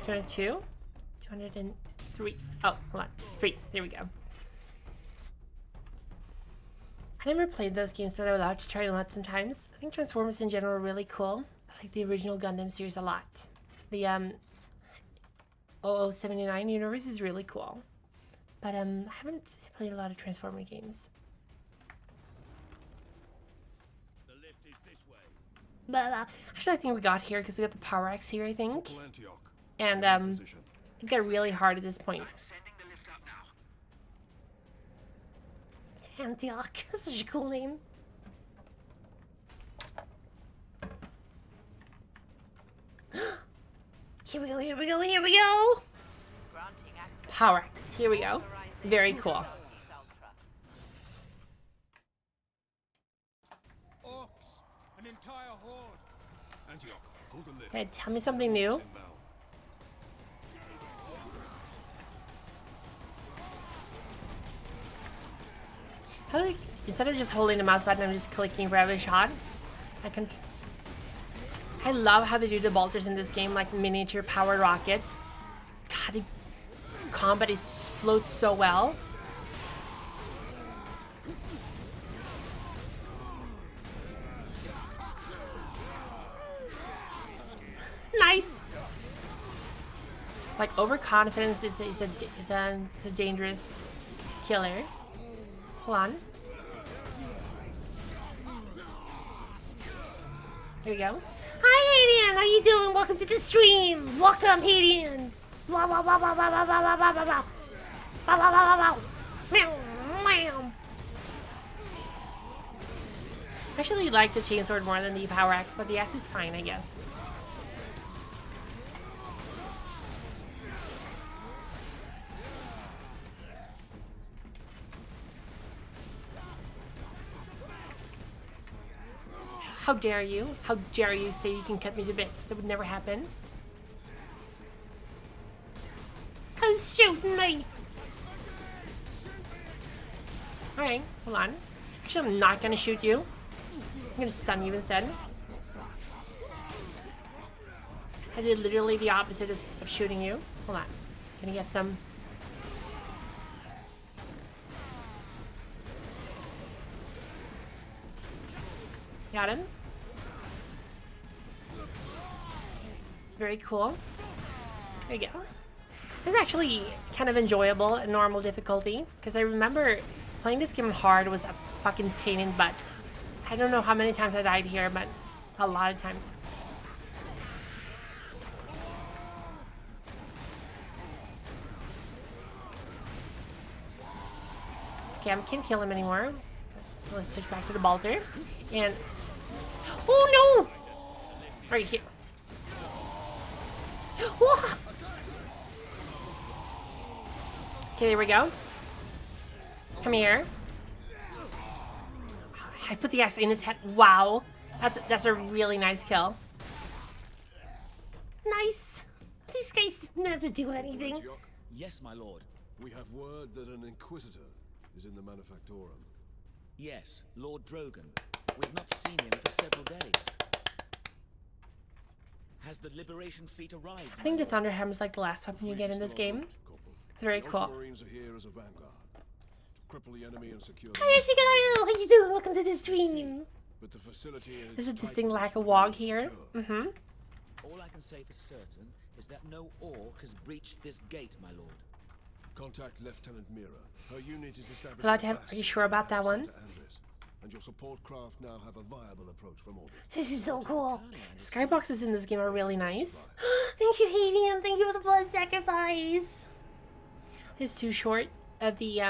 S1: 202, 203. Oh, hold on. 3. There we go. I never played those games, but I would love to try them out sometimes. I think Transformers in general are really cool. I like the original Gundam series a lot. The 0079 universe is really cool. But I haven't played a lot of Transformer games. But actually, I think we got here because we got the Power Axe here, I think. And it got really hard at this point. Antioch. That's such a cool name. Here we go, here we go, here we go! Power Axe. Here we go. Very cool.
S16: An entire horde. Antioch, hold the lift.
S1: Okay, tell me something new. How do I, instead of just holding the mouse button, I'm just clicking for every shot. I love how they do the bolters in this game, like miniature powered rockets. God, combat floats so well. Nice. Like overconfidence is a dangerous killer. Hold on. Here we go. Hi, Hayden. How you doing? Welcome to the stream. Welcome, Hayden. Wow, wow, wow, wow, wow, wow, wow, wow, wow, wow. Wow, wow, wow, wow, wow. Meow, meow. I actually like the chainsword more than the power axe, but the axe is fine, I guess. How dare you? How dare you say you can cut me to bits? That would never happen.
S14: Who's shooting me?
S1: Alright, hold on. Actually, I'm not gonna shoot you. I'm gonna stun you instead. I did literally the opposite of shooting you. Hold on. Gonna get some... Got him. Very cool. There you go. It's actually kind of enjoyable at normal difficulty, because I remember playing this game on hard was a fucking pain in the butt. I don't know how many times I died here, but a lot of times. Okay, I can't kill him anymore. So let's switch back to the bolter. And... Oh no! Right here. Whoa! Okay, there we go. Come here. I put the axe in his head. Wow. That's a really nice kill.
S14: Nice. These guys didn't have to do anything.
S16: Yes, my lord. We have word that an Inquisitor is in the Manufactorum.
S18: Yes, Lord Drogon. We've not seen him for several days. Has the Liberation Fleet arrived?
S1: I think the Thunderhammer is like the last weapon you get in this game. It's very cool.
S16: Marines are here as a vanguard to cripple the enemy and secure.
S14: Hi, Ashigaru! How you doing? Welcome to the stream.
S16: But the facility is
S1: There's a distinct lack of wog here. Mm-hmm.
S18: All I can say for certain is that no orc has breached this gate, my lord.
S16: Contact Lieutenant Mira. Her unit is established.
S1: Bloodhammer, are you sure about that one?
S16: And your support craft now have a viable approach from orbit.
S14: This is so cool.
S1: Skyboxes in this game are really nice.
S14: Thank you, Hayden. Thank you for the blood sacrifice.
S1: It's too short of the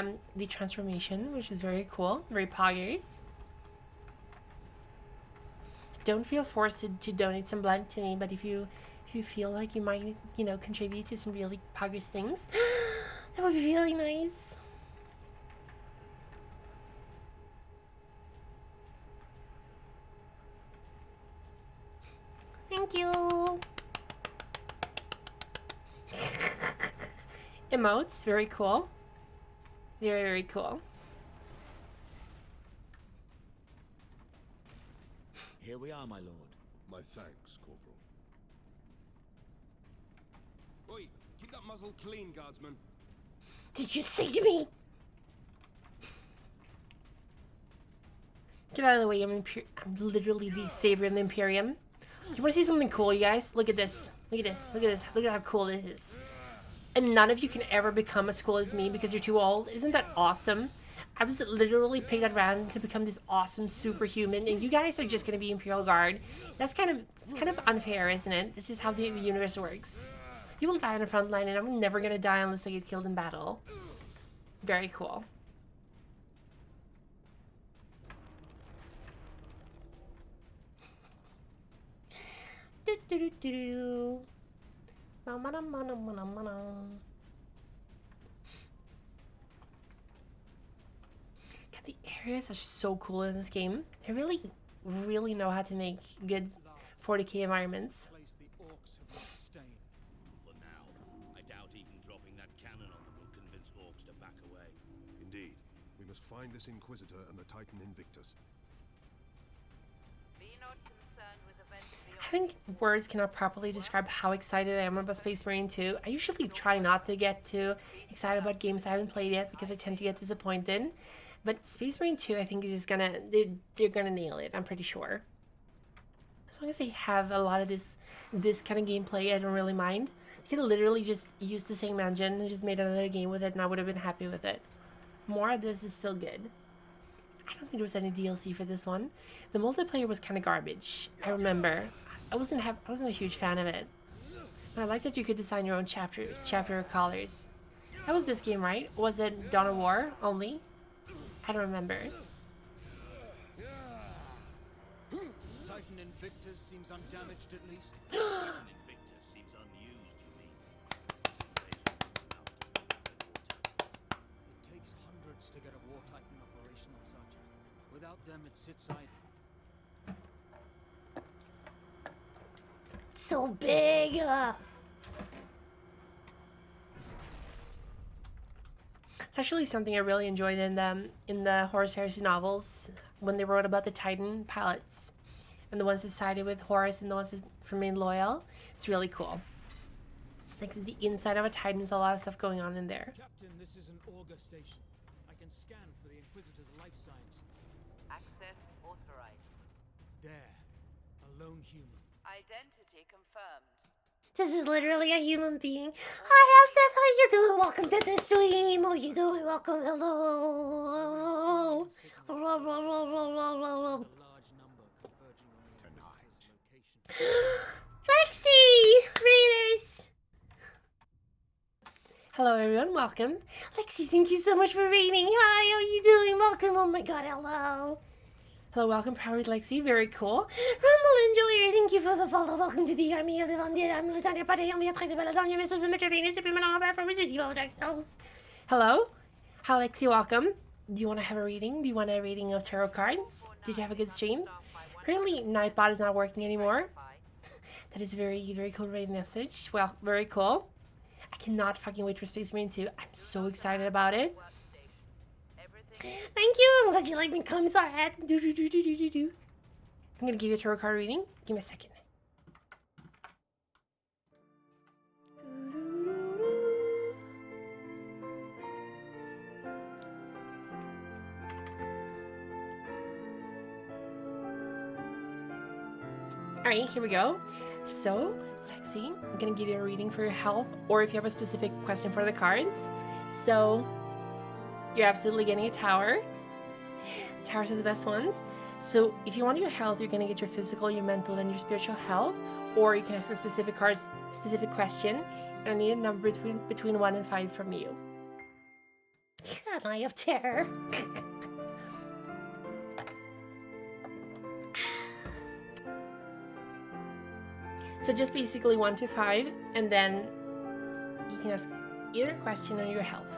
S1: transformation, which is very cool. Very poggers. Don't feel forced to donate some blood to me, but if you feel like you might, contribute to some really poggers things, that would be really nice.
S14: Thank you.
S1: Emotes, very cool. Very, very cool.
S18: Here we are, my lord.
S16: My thanks, Corporal.
S20: Oi, keep that muzzle clean, guardsman.
S14: Did you say to me?
S1: Get out of the way, I'm literally the savior of the Imperium. You want to see something cool, you guys? Look at this. Look at this. Look at this. Look at how cool this is. And none of you can ever become as cool as me because you're too old. Isn't that awesome? I was literally picked at random to become this awesome superhuman, and you guys are just going to be Imperial Guard. That's kind of unfair, isn't it? It's just how the universe works. You will die on the front line, and I'm never going to die unless I get killed in battle. Very cool.
S14: Do do do do do. Ma-ma-na-ma-na-ma-na-ma-na.
S1: God, the areas are so cool in this game. They really know how to make good 40k environments.
S19: For now, I doubt even dropping that cannon on them will convince orcs to back away.
S16: Indeed. We must find this Inquisitor and the Titan Invictus.
S1: I think words cannot properly describe how excited I am about Space Marine 2. I usually try not to get too excited about games I haven't played yet because I tend to get disappointed. But Space Marine 2, I think, is just they're gonna nail it, I'm pretty sure. As long as they have a lot of this kind of gameplay, I don't really mind. They could literally just use the same engine and just made another game with it, and I would have been happy with it. More of this is still good. I don't think there was any DLC for this one. The multiplayer was kind of garbage. I remember. I wasn't a huge fan of it. But I like that you could design your own chapter colors. That was this game, right? Was it Dawn of War only? I don't remember.
S18: Titan Invictus seems undamaged at least.
S19: Titan Invictus seems unused, you mean?
S17: It takes hundreds to get a War Titan operational, Sergeant. Without them, it sits idle.
S14: So big.
S1: It's actually something I really enjoyed in the Horus Heresy novels when they wrote about the Titan pilots and the ones that sided with Horus and the ones that remained loyal. It's really cool. Like the inside of a Titan is a lot of stuff going on in there.
S17: Captain, this is an Augur station. I can scan for the Inquisitor's life signs.
S21: Access authorized.
S17: There. A lone human.
S21: Identity confirmed.
S14: This is literally a human being. Hi, Asif. How you doing? Welcome to the stream. How you doing? Welcome. Hello. Lexi! Raiders!
S1: Hello everyone, welcome.
S14: Lexi, thank you so much for reading. Hi, how you doing? Welcome. Oh my god, hello.
S1: Hello, welcome, Proud Lexi. Very cool.
S14: Rumble Enjoyer, thank you for the follow. Welcome to the army of the Undead. I'm Lieutenant Patty. I'm the attractive Belladonna, Mr. Symmetry, Venus, Superman, all about from Mizuki, all dark cells.
S1: Hello. Hi Lexi, welcome. Do you want to have a reading? Do you want a reading of tarot cards? Did you have a good stream? Apparently, Nightbot is not working anymore. That is a very, very cool raid message. Well, very cool. I cannot fucking wait for Space Marine 2. I'm so excited about it.
S14: Thank you. I'm glad you like me. Commissar hat.
S1: I'm gonna give you a tarot card reading. Give me a second. Alright, here we go. So, Lexi, I'm gonna give you a reading for your health, or if you have a specific question for the cards. So, you're absolutely getting a tower. Towers are the best ones. So, if you want your health, you're gonna get your physical, your mental, and your spiritual health, or you can ask a specific question, and I need a number between 1 and 5 from you.
S14: God, I have terror.
S1: So just basically 1 to 5, and then you can ask either question on your health.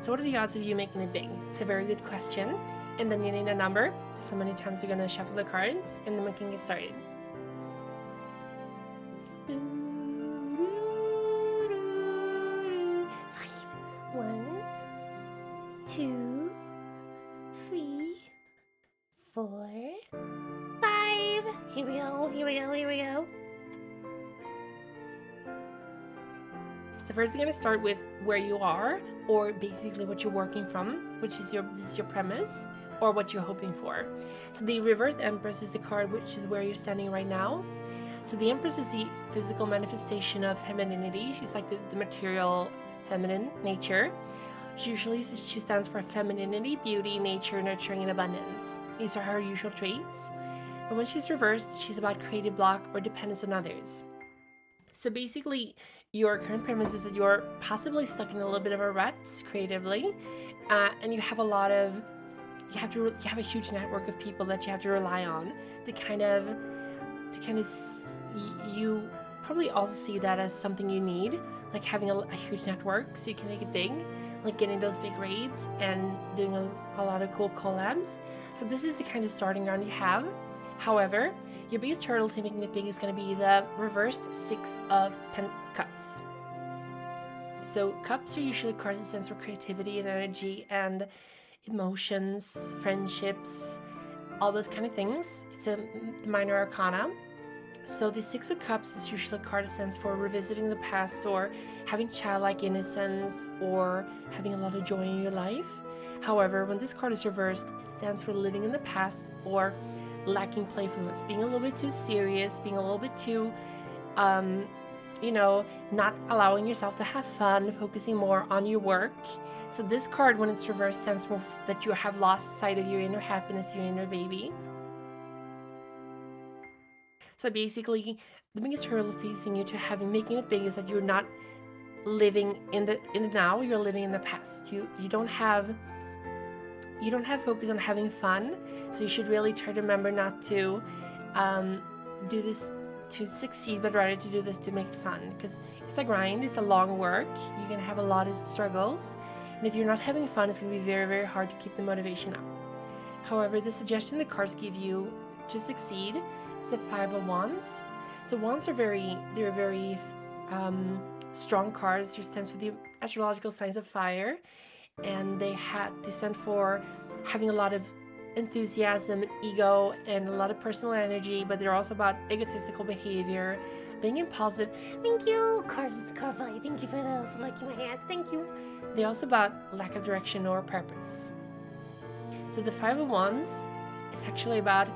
S1: So what are the odds of you making it big? It's a very good question. And then you need a number. That's how many times you're gonna shuffle the cards, and then we can get started.
S14: 1, 2, 3, 4, 5. Here we go, here we go, here we go.
S1: So first, you're gonna start with where you are, or basically what you're working from, which is this is your premise, or what you're hoping for. So the reversed Empress is the card which is where you're standing right now. So the Empress is the physical manifestation of femininity. She's like the material feminine nature. Usually she stands for femininity, beauty, nature, nurturing, and abundance. These are her usual traits. But when she's reversed, she's about creative block or dependence on others. So basically, your current premise is that you're possibly stuck in a little bit of a rut creatively, and you have you have a huge network of people that you have to rely on you probably also see that as something you need, like having a huge network so you can make it big, like getting those big raids and doing a lot of cool collabs. So this is the kind of starting ground you have. However, your biggest hurdle to making it big is going to be the reversed 6 of Cups. So cups are usually cards that stand for creativity and energy and emotions, friendships, all those kind of things. It's a minor arcana. So the 6 of Cups is usually a card that stands for revisiting the past, or having childlike innocence, or having a lot of joy in your life. However, when this card is reversed, it stands for living in the past, or lacking playfulness, being a little bit too serious, being a little bit too, not allowing yourself to have fun, focusing more on your work. So this card, when it's reversed, stands for that you have lost sight of your inner happiness, your inner baby. So basically, the biggest hurdle facing you to making it big is that you're not living in the now, you're living in the past. You don't have focus on having fun, so you should really try to remember not to do this to succeed, but rather to do this to make it fun, because it's a grind, it's a long work, you're gonna have a lot of struggles, and if you're not having fun, it's gonna be very, very hard to keep the motivation up. However, the suggestion the cards give you to succeed is the Five of Wands. So wands are very strong cards. Which stands for the astrological signs of fire, and they stand for having a lot of enthusiasm and ego and a lot of personal energy, but they're also about egotistical behavior, being impulsive. Thank you, Carvi. Thank you for liking my hand. Thank you. They're also about lack of direction or purpose. So the Five of Wands is actually about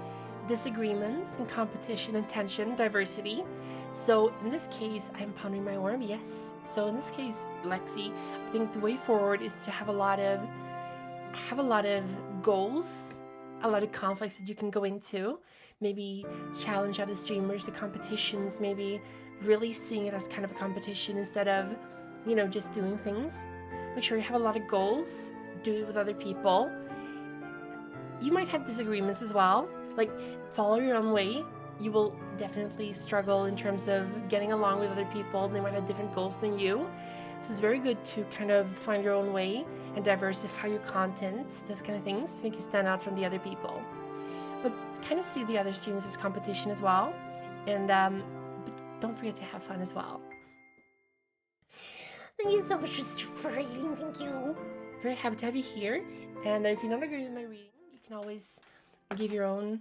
S1: disagreements and competition and tension, diversity. So in this case, I'm pondering my worm, yes. So in this case, Lexi, I think the way forward is to have a lot of goals, a lot of conflicts that you can go into, maybe challenge other streamers, the competitions, maybe really seeing it as kind of a competition instead of, you know, just doing things. Make sure you have a lot of goals, do it with other people. You might have disagreements as well, like follow your own way. You will definitely struggle in terms of getting along with other people. They might have different goals than you. So it's very good to kind of find your own way and diversify your content, those kind of things, to make you stand out from the other people. But kind of see the other streamers as competition as well. And but don't forget to have fun as well. Thank you so much for reading. Thank you. Very happy to have you here. And if you don't agree with my reading, you can always give your own.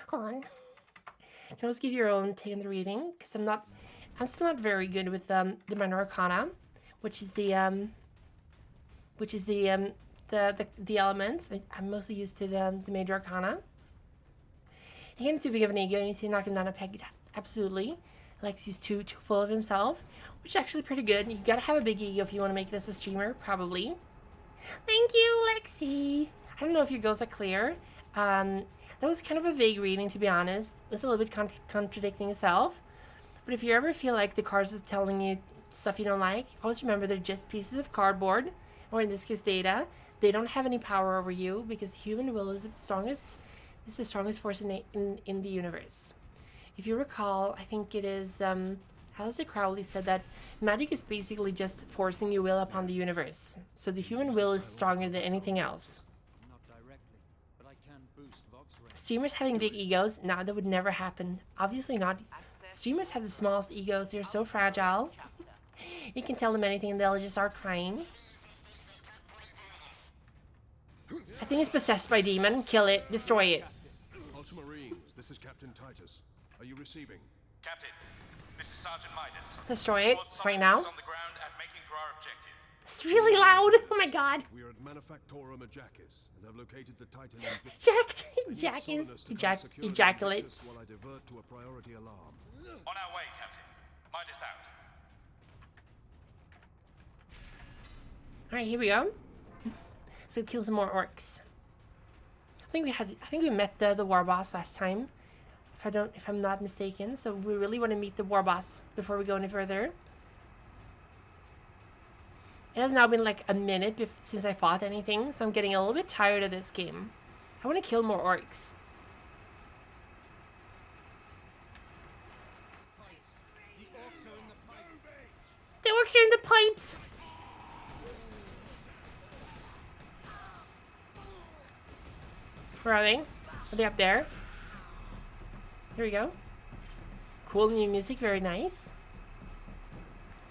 S1: Hold on. You can always give your own take on the reading, because I'm still not very good with the Minor Arcana, which is the elements. I'm mostly used to the Major Arcana. You can't too big of an ego. You need to knock him down a peg. Absolutely. Lexi's too full of himself, which is actually pretty good. You gotta have a big ego if you want to make this a streamer, probably. Thank you, Lexi. I don't know if your goals are clear. That was kind of a vague reading, to be honest. It was a little bit contradicting itself. But if you ever feel like the cards is telling you stuff you don't like, always remember they're just pieces of cardboard, or in this case data. They don't have any power over you, because human will is the strongest force in the universe. If you recall, I think it is Aleister Crowley said that magic is basically just forcing your will upon the universe. So the human will is stronger than anything else. Streamers having big egos? Nah, that would never happen. Obviously not. Streamers have the smallest egos. They're so fragile. You can tell them anything and they'll just start crying. I think it's possessed by a demon. Kill it. Destroy it.
S16: Ultramarines, this is Captain Titus. Are you receiving?
S15: Captain, this is Sergeant Midas.
S1: Destroy it right now.
S15: On the ground and making for our objective.
S1: It's really loud. Oh my god.
S16: We are at Manufactorum Ajakis and have located the Titan.
S1: Ejaculates.
S16: While I divert to a priority alarm.
S15: On our way, Captain. Midas out.
S1: Alright, here we go. Let's go kill some more orcs. I think we met the war boss last time. If I'm not mistaken. So we really want to meet the war boss before we go any further. It has now been like a minute since I fought anything, so I'm getting a little bit tired of this game. I want to kill more orcs. The orcs are in the pipes! Where are they? Are they up there? Here we go. Cool new music, very nice.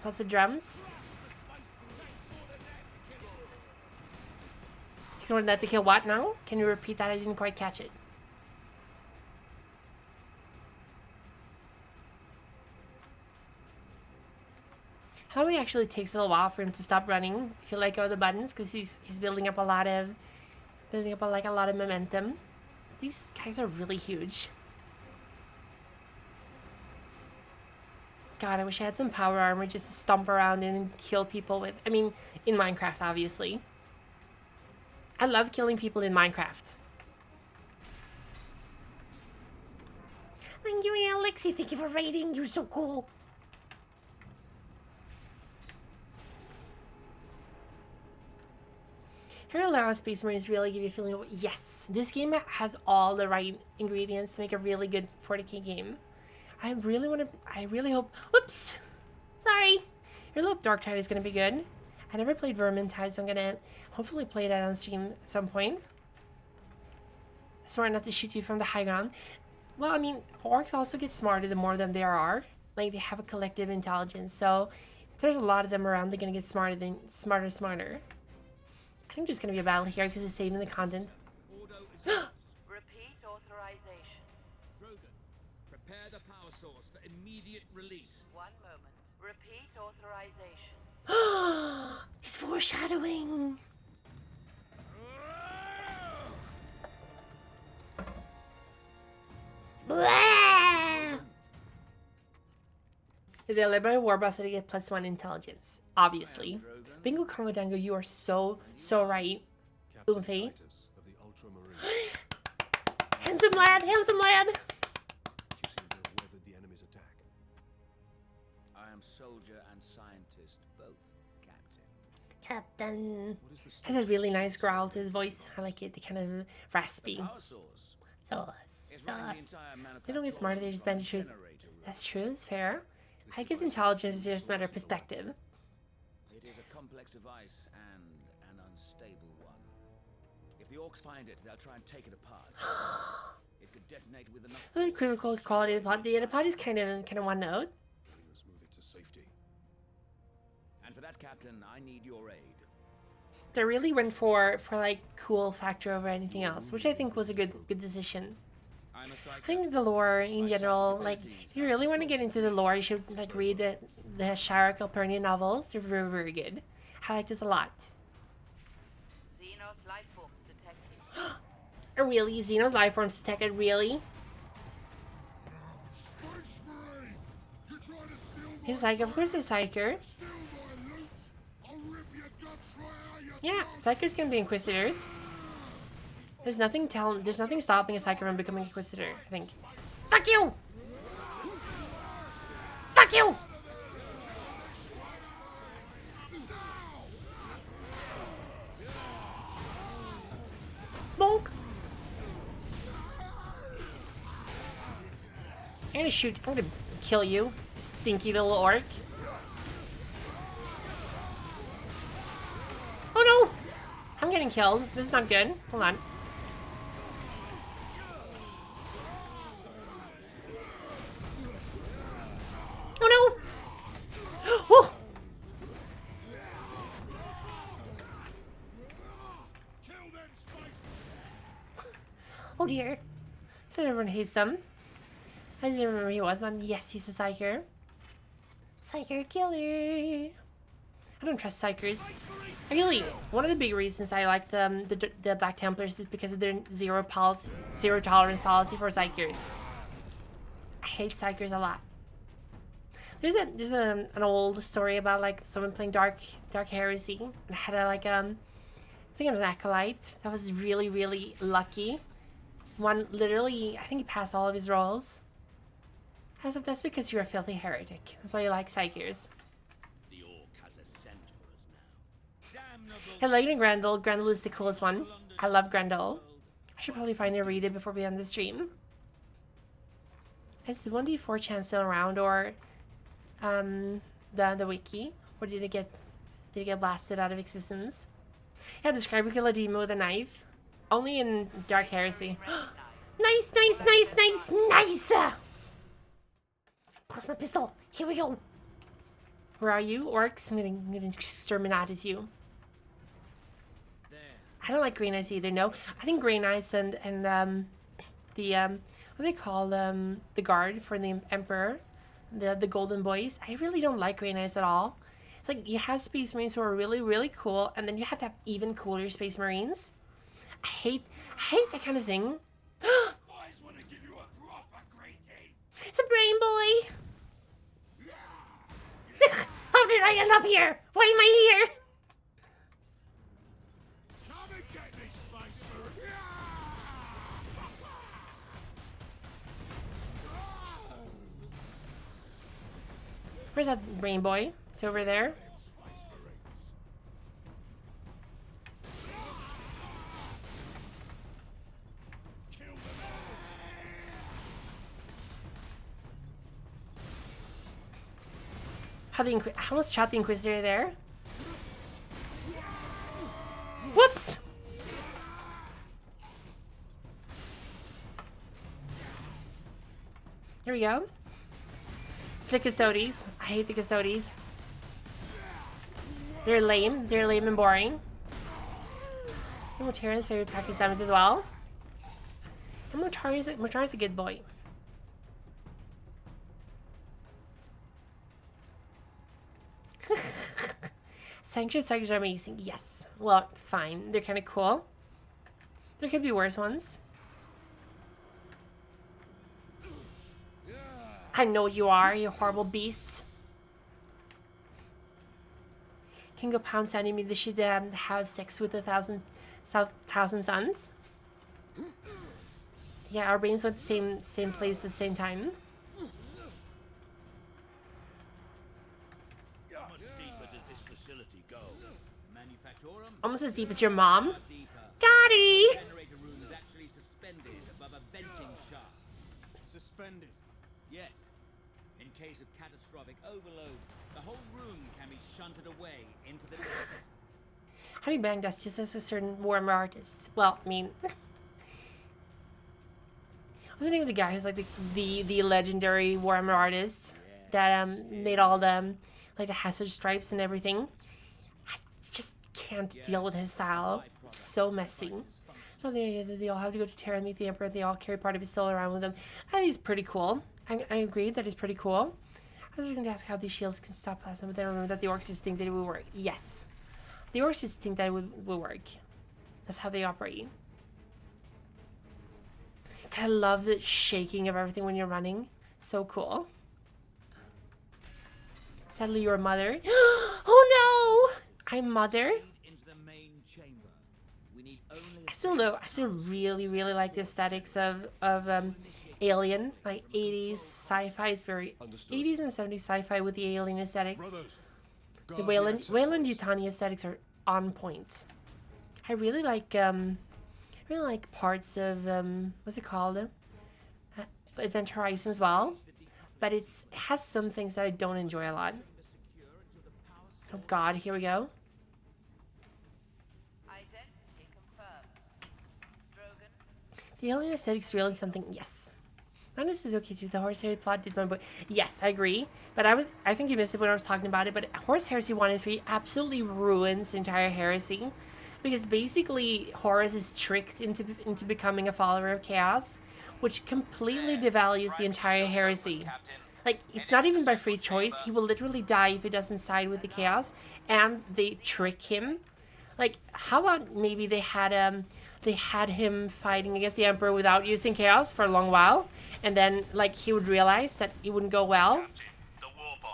S1: Lots of drums. He's wanted that to kill what now? Can you repeat that? I didn't quite catch it. Probably actually takes a little while for him to stop running if you let go of the buttons, because he's building up a lot of momentum. These guys are really huge. God, I wish I had some power armor just to stomp around in and kill people with. I mean, in Minecraft, obviously. I love killing people in Minecraft. Thank you, Alexi. Thank you for raiding. You're so cool. Hero Lara Space Marines really give you a feeling of, yes, this game has all the right ingredients to make a really good 40k game. I really hope, whoops, sorry. Hero Loop Darktide is going to be good. I never played Vermintide, so I'm going to hopefully play that on stream at some point. Smart enough to shoot you from the high ground. Well, I mean, orcs also get smarter the more of them there are. Like, they have a collective intelligence, so if there's a lot of them around, they're gonna get smarter. I think there's gonna be a battle here because it's saving the content.
S21: Repeat authorization.
S18: Drogon, prepare the power source for immediate release.
S21: 1 moment. Repeat authorization.
S1: It's foreshadowing. They're led by a war boss that get +1 intelligence, obviously. Bingo Congo Dango, you are so right. Oomfee. Handsome lad, handsome lad.
S16: The enemy's attack.
S19: I am soldier and scientist both, Captain.
S1: Captain. Has a really nice growl to his voice. I like it, the kind of raspy. They don't get smarter, they just bend the truth. That's true, that's fair. I guess intelligence is just a matter of perspective.
S19: It is a complex device and an unstable one. If the orcs find it, they'll try and take it apart. It could detonate with enough.
S1: The critical quality of the pod. The pod is kind of one note.
S16: Let's move it to safety.
S19: And for that, Captain, I need your aid.
S1: They really went for like cool factor over anything else, which I think was a good decision. I think the lore in general, like, if you really want to get into the lore, you should like read the Shara Calpurnia novels. They're very, very good. I like this a lot.
S21: Xenos life forms detected.
S1: Really? Xenos life forms detected? Really? He's like, of course, it's Psyker. Yeah, Psykers can be Inquisitors. There's nothing stopping a Psyker from becoming an Inquisitor, I think.
S14: Fuck you! Fuck you!
S1: Bonk! I'm gonna shoot. I'm gonna kill you, stinky little orc. Oh no! I'm getting killed. This is not good. Hold on. Oh no! Whoa! Oh dear. So everyone hates them. I didn't remember he was one. Yes, he's a Psyker. Psyker killer. I don't trust Psykers. Really, one of the big reasons I like the Black Templars is because of their zero tolerance policy for Psykers. I hate Psykers a lot. There's an old story about like someone playing Dark Heresy and had a like I think it was an acolyte that was really, really lucky. One literally, I think he passed all of his rolls. As if that's because you're a filthy heretic. That's why you like Psykers.
S19: The orc has a scent for us now.
S1: I like Grendel. Grendel is the coolest one. I love Grendel. I should probably find and read it before we end the stream. Is 1d4 chance still around, or the wiki, or did it get blasted out of existence? Yeah, describe we kill a demon with a knife. Only in Dark Heresy.
S14: Nice! Plasma pistol. Here we go.
S1: Where are you, orcs? I'm gonna exterminate you. I don't like Green Eyes either. No, I think Green Eyes and the what do they call the guard for the Emperor, the Golden Boys. I really don't like Green Eyes at all. It's like you have Space Marines who are really, really cool, and then you have to have even cooler Space Marines. I hate that kind of thing.
S14: It's a brain boy. How did I end up here? Why am I here?
S1: Where's that brain boy? It's over there. I almost shot the Inquisitor there. Whoops! Here we go. The Custodes. I hate the Custodes. They're lame. They're lame and boring. And Mortarian's favorite pack is diamonds as well. And Mortarian's a good boy. Sanctioned cycles are amazing. Yes. Well, fine. They're kind of cool. There could be worse ones. I know what you are, you horrible beasts. Can go pound sanding me. They should have sex with 1,000 suns. Yeah, our brains went the same place at the same time.
S19: How much deeper does this facility go? Manufactorum?
S1: Almost as deep as your mom. Gotti!
S19: The generator room is actually suspended above a venting shaft.
S18: Suspended?
S19: Yes. In case of catastrophic overload, the whole room can be shunted away into the depths.
S1: Honey Bang Dust just as a certain Warhammer artist. Well, I mean... What's the name of the guy who's like the legendary Warhammer artist that made all the like the hazard stripes and everything? I just can't deal with his style. It's so messy. So they all have to go to Terra and meet the Emperor. They all carry part of his soul around with them. I think he's pretty cool. I agree that he's pretty cool. I was going to ask how these shields can stop plasma, but then I remember that the orcs just think that it would work. Yes. The orcs just think that it would work. That's how they operate. I love the shaking of everything when you're running. So cool. Sadly, you're a mother. Oh no! I'm mother. I still really like the aesthetics of Alien, like 80s sci-fi. Is very 80s and 70s sci-fi with the alien aesthetics. The Weyland-Yutani aesthetics are on point. I really like parts of what's it called? Event Horizon as well, but it has some things that I don't enjoy a lot. Oh God, here we go. The alien aesthetics really something. Yes. Magnus is okay too. The Horus Heresy plot did my boy. Yes, I agree. But I think you missed it when I was talking about it. But Horus Heresy 1 and 3 absolutely ruins the entire heresy. Because basically Horus is tricked into becoming a follower of Chaos, which completely devalues the entire heresy. Like, it's not even by free choice. He will literally die if he doesn't side with the Chaos, and they trick him. Like, how about maybe they had him fighting against the Emperor without using Chaos for a long while, and then like he would realize that it wouldn't go well.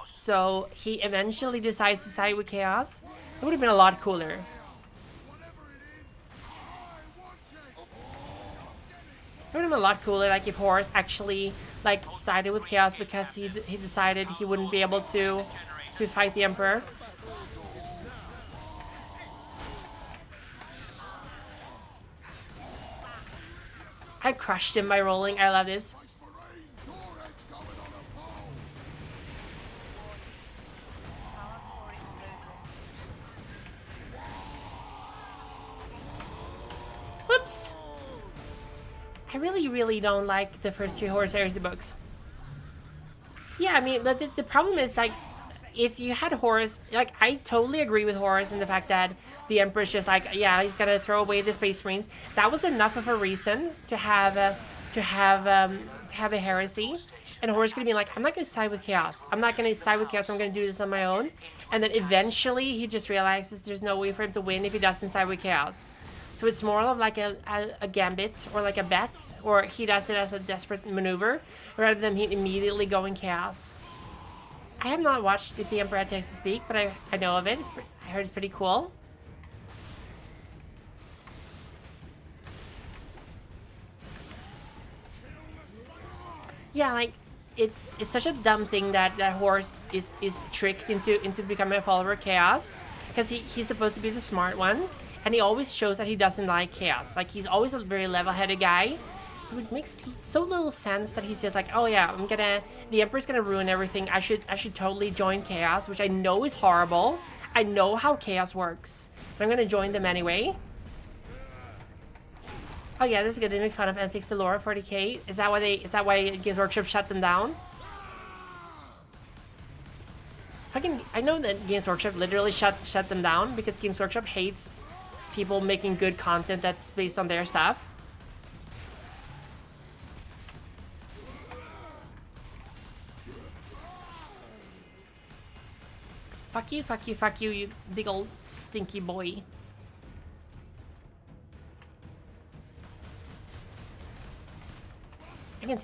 S1: So he eventually decides to side with Chaos. It would have been a lot cooler. It would have been a lot cooler, like if Horus actually like sided with Chaos because he decided he wouldn't be able to fight the Emperor. I crushed him by rolling. I love this. Whoops. I really don't like the first 3 Horus Heresy books. Yeah, I mean, but the problem is, like, if you had Horus, like, I totally agree with Horus in the fact that the Emperor's just like, yeah, he's gonna throw away the Space Marines. That was enough of a reason to have a heresy. And Horus gonna be like, I'm not gonna side with Chaos. I'm not gonna side with Chaos. I'm gonna do this on my own. And then eventually he just realizes there's no way for him to win if he doesn't side with Chaos. So it's more of like a gambit or like a bet, or he does it as a desperate maneuver rather than he immediately going Chaos. I have not watched If the Emperor Had Text to Speak, but I know of it. I heard it's pretty cool. Yeah, like it's such a dumb thing that Horus is tricked into becoming a follower of Chaos, because he's supposed to be the smart one, and he always shows that he doesn't like Chaos. Like, he's always a very level-headed guy. So it makes so little sense that he's just like, oh yeah, the Emperor's gonna ruin everything. I should totally join Chaos, which I know is horrible. I know how Chaos works, but I'm gonna join them anyway. Oh yeah, this is good. They make fun of and fix the lore 40k. Is that why Games Workshop shut them down? I know that Games Workshop literally shut them down because Games Workshop hates people making good content that's based on their stuff. Fuck you, fuck you, fuck you, you big old stinky boy.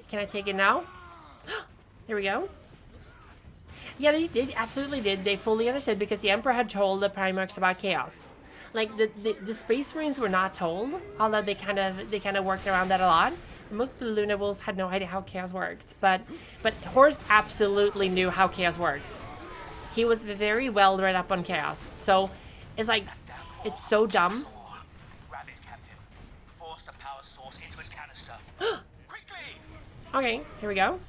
S1: Can I take it now? There we go. Yeah, they absolutely did. They fully understood because the Emperor had told the Primarchs about chaos. Like the Space Marines were not told, although they kind of worked around that a lot. Most of the Luna Wolves had no idea how chaos worked, but Horus absolutely knew how chaos worked. He was very well read up on chaos, so it's like it's so dumb.
S15: Grab it, Captain. Force the power source into its canister. Quickly!
S1: Okay, here we go.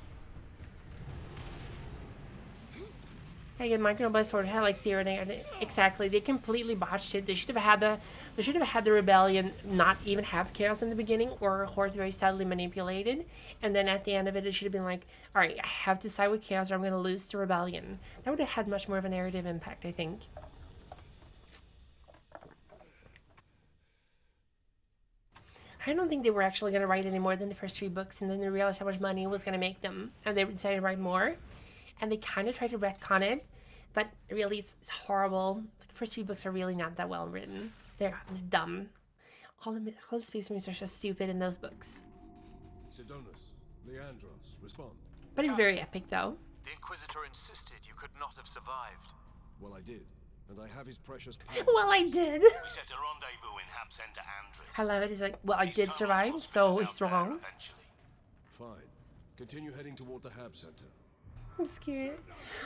S1: I get Microblast Sword had like Sierra exactly. They completely botched it. They should have had the rebellion not even have chaos in the beginning, or Horus very subtly manipulated, and then at the end of it, it should have been like, all right, I have to side with chaos, or I'm going to lose to rebellion. That would have had much more of a narrative impact, I think. I don't think they were actually going to write any more than the first 3 books, and then they realized how much money it was going to make them, and they decided to write more. And they kind of tried to retcon it, but really it's horrible. The first 3 books are really not that well written. They're dumb. All the Space Marines are so stupid in those books.
S16: Sidonus, Leandros, respond.
S1: But it's very epic, though.
S15: The Inquisitor insisted you could not have survived.
S16: Well, I did. And I have his precious power.
S1: Well, I did.
S15: We set a rendezvous in Hab Center Andres.
S1: I love it. He's like, well, I did survive, so he's wrong.
S16: Fine. Continue heading toward the Hab Center.
S1: I'm scared.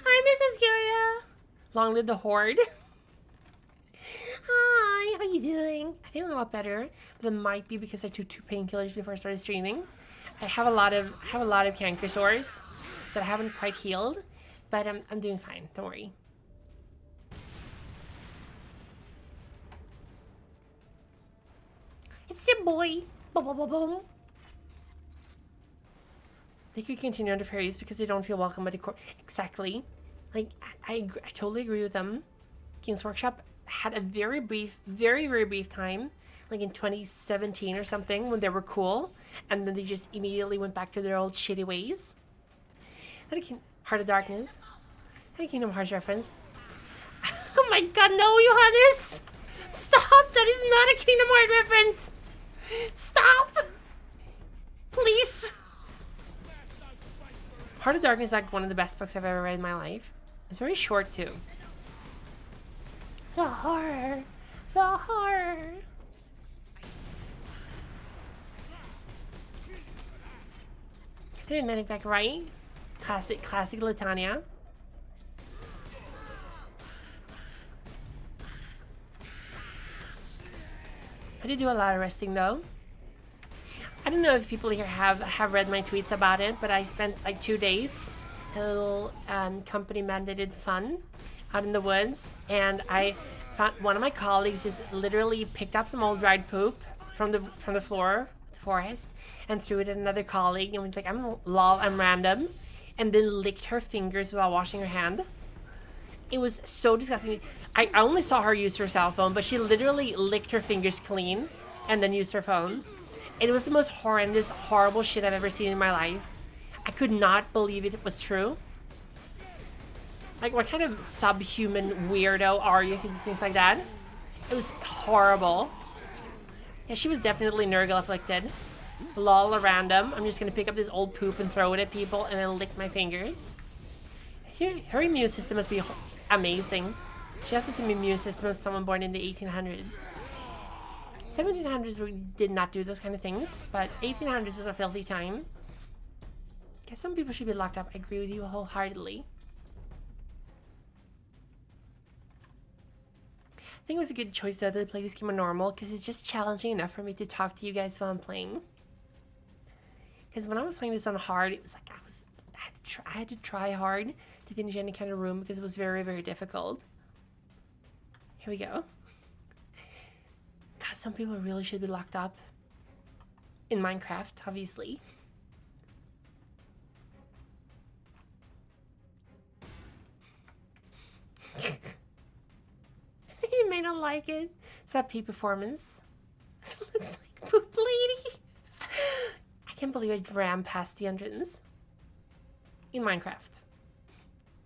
S1: Hi, Miss Oscuria. Long live the Horde. Hi, how you doing? I'm feeling a lot better, but it might be because I took 2 painkillers before I started streaming. I have a lot of canker sores that I haven't quite healed, but I'm doing fine. Don't worry. It's your boy. Boom, boom, boom, boom. They could continue under fairies because they don't feel welcome by the court. Exactly. Like, I totally agree with them. Games Workshop had a very brief time, like in 2017 or something, when they were cool, and then they just immediately went back to their old shitty ways. Heart of Darkness. That a Kingdom Hearts reference. Oh my god, no, Johannes! Stop! That is not a Kingdom Hearts reference! Stop! Please! Heart of Darkness is like one of the best books I've ever read in my life. It's very short too. The horror! The horror! I did Medic back right. Classic Latania. I did do a lot of resting though. I don't know if people here have read my tweets about it, but I spent like 2 days, a little company mandated fun out in the woods, and I found one of my colleagues just literally picked up some old dried poop from the floor, the forest, and threw it at another colleague, and was like, I'm random, and then licked her fingers without washing her hand. It was so disgusting. I only saw her use her cell phone, but she literally licked her fingers clean and then used her phone. It was the most horrendous, horrible shit I've ever seen in my life. I could not believe it was true. Like, what kind of subhuman weirdo are you if you do things like that? It was horrible. Yeah, she was definitely Nurgle afflicted. Lol, random. I'm just gonna pick up this old poop and throw it at people and then lick my fingers. Her immune system must be amazing. She has the same immune system as someone born in the 1800s. 1700s did not do those kind of things, but 1800s was a filthy time. Guess some people should be locked up. I agree with you wholeheartedly. I think it was a good choice though to play this game on normal, because it's just challenging enough for me to talk to you guys while I'm playing. Because when I was playing this on hard, it was like I had to try hard to finish any kind of room because it was very, very difficult. Here we go. God, some people really should be locked up. In Minecraft, obviously. You may not like it. It's that P performance. Looks like Poop Lady. I can't believe I ran past the entrance. In Minecraft.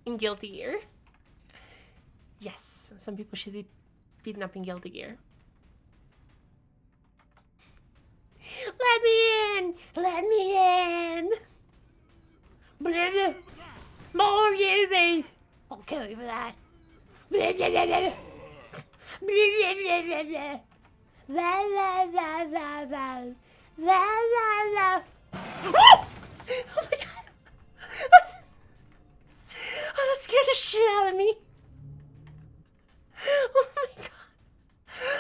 S1: In Guilty Gear. Yes, some people should be beaten up in Guilty Gear. Let me in! Let me in! Blah, blah. More rubies! I'll kill you for that. Blah, blah, blah, blah. Blah, blah, blah, blah, blah. Blah, blah, blah, blah, blah. Blah, blah, blah. Oh! Oh my god! Oh, that scared the shit out of me. Oh my god.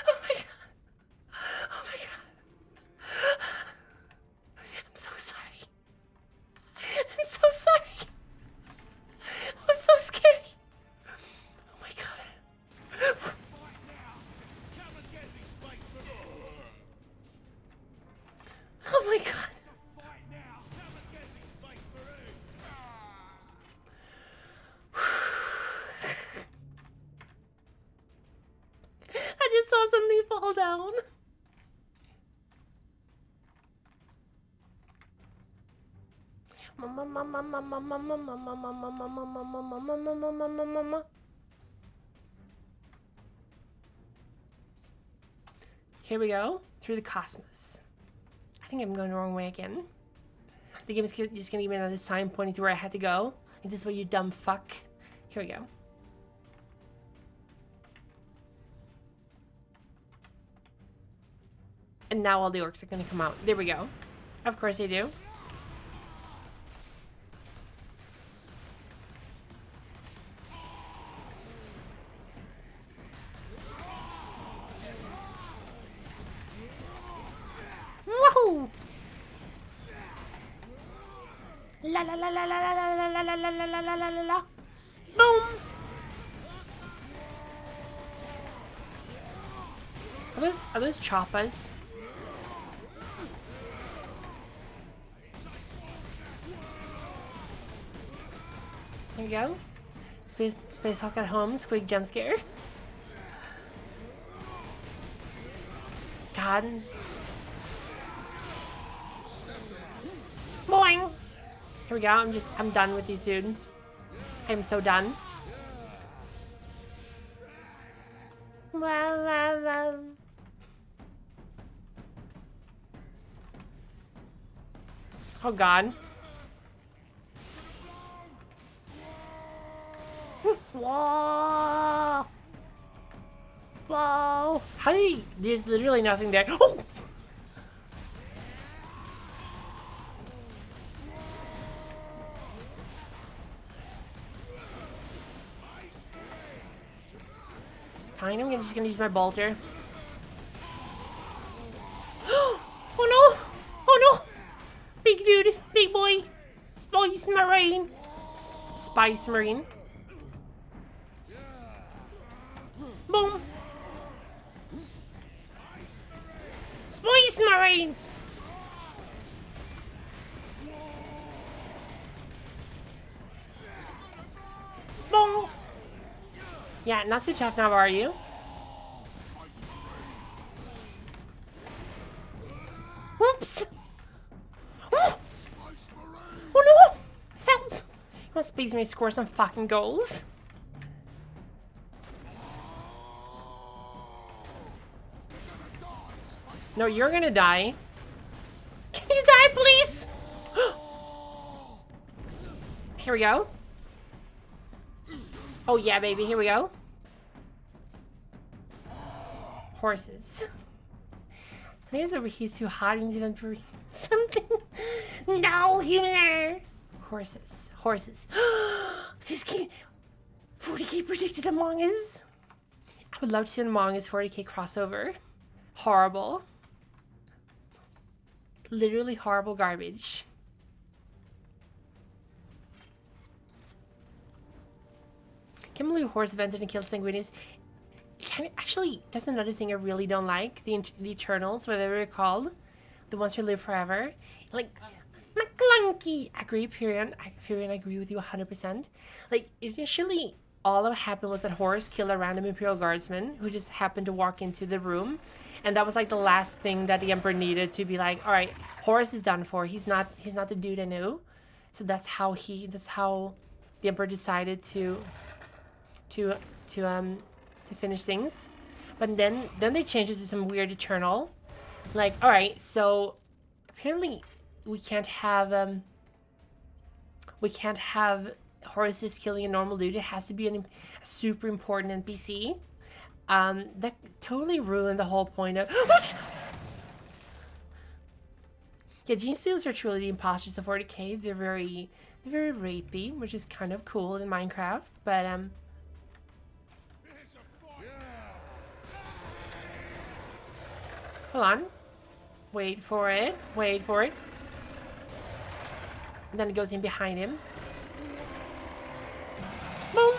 S1: Oh my god. Oh my god. I'm so sorry. I'm so sorry. That was so scary. Oh my god. Oh my god. I just saw something fall down. Here we go, through the cosmos. I think I'm going the wrong way again. The game is just gonna give me another sign pointing to where I had to go. Like, this way, you dumb fuck. Here we go. And now all the orcs are gonna come out. There we go. Of course they do. Woohoo! La la la la la la la la la la la la la la la. Boom! Are those choppers? There we go. Space Hawk at home, squeak jump scare. God. Boing! Here we go, I'm done with these dudes. I'm so done. Oh god. Whoa! Whoa! How do you... There's literally nothing there. Oh! Fine, I'm just gonna use my bolter. Oh no! Oh no! Big dude, big boy, Spice Marine, Spice Marine. Boom! Spice Marines! Boom! Yeah, not so tough now, are you? Whoops! Oh, oh no! Help! You want Space Marine score some fucking goals? No, you're gonna die. Can you die, please? Here we go. Oh yeah, baby, here we go. Horses. I think it's over here too hot into them for something. No, human. Horses. Horses. This game. 40k predicted Among Us. I would love to see an Among Us 40k crossover. Horrible. Literally horrible garbage. Can't believe Horse vented and killed Sanguinius. Actually, that's another thing I really don't like. The Eternals, whatever they're called. the ones who live forever. Like, McClunky! Agree, Furion. Furion, I agree with you 100%. Like, initially, all that happened was that Horus killed a random Imperial Guardsman who just happened to walk into the room. And that was like the last thing that the Emperor needed to be like, alright, Horus is done for. He's not the dude I knew. So that's how the Emperor decided to finish things. But then they changed it to some weird Eternal. Like, alright, so apparently we can't have Horus just killing a normal dude. It has to be a super important NPC. That totally ruined the whole point of yeah, Gene Stealers are truly the imposters of 40k. They're very rapey, which is kind of cool in Minecraft, but hold on. Wait for it. And then it goes in behind him. Boom!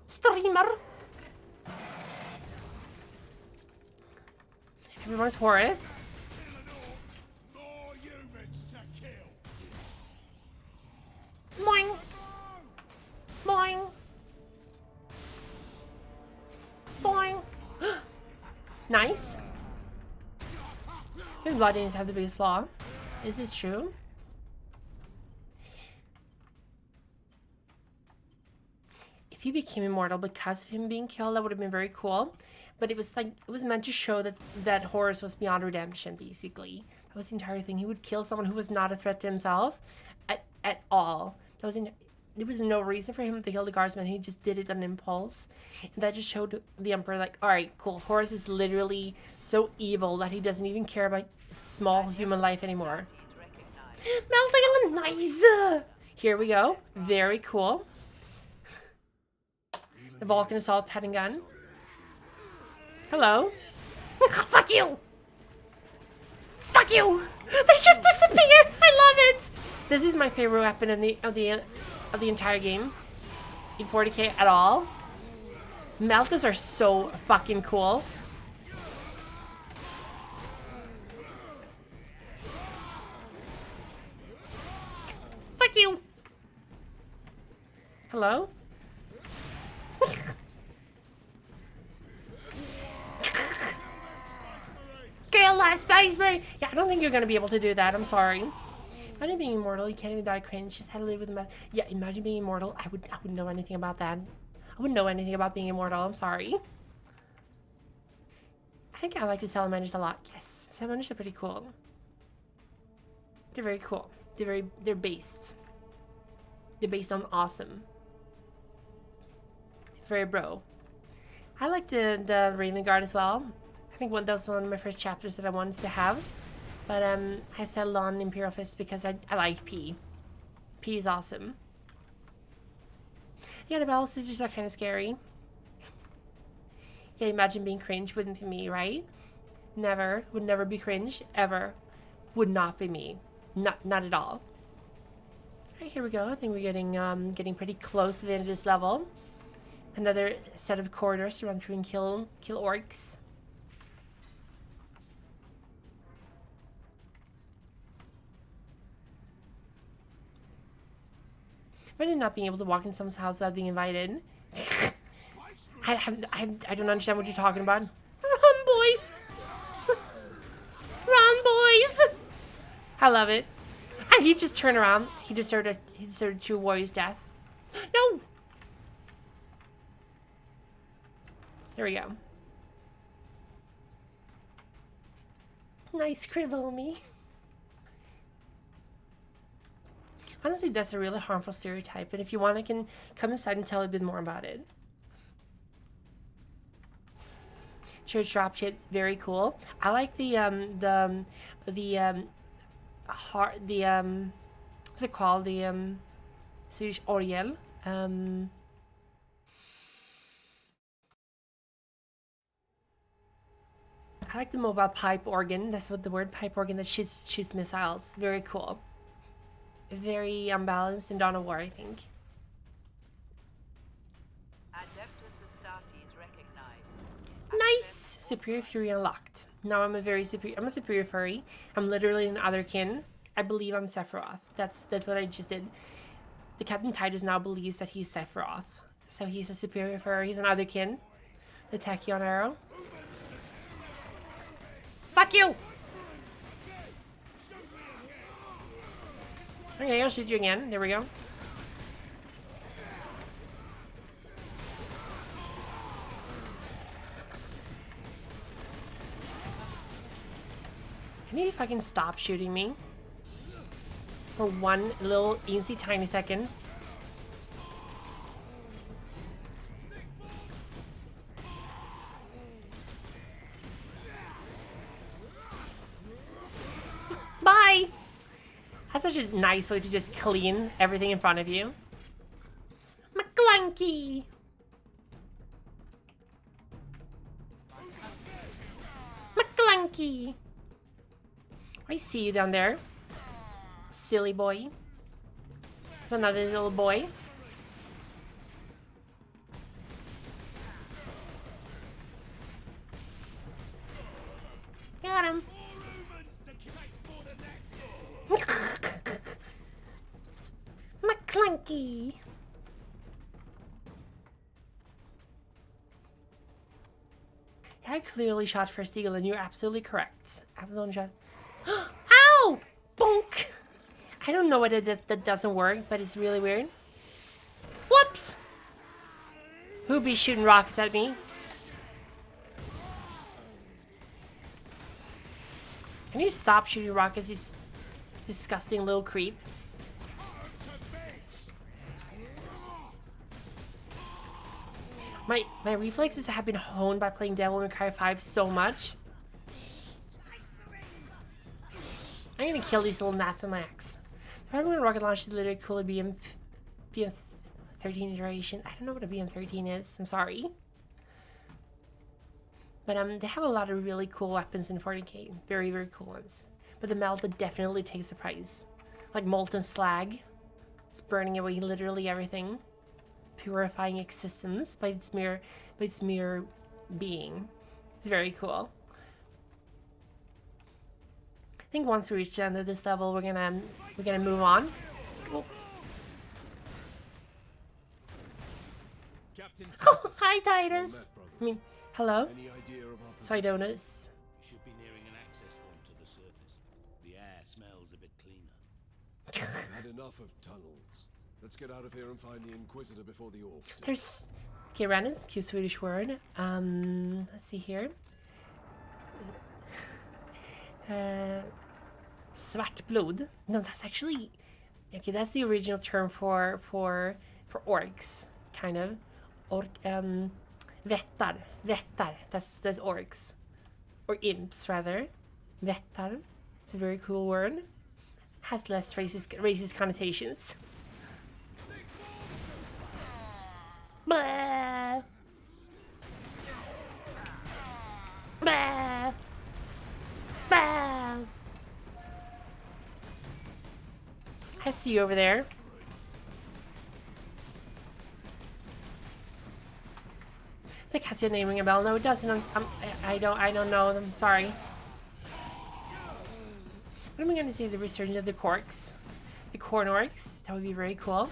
S1: Streamer! Everyone's Horus. Boing! Boing! Boing! Nice. His bodies have the biggest flaw. Is this true? If he became immortal because of him being killed, that would have been very cool. But it was meant to show that Horus was beyond redemption, basically. That was the entire thing. He would kill someone who was not a threat to himself at all. There was no reason for him to kill the guardsman. He just did it on impulse. And that just showed the Emperor, like, alright, cool. Horus is literally so evil that he doesn't even care about small human life anymore. Melting nice! Here we go. Very cool. The Vulcan Assault Pattern Gun. Hello. Fuck you! Fuck you! They just disappeared! I love it! This is my favorite weapon of the entire game. In 40k at all. Meltas are so fucking cool. Fuck you! Hello? Girl last Spaceberry! Yeah, I don't think you're gonna be able to do that. I'm sorry. Imagine being immortal. You can't even die cringe. Just had to live with him. Yeah, imagine being immortal. I wouldn't know anything about that. I wouldn't know anything about being immortal. I'm sorry. I think I like the salamanders a lot. Yes, salamanders are pretty cool. They're very cool. They're based. They're based on awesome. Very bro. I like the Raven Guard as well. I think that was one of my first chapters that I wanted to have. But I settled on Imperial Fist because I like P. P is awesome. Yeah, the Battle Sisters are kind of scary. Yeah, imagine being cringe wouldn't be me, right? Never. Would never be cringe. Ever. Would not be me. Not at all. Alright, here we go. I think we're getting pretty close to the end of this level. Another set of corridors to run through and kill orcs. Imagine not being able to walk in someone's house without being invited. I don't understand what you're talking about. Run, boys! Run, boys! I love it. And he just turned around. He deserted True Warrior's death. No! There we go. Nice cribble me. Honestly, that's a really harmful stereotype, and if you want, I can come inside and tell you a bit more about it. Church dropships, very cool. I like the what's it called? The Swedish orgel. I like the mobile pipe organ. That's what the word pipe organ that shoots missiles. Very cool. Very unbalanced in Dawn of War, I think.
S21: Adeptus Astartes recognized.
S1: Nice! Superior Fury unlocked. Now I'm a superior furry. I'm literally an otherkin. I believe I'm Sephiroth. That's what I just did. The Captain Titus now believes that he's Sephiroth. So he's a superior furry. He's an otherkin. The Tachyon arrow. Fuck you! Okay, I'll shoot you again. There we go. Can you fucking stop shooting me? For one little eensy tiny second. Bye! That's such a nice way to just clean everything in front of you. McClunky! McClunky! I see you down there. Silly boy. Another little boy. Got him. McClunky. I clearly shot First Eagle, and you're absolutely correct. I was on shot. Ow! Bonk! I don't know why that doesn't work, but it's really weird. Whoops! Who be shooting rockets at me? Can you stop shooting rockets, you disgusting little creep? My reflexes have been honed by playing Devil May Cry 5 so much. I'm gonna kill these little gnats with my axe. Remember when rocket launch is literally cool, a BM13 iteration? I don't know what a BM13 is. I'm sorry. But they have a lot of really cool weapons in 40k. Very, very cool ones. But the Melta definitely takes the prize. Like Molten Slag. It's burning away literally everything. Purifying existence by its mere being. It's very cool. I think once we reach the end of this level, we're gonna move on. Oh, oh hi Titus. I mean, hello. Sidonus.
S18: Should be nearing an access point to the surface. The air smells a bit cleaner.
S16: Had enough of tunnels. Let's get out of here and find the Inquisitor before the orcs.
S1: There's okay, Random, cute Swedish word. Let's see here. Svartblod. No, that's actually okay. That's the original term for orcs, kind of. Vättar. That's orcs, or imps rather. Vättar. It's a very cool word. Has less racist connotations. Blah. Blah. Blah. I see you over there. I think has your name ring a bell? No, it doesn't. I don't know. I'm sorry. What am I going to see? The resurgence of the Corks, the Corn Orcs. That would be very cool.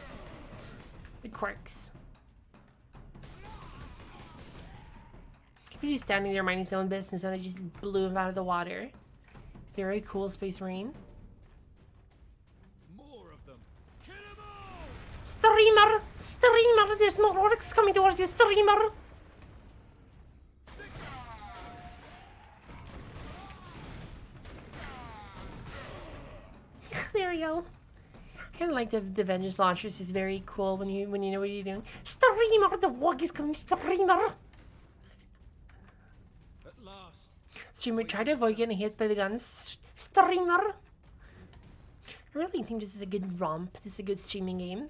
S1: The Corks. He's standing there minding his own business, and I just blew him out of the water. Very cool, Space Marine.
S17: More of them.
S14: Streamer! Streamer! There's more orcs coming towards you, streamer!
S1: There we go. I kind of like the Vengeance launchers. It's very cool when you know what you're doing.
S14: Streamer! The wog is coming, streamer!
S17: At last.
S1: Streamer, try to avoid getting hit by the guns.
S14: Streamer!
S1: I really think this is a good romp. This is a good streaming game.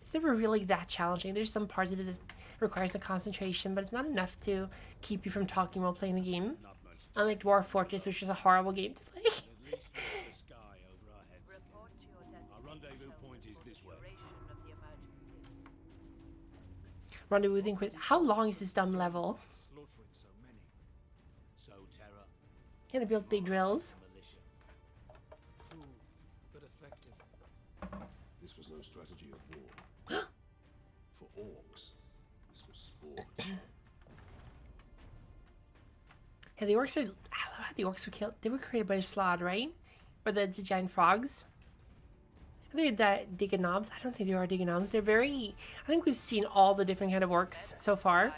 S1: It's never really that challenging. There's some parts of it that requires a concentration, but it's not enough to keep you from talking while playing the game. Unlike Dwarf Fortress, which is a horrible game to play.
S18: Our rendezvous point is this way.
S1: Rendezvous thing. How long is this dumb level?
S18: So, Terra,
S1: Gonna build big drills.
S18: Cruel, but effective.
S16: This was no strategy of war. For orcs, this was sport.
S1: Yeah, the orcs are. I love how the orcs were killed. They were created by Slod, right? Or the giant frogs. Are they that Diganobs? I don't think they are Diganobs. They're very. I think we've seen all the different kind of orcs so far.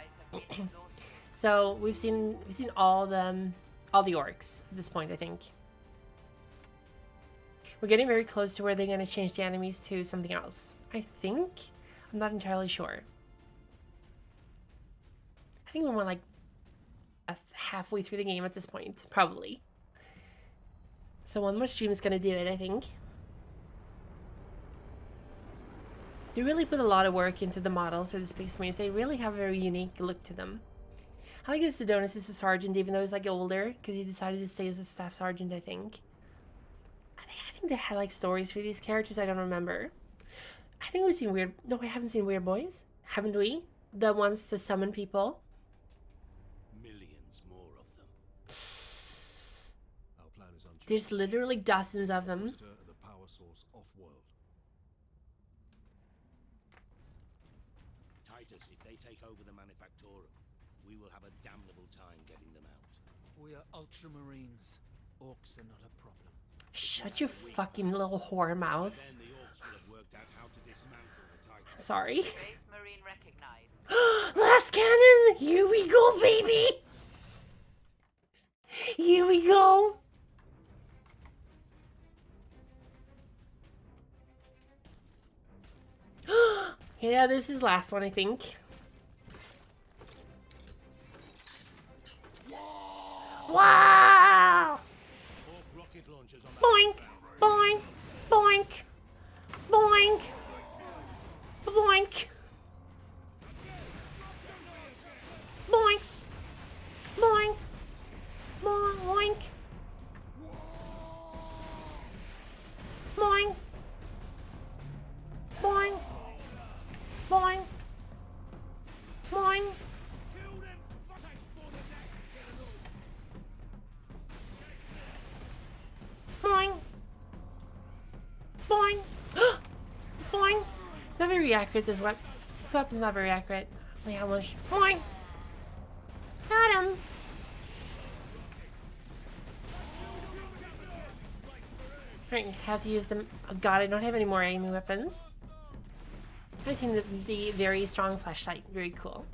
S1: So we've seen all the orcs at this point. I think we're getting very close to where they're going to change the enemies to something else. I think. I'm not entirely sure. I think we're more like halfway through the game at this point, probably. So one more stream is going to do it, I think. They really put a lot of work into the models for the Space Marines. They really have a very unique look to them. I like that Sidonus is a sergeant, even though he's like older, because he decided to stay as a staff sergeant, I think. I think they had like stories for these characters, I don't remember. I think we've seen weird... No, we haven't seen Weird Boys, haven't we? The ones to summon people.
S18: Millions more of them.
S16: Our plan is unchanged.
S1: There's literally dozens of them.
S16: The power source off-world.
S18: Titus, if they take over the Manufactorum, we will have a damnable time getting them out.
S17: We are Ultramarines. Orcs are not a problem.
S1: Shut your fucking little whore mouth.
S18: Then the orcs will have worked out how to dismantle the Titus.
S1: Sorry.
S21: Space Marine recognized.
S1: Last cannon! Here we go, baby! Here we go! Yeah, this is last one, I think. Wow!
S18: Rocket launchers on
S14: Boink, boink, boink, boink, boink, boink, boink, boink, boink, boink, boink, boink. Boing. Boing. Boing.
S1: Not very accurate, this weapon. This weapon's not very accurate. Like how much?
S14: Boing. Got him.
S1: Right, have to use them. Oh god, I don't have any more aiming weapons. I think the very strong flashlight, very cool.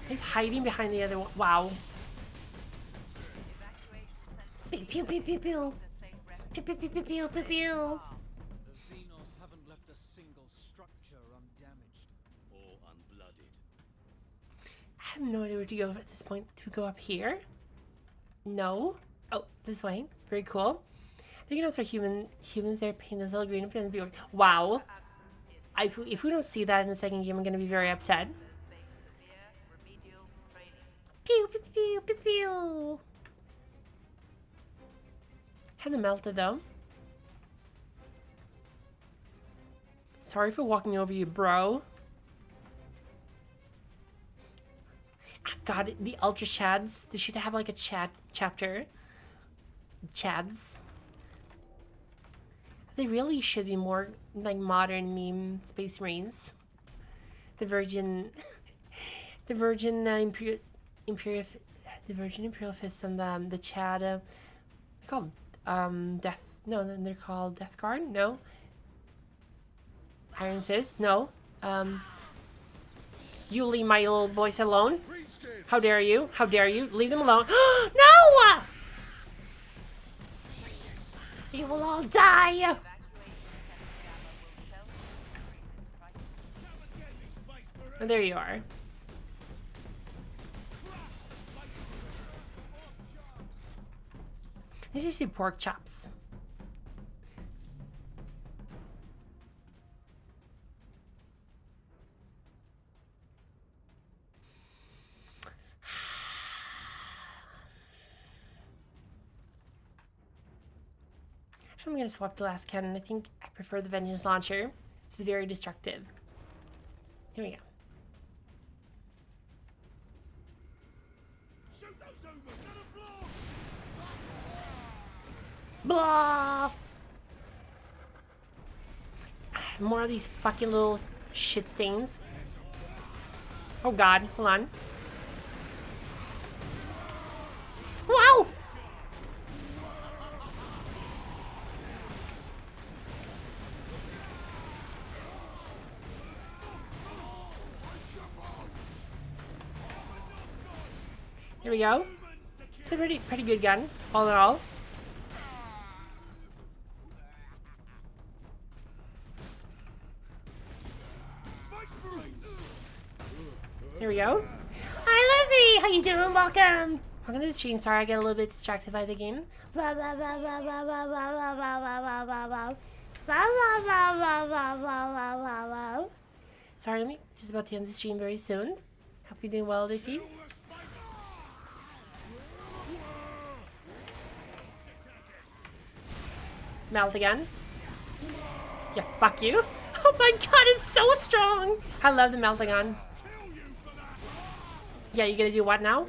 S1: He's hiding behind the other one. Wow.
S14: Pew pew pew pew pew. Pew pew pew pew pew pew pew.
S17: The Xenos haven't left a single structure undamaged.
S18: Or unblooded.
S1: I have no idea where to go at this point. To go up here? No. Oh, this way. Very cool. The Xenos are humans. They're painted this little green. Wow. If we don't see that in the second game, I'm gonna be very upset.
S14: Pew pew pew pew pew.
S1: Had them melted though. Sorry for walking over you, bro. God, the Ultra Chads. They should have like a chat chapter. Chads. They really should be more like modern meme Space Marines. The Virgin Imperial Fists and the Chad. They're called Death. No, then they're called Death Guard. No. Iron Fist. No. You leave my little boys alone. How dare you? How dare you? Leave them alone.
S14: No! You will all die.
S1: Oh, there you are. This is the pork chops. I'm gonna swap the last cannon. I think I prefer the Vengeance Launcher. This is very destructive. Here we go. Blah! More of these fucking little shit stains. Oh god, hold on. Wow! Here we go. It's a pretty good gun, all in all. Here we go.
S14: Hi, Luffy! How you doing? Welcome!
S1: Welcome to the stream. Sorry, I get a little bit distracted by the game. Sorry, I'm just about to end the stream very soon. Hope you're doing well, Luffy. Melt again. Yeah, fuck you. Oh my god, it's so strong! I love the melting gun. Yeah, you gonna do what now?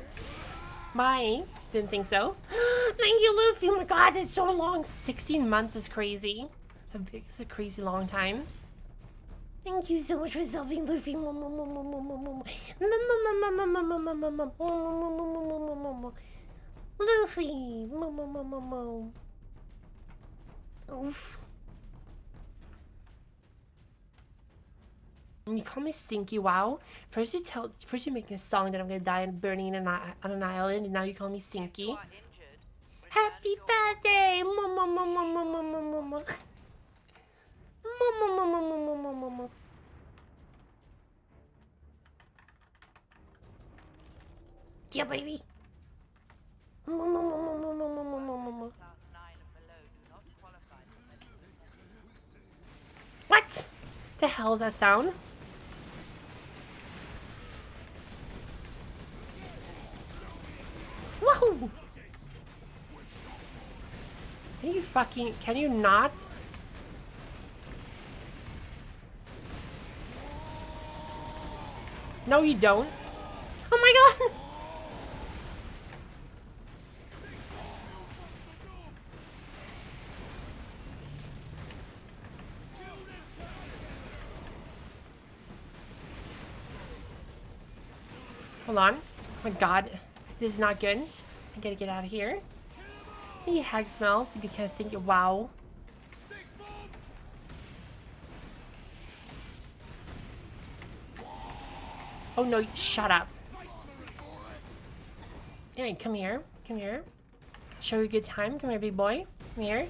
S1: Bye. Didn't think so.
S14: Thank you, Luffy. Oh my god, it's so long.
S1: 16 months is crazy. It's a crazy long time.
S14: Thank you so much for subbing, Luffy. Luffy. Oof.
S1: You call me Stinky, wow. First you make me a song that I'm gonna die and burning on an island, and now you call me Stinky.
S14: Happy birthday! Yeah, baby.
S1: What the hell is that sound? Whoa! Can you not? No, you don't.
S14: Oh my god!
S1: Hold on. Oh my god. This is not good. I gotta get out of here. Any hag smells? You can kind of think, wow. Oh no, shut up. Yeah, come here. Come here. Show you a good time. Come here, big boy. Come here.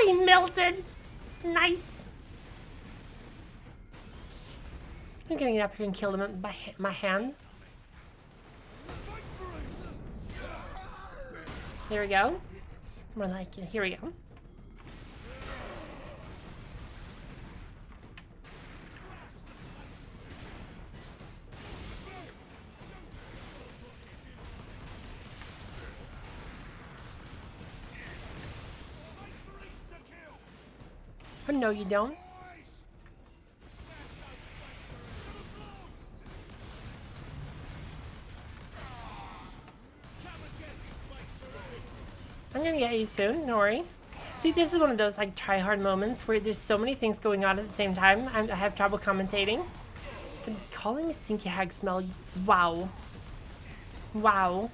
S14: He melted. Nice.
S1: I'm gonna get up here and kill them by my hand. There we go. More like it. Here we go. Oh no, you don't. I'm gonna get you soon, don't worry. See, this is one of those like try-hard moments where there's so many things going on at the same time. I have trouble commentating. But calling me Stinky Hag Smell, wow. Wow.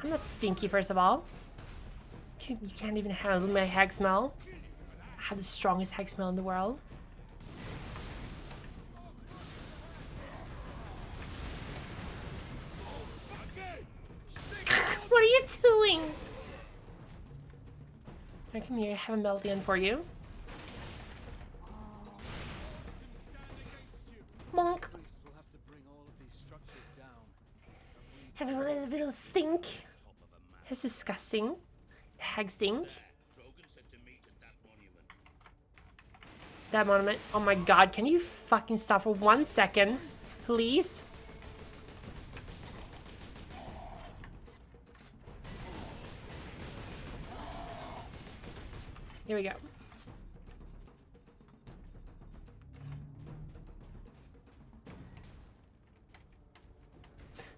S1: I'm not stinky, first of all. You can't even handle my hag smell. I have the strongest hag smell in the world.
S14: What are you doing?
S1: Come here, I have a meltdown for you.
S14: Monk. Everyone has a bit of stink.
S1: It's disgusting. Hag stink. That monument. Oh my god, can you fucking stop for 1 second? Please? Here we go.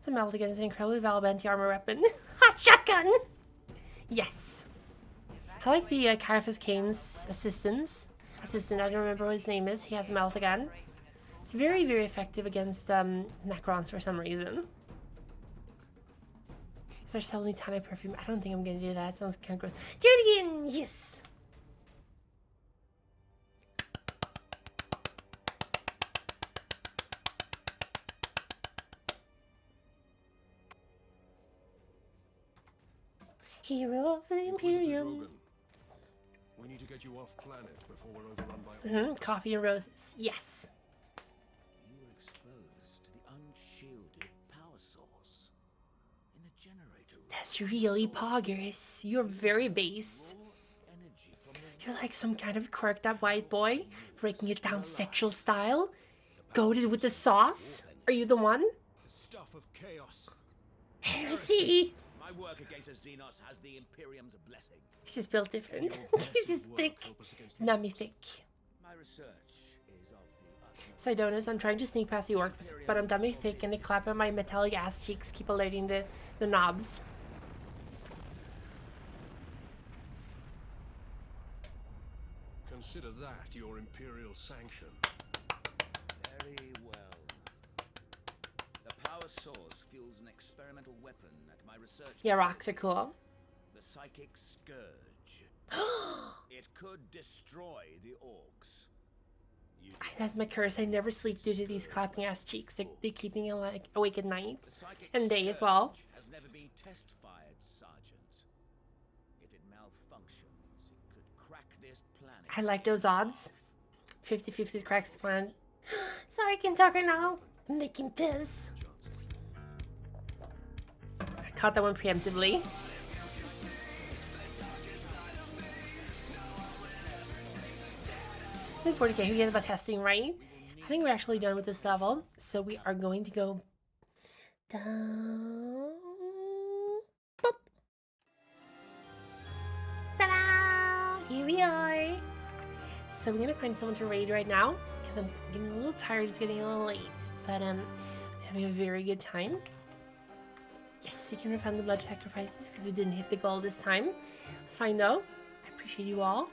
S1: The Meldigan is an incredibly valuable anti-armor weapon.
S14: shotgun!
S1: Yes. I like the Caiaphas Kane's assistant. I don't remember what his name is. He has a melta gun. It's very, very effective against Necrons for some reason. Is there selling Tana perfume? I don't think I'm gonna do that. Sounds kind of gross.
S14: Do it again! Yes! Hero of the Imperium.
S16: We need to get you off planet before we're overrun by
S1: Coffee and roses. Yes.
S19: You were exposed to the unshielded power source in the generator room.
S1: That's really poggers. You're very base. You're like some kind of quirked up white boy, breaking it down sexual style. Goated with the sauce? Are you the one?
S18: The stuff of chaos.
S14: Heresy!
S19: My work against the Xenos has the Imperium's blessing.
S1: He's just built different. He's just thick. Nummy thick.
S19: My research is of the
S1: Sidonis, I'm trying to sneak past the orcs, but I'm dummy thick and the clap on my metallic ass cheeks keep alerting the knobs.
S16: Consider that your Imperial sanction.
S19: Very well. The power source fuels an experimental weapon at my research.
S1: Yeah, rocks are cool.
S19: The psychic scourge. It could destroy the orcs.
S1: That's my curse. I never sleep due to these clapping ass cheeks. They keep me like awake at night and day as well.
S19: Has never been test fired, Sergeant. If it malfunctions, it could crack this planet.
S1: I like those odds. 50-50 cracks the planet.
S14: Sorry, I can talk right now. I'm making this.
S1: I caught that one preemptively. I think 40k, we get about testing, right? I think we're actually done with this level, so we are going to go down. Boop.
S14: Ta-da! Here we are.
S1: So we're gonna find someone to raid right now because I'm getting a little tired. It's getting a little late, but having a very good time. Yes, you can refund the blood sacrifices because we didn't hit the goal this time. It's fine though. I appreciate you all.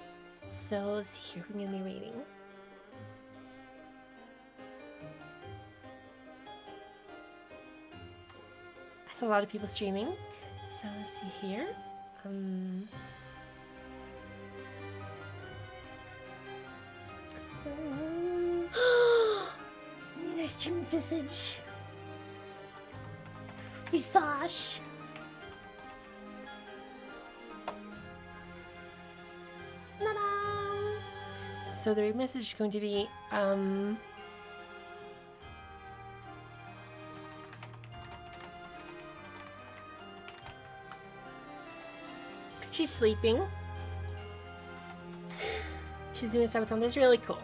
S1: So let's see here. We're gonna be raiding. That's a lot of people streaming. So let's see here.
S14: Nice stream visage. Visage.
S1: So the message is going to be, she's sleeping. She's doing a subathon. That's really cool.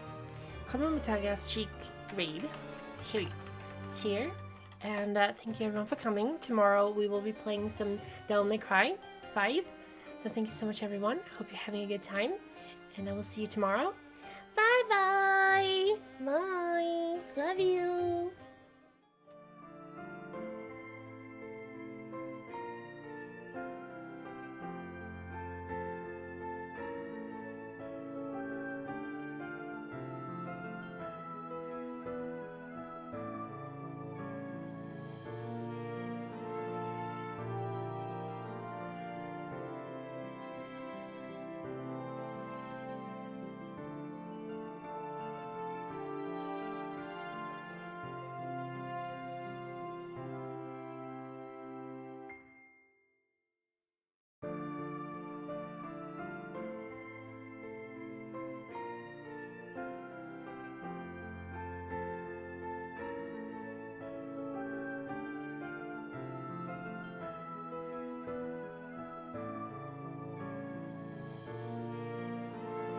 S1: Come on, Metaga's cheek raid. Here you go. It's here. And thank you everyone for coming. Tomorrow we will be playing some Devil May Cry 5. So thank you so much everyone. Hope you're having a good time. And I will see you tomorrow.
S14: Bye-bye. Bye. Love you.